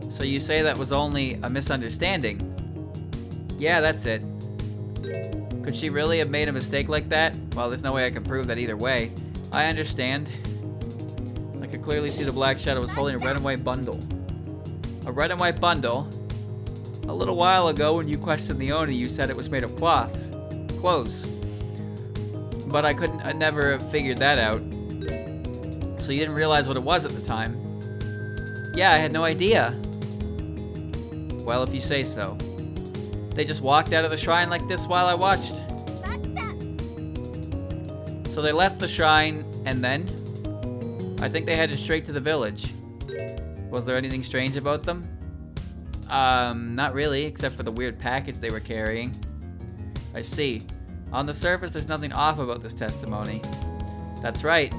So you say that was only a misunderstanding? Yeah, that's it. Could she really have made a mistake like that? Well, there's no way I can prove that either way. I understand. I could clearly see the black shadow was holding a red and white bundle. A red and white bundle? A little while ago when you questioned the Oni, you said it was made of clothes. But I never figured that out. So you didn't realize what it was at the time? Yeah, I had no idea. Well, if you say so. They just walked out of the shrine like this while I watched. So they left the shrine, and then? I think they headed straight to the village. Was there anything strange about them? Not really, except for the weird package they were carrying. I see. On the surface, there's nothing off about this testimony. That's right.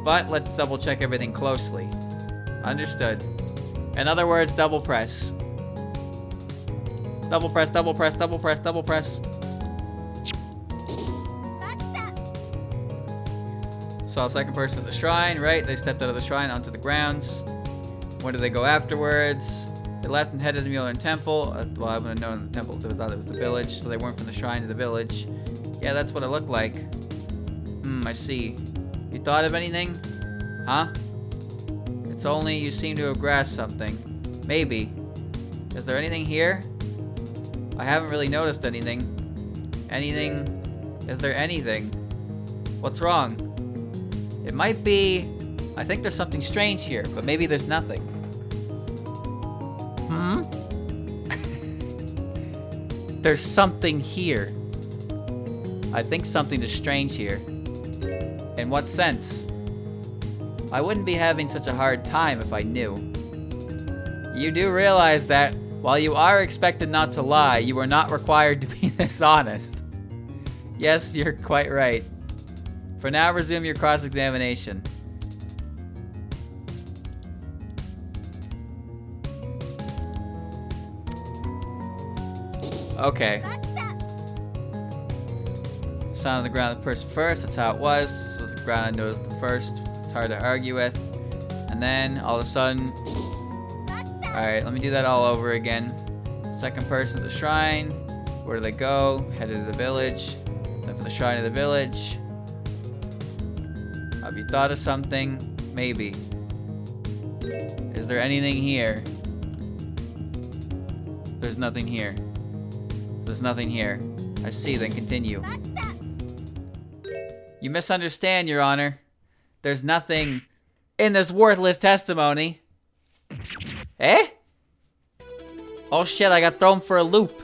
But let's double check everything closely. Understood. In other words, double press. Double press, double press, double press, double press. Saw a second person at the shrine, right? They stepped out of the shrine onto the grounds. Where did they go afterwards? They left and headed to the Byakuren Temple. Well, I wouldn't have known the temple. I thought it was the village, so they went from the shrine to the village. Yeah, that's what it looked like. I see. You thought of anything? Huh? It's only you seem to have grasped something. Maybe. Is there anything here? I haven't really noticed anything. Anything? Is there anything? What's wrong? It might be... I think there's something strange here, but maybe there's nothing. There's something here. I think something is strange here. In what sense? I wouldn't be having such a hard time if I knew. You do realize that, while you are expected not to lie, you are not required to be this honest. Yes, you're quite right. For now, resume your cross-examination. Okay. Sound on the ground the person first, that's how it was. So the ground I noticed them first. It's hard to argue with. And then, all of a sudden... Alright, let me do that all over again. Second person at the shrine. Where do they go? Headed to the village. Then from the shrine to the village. Have you thought of something? Maybe. Is there anything here? There's nothing here. There's nothing here. I see, then continue. You misunderstand, Your Honor. There's nothing in this worthless testimony. Eh? Oh shit, I got thrown for a loop.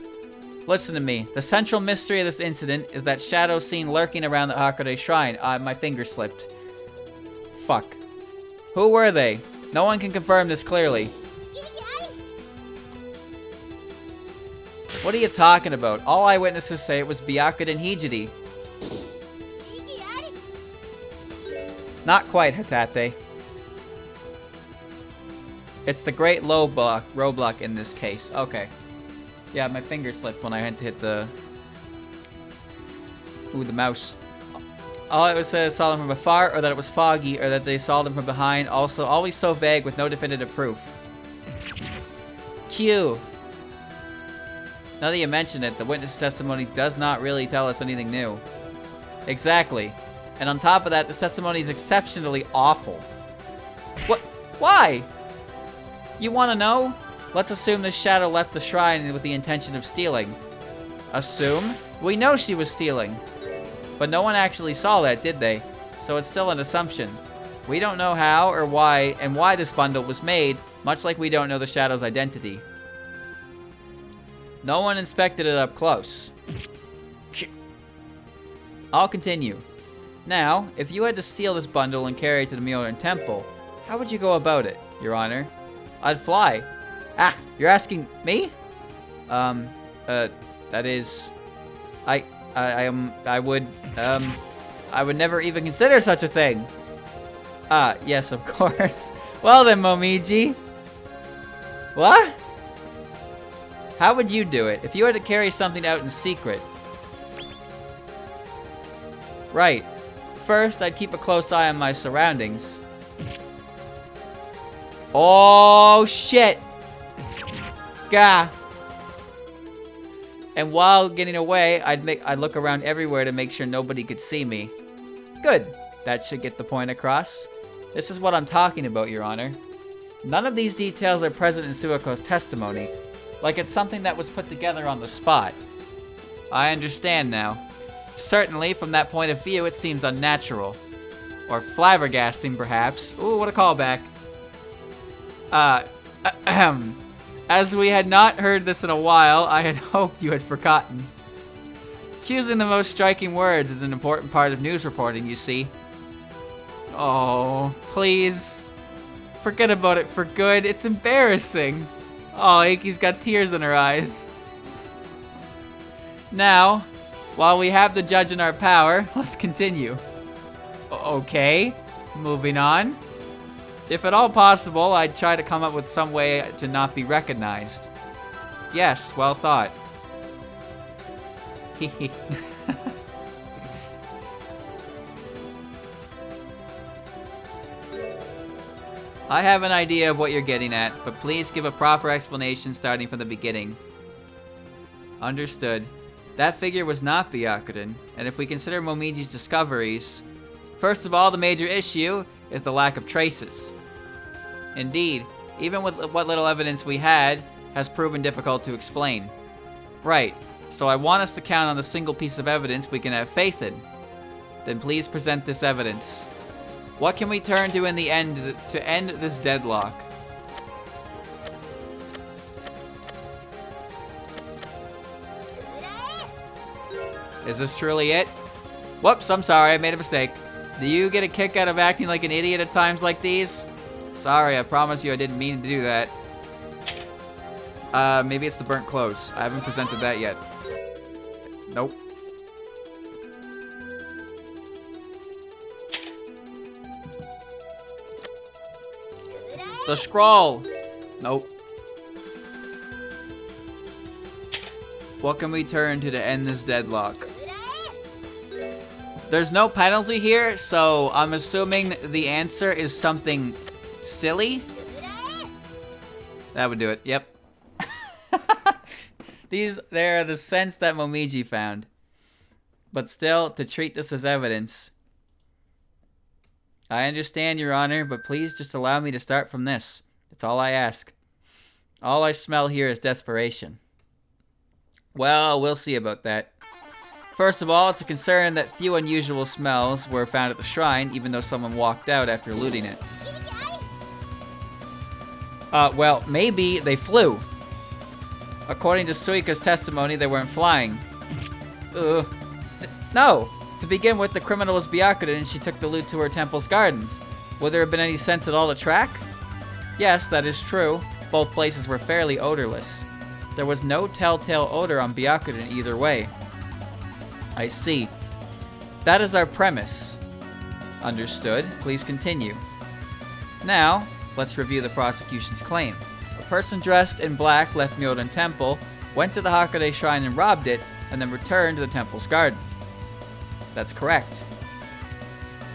Listen to me. The central mystery of this incident is that shadow seen lurking around the Hakone Shrine. My finger slipped. Fuck. Who were they? No one can confirm this clearly. What are you talking about? All eyewitnesses say it was Gyakuten Hijiri. Not quite, Hatate. It's the great roadblock in this case. Okay. Yeah, my finger slipped when I had to hit the... Ooh, the mouse. All it was said saw them from afar, or that it was foggy, or that they saw them from behind. Also, always so vague with no definitive proof. Q. Now that you mention it, the witness testimony does not really tell us anything new. Exactly. And on top of that, this testimony is exceptionally awful. What? Why? You want to know? Let's assume this shadow left the shrine with the intention of stealing. Assume? We know she was stealing. But no one actually saw that, did they? So it's still an assumption. We don't know how or why and why this bundle was made, much like we don't know the shadow's identity. No one inspected it up close. I'll continue. Now, if you had to steal this bundle and carry it to the Myoran Temple, how would you go about it, Your Honor? I'd fly. Ah, you're asking me? That is... I would never even consider such a thing. Ah, yes, of course. Well then, Momiji. What? How would you do it if you had to carry something out in secret? Right. First, I'd keep a close eye on my surroundings. Oh, shit. Gah. And while getting away, I'd look around everywhere to make sure nobody could see me. Good. That should get the point across. This is what I'm talking about, Your Honor. None of these details are present in Suiko's testimony, like it's something that was put together on the spot. I understand now. Certainly, from that point of view, it seems unnatural. Or flabbergasting, perhaps. Ooh, what a callback. As we had not heard this in a while, I had hoped you had forgotten. Choosing the most striking words is an important part of news reporting, you see. Oh, please. Forget about it for good. It's embarrassing. Oh, Eiki's got tears in her eyes. Now, while we have the judge in our power, let's continue. Okay, moving on. If at all possible, I'd try to come up with some way to not be recognized. Yes, well thought. Hehe. I have an idea of what you're getting at, but please give a proper explanation starting from the beginning. Understood. That figure was not Byakuren, and if we consider Momiji's discoveries... First of all, the major issue is the lack of traces. Indeed, even with what little evidence we had, has proven difficult to explain. Right, so I want us to count on the single piece of evidence we can have faith in. Then please present this evidence. What can we turn to in the end to end this deadlock? Is this truly it? Whoops, I'm sorry, I made a mistake. Do you get a kick out of acting like an idiot at times like these? Sorry, I promise you I didn't mean to do that. Maybe it's the burnt clothes. I haven't presented that yet. Nope. The scroll! Nope. What can we turn to end this deadlock? There's no penalty here, so I'm assuming the answer is something silly? That would do it, yep. They're the sense that Momiji found. But still, to treat this as evidence. I understand, Your Honor, but please just allow me to start from this. That's all I ask. All I smell here is desperation. Well, we'll see about that. First of all, it's a concern that few unusual smells were found at the shrine, even though someone walked out after looting it. Well, maybe they flew. According to Suika's testimony, they weren't flying. No! To begin with, the criminal was Byakuren and she took the loot to her temple's gardens. Would there have been any sense at all to track? Yes, that is true. Both places were fairly odorless. There was no telltale odor on Byakuren either way. I see. That is our premise. Understood. Please continue. Now, let's review the prosecution's claim. A person dressed in black left Myoden Temple, went to the Hakude Shrine and robbed it, and then returned to the temple's garden. That's correct.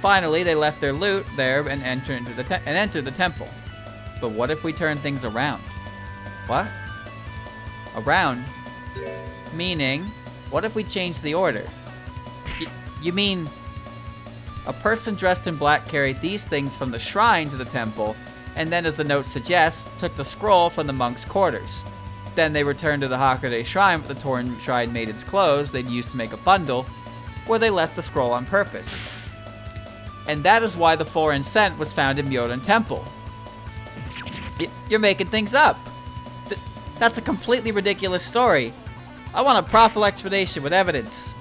Finally, they left their loot there and entered the temple. But what if we turn things around? What? Around? Meaning, what if we change the order? You mean, a person dressed in black carried these things from the shrine to the temple, and then, as the note suggests, took the scroll from the monk's quarters. Then they returned to the Hakude Shrine with the torn shrine maiden's clothes they'd used to make a bundle, where they left the scroll on purpose. And that is why the foreign scent was found in Myoden Temple. You're making things up. That's a completely ridiculous story. I want a proper explanation with evidence.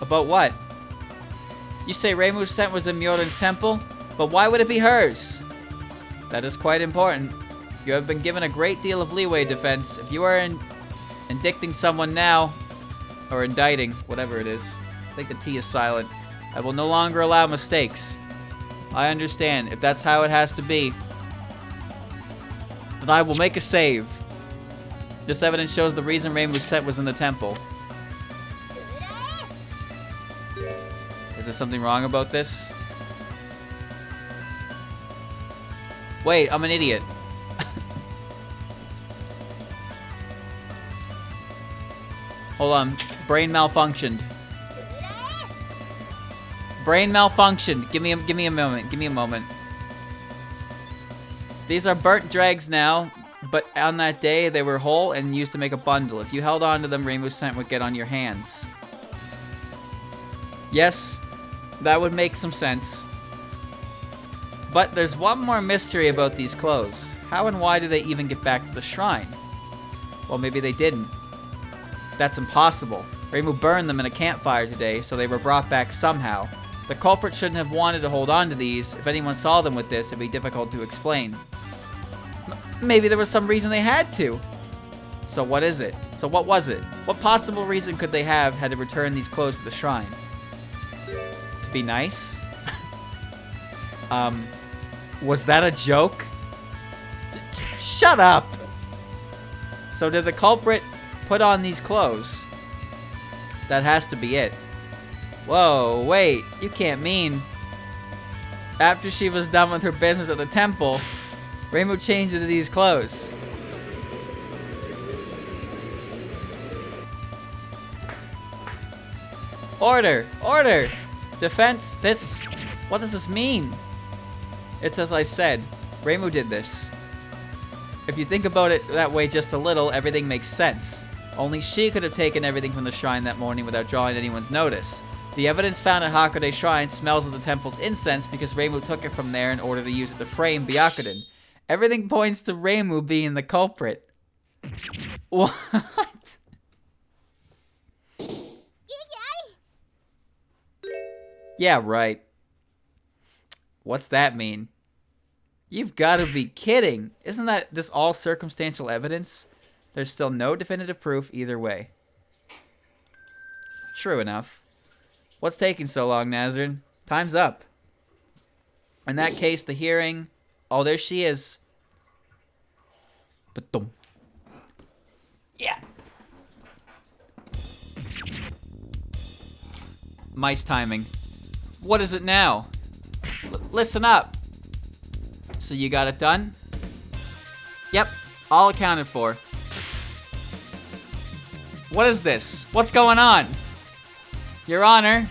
About what? You say Reimu's scent was in Myoden's temple, but why would it be hers? That is quite important. You have been given a great deal of leeway, defense. If you are indicting someone now, or indicting, whatever it is, I think the T is silent, I will no longer allow mistakes. I understand. If that's how it has to be, then I will make a save. This evidence shows the reason Reimu's scent was in the temple. Is there something wrong about this? Wait, I'm an idiot. Hold on. Brain malfunctioned. Brain malfunctioned. Give me a moment. Give me a moment. These are burnt dregs now, but on that day they were whole and used to make a bundle. If you held on to them, Reimu's scent would get on your hands. Yes, that would make some sense. But there's one more mystery about these clothes. How and why did they even get back to the shrine? Well, maybe they didn't. That's impossible. Reimu burned them in a campfire today, so they were brought back somehow. The culprit shouldn't have wanted to hold on to these. If anyone saw them with this, it'd be difficult to explain. Maybe there was some reason they had to. So what is it? So what was it? What possible reason could they have had to return these clothes to the shrine? To be nice? Was that a joke? Shut up! So did the culprit put on these clothes? That has to be it. Whoa, wait, you can't mean... After she was done with her business at the temple, Reimu changed into these clothes. Order! Order! Defense, this... What does this mean? It's as I said. Reimu did this. If you think about it that way just a little, everything makes sense. Only she could have taken everything from the shrine that morning without drawing anyone's notice. The evidence found at Hakude Shrine smells of the temple's incense because Reimu took it from there in order to use it to frame Byakuren. Everything points to Reimu being the culprit. What? Yeah, right. What's that mean? You've got to be kidding. Isn't that this all circumstantial evidence? There's still no definitive proof either way. True enough. What's taking so long, Nazarene? Time's up. In that case, the hearing... Oh, there she is. Ba-dum. Yeah. Mice timing. What is it now? Listen up. So you got it done? Yep, all accounted for. What is this? What's going on? Your Honor?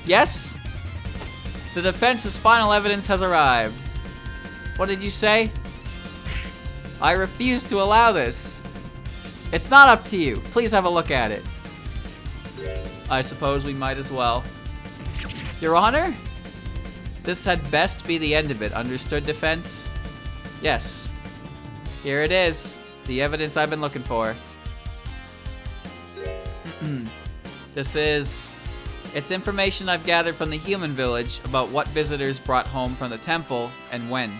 Yes? The defense's final evidence has arrived. What did you say? I refuse to allow this. It's not up to you. Please have a look at it. I suppose we might as well. Your Honor? This had best be the end of it. Understood, defense? Yes. Here it is. The evidence I've been looking for. It's information I've gathered from the human village about what visitors brought home from the temple and when.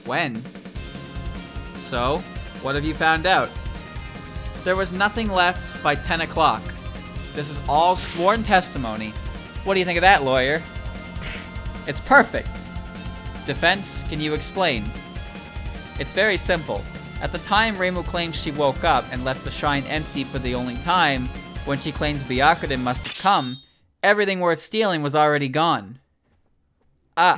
When? So, what have you found out? There was nothing left by 10 o'clock. This is all sworn testimony. What do you think of that, lawyer? It's perfect. Defense, can you explain? It's very simple. At the time Reimu claims she woke up and left the shrine empty for the only time, when she claims Byakuren must have come, everything worth stealing was already gone. Ooh,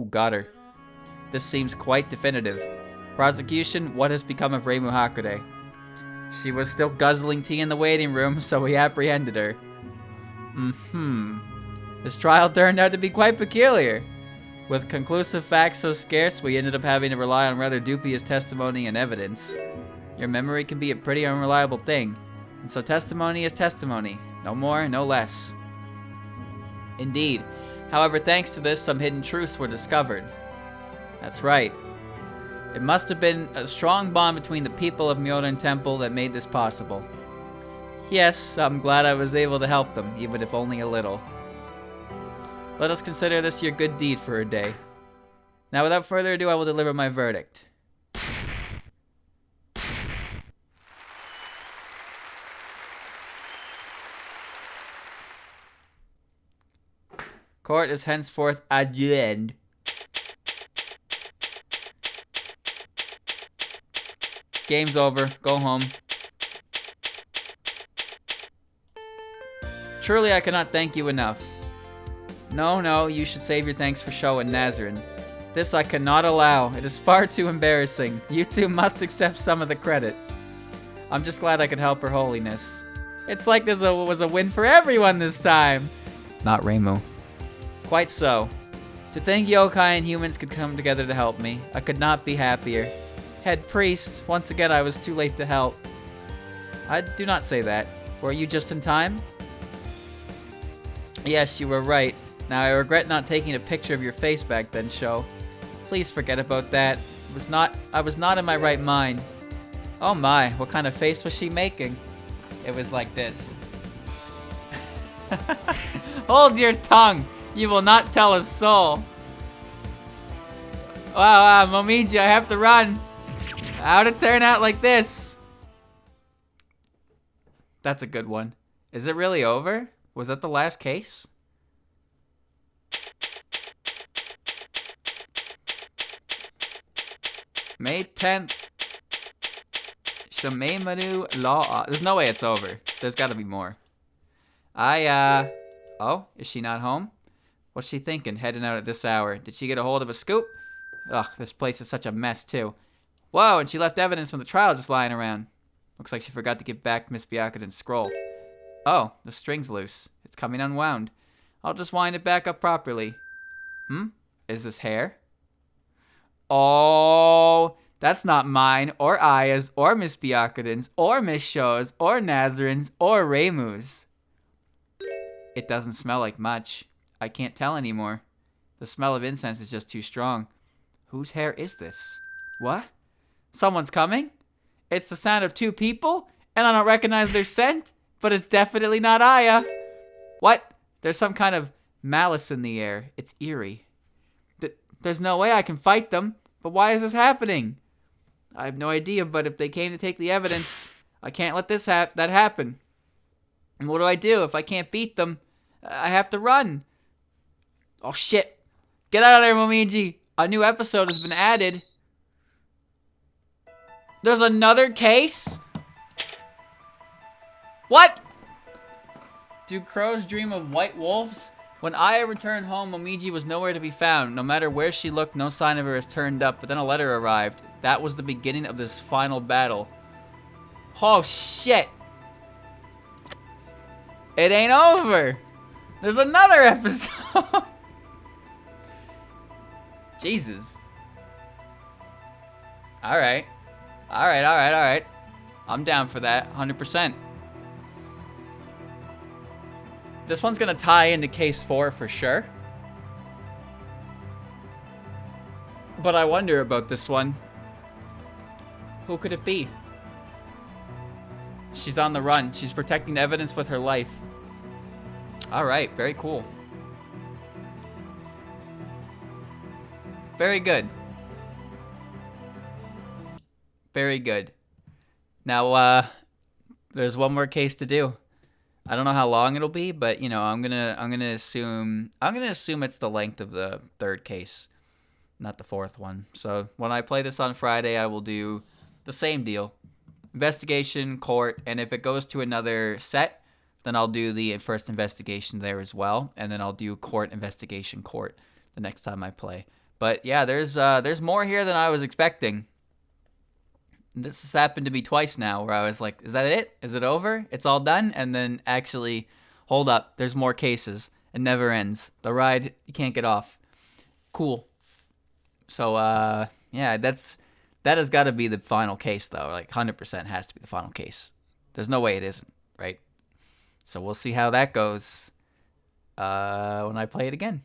got her. This seems quite definitive. Prosecution, what has become of Reimu Hakure? She was still guzzling tea in the waiting room, so we apprehended her. This trial turned out to be quite peculiar. With conclusive facts so scarce, we ended up having to rely on rather dubious testimony and evidence. Your memory can be a pretty unreliable thing, and so testimony is testimony. No more, no less. Indeed. However, thanks to this, some hidden truths were discovered. That's right. It must have been a strong bond between the people of Myoden Temple that made this possible. Yes, I'm glad I was able to help them, even if only a little. Let us consider this your good deed for a day. Now, without further ado, I will deliver my verdict. Court is henceforth adjourned. Game's over. Go home. Truly, I cannot thank you enough. No, you should save your thanks for Sho and Nazarin. This I cannot allow. It is far too embarrassing. You two must accept some of the credit. I'm just glad I could help Her Holiness. It's like there was a win for everyone this time. Not Reimu. Quite so. To think yokai and humans could come together to help me, I could not be happier. Head priest, once again I was too late to help. I do not say that. Were you just in time? Yes, you were right. Now I regret not taking a picture of your face back then, Sho. Please forget about that. I was not in my right mind. Oh my, what kind of face was she making? It was like this. Hold your tongue! You will not tell a soul. Wow, Momiji, I have to run. How'd it turn out like this? That's a good one. Is it really over? Was that the last case? May 10th. Shameimaru law. There's no way it's over. There's got to be more. Oh, is she not home? What's she thinking, heading out at this hour? Did she get a hold of a scoop? Ugh, this place is such a mess, too. Whoa, and she left evidence from the trial just lying around. Looks like she forgot to give back Miss Byakuren's scroll. Oh, the string's loose. It's coming unwound. I'll just wind it back up properly. Is this hair? Oh, that's not mine, or Aya's, or Miss Byakuren's, or Miss Sho's, or Nazarin's, or Reimu's. It doesn't smell like much. I can't tell anymore. The smell of incense is just too strong. Whose hair is this? What? Someone's coming? It's the sound of two people, and I don't recognize their scent, but it's definitely not Aya. What? There's some kind of malice in the air. It's eerie. There's no way I can fight them, but why is this happening? I have no idea, but if they came to take the evidence, I can't let that happen. And what do I do if I can't beat them? I have to run. Oh shit. Get out of there, Momiji. A new episode has been added. There's another case? What? Do crows dream of white wolves? When Aya returned home, Momiji was nowhere to be found. No matter where she looked, no sign of her has turned up. But then a letter arrived. That was the beginning of this final battle. Oh, shit. It ain't over. There's another episode. Jesus. Alright. Alright. I'm down for that, 100%. This one's gonna tie into case 4 for sure. But I wonder about this one. Who could it be? She's on the run. She's protecting evidence with her life. Alright, very cool. Very good. Very good. Now, there's one more case to do. I don't know how long it'll be, but you know, I'm gonna assume it's the length of the 3rd case, not the 4th one. So when I play this on Friday, I will do the same deal: investigation, court, and if it goes to another set, then I'll do the first investigation there as well, and then I'll do court, investigation, court the next time I play. But yeah, there's more here than I was expecting. This has happened to me twice now where I was like, is that it? Is it over? It's all done? And then actually, hold up, there's more cases. It never ends. The ride, you can't get off. Cool. So, yeah, that has got to be the final case, though. Like, 100% has to be the final case. There's no way it isn't, right? So we'll see how that goes when I play it again.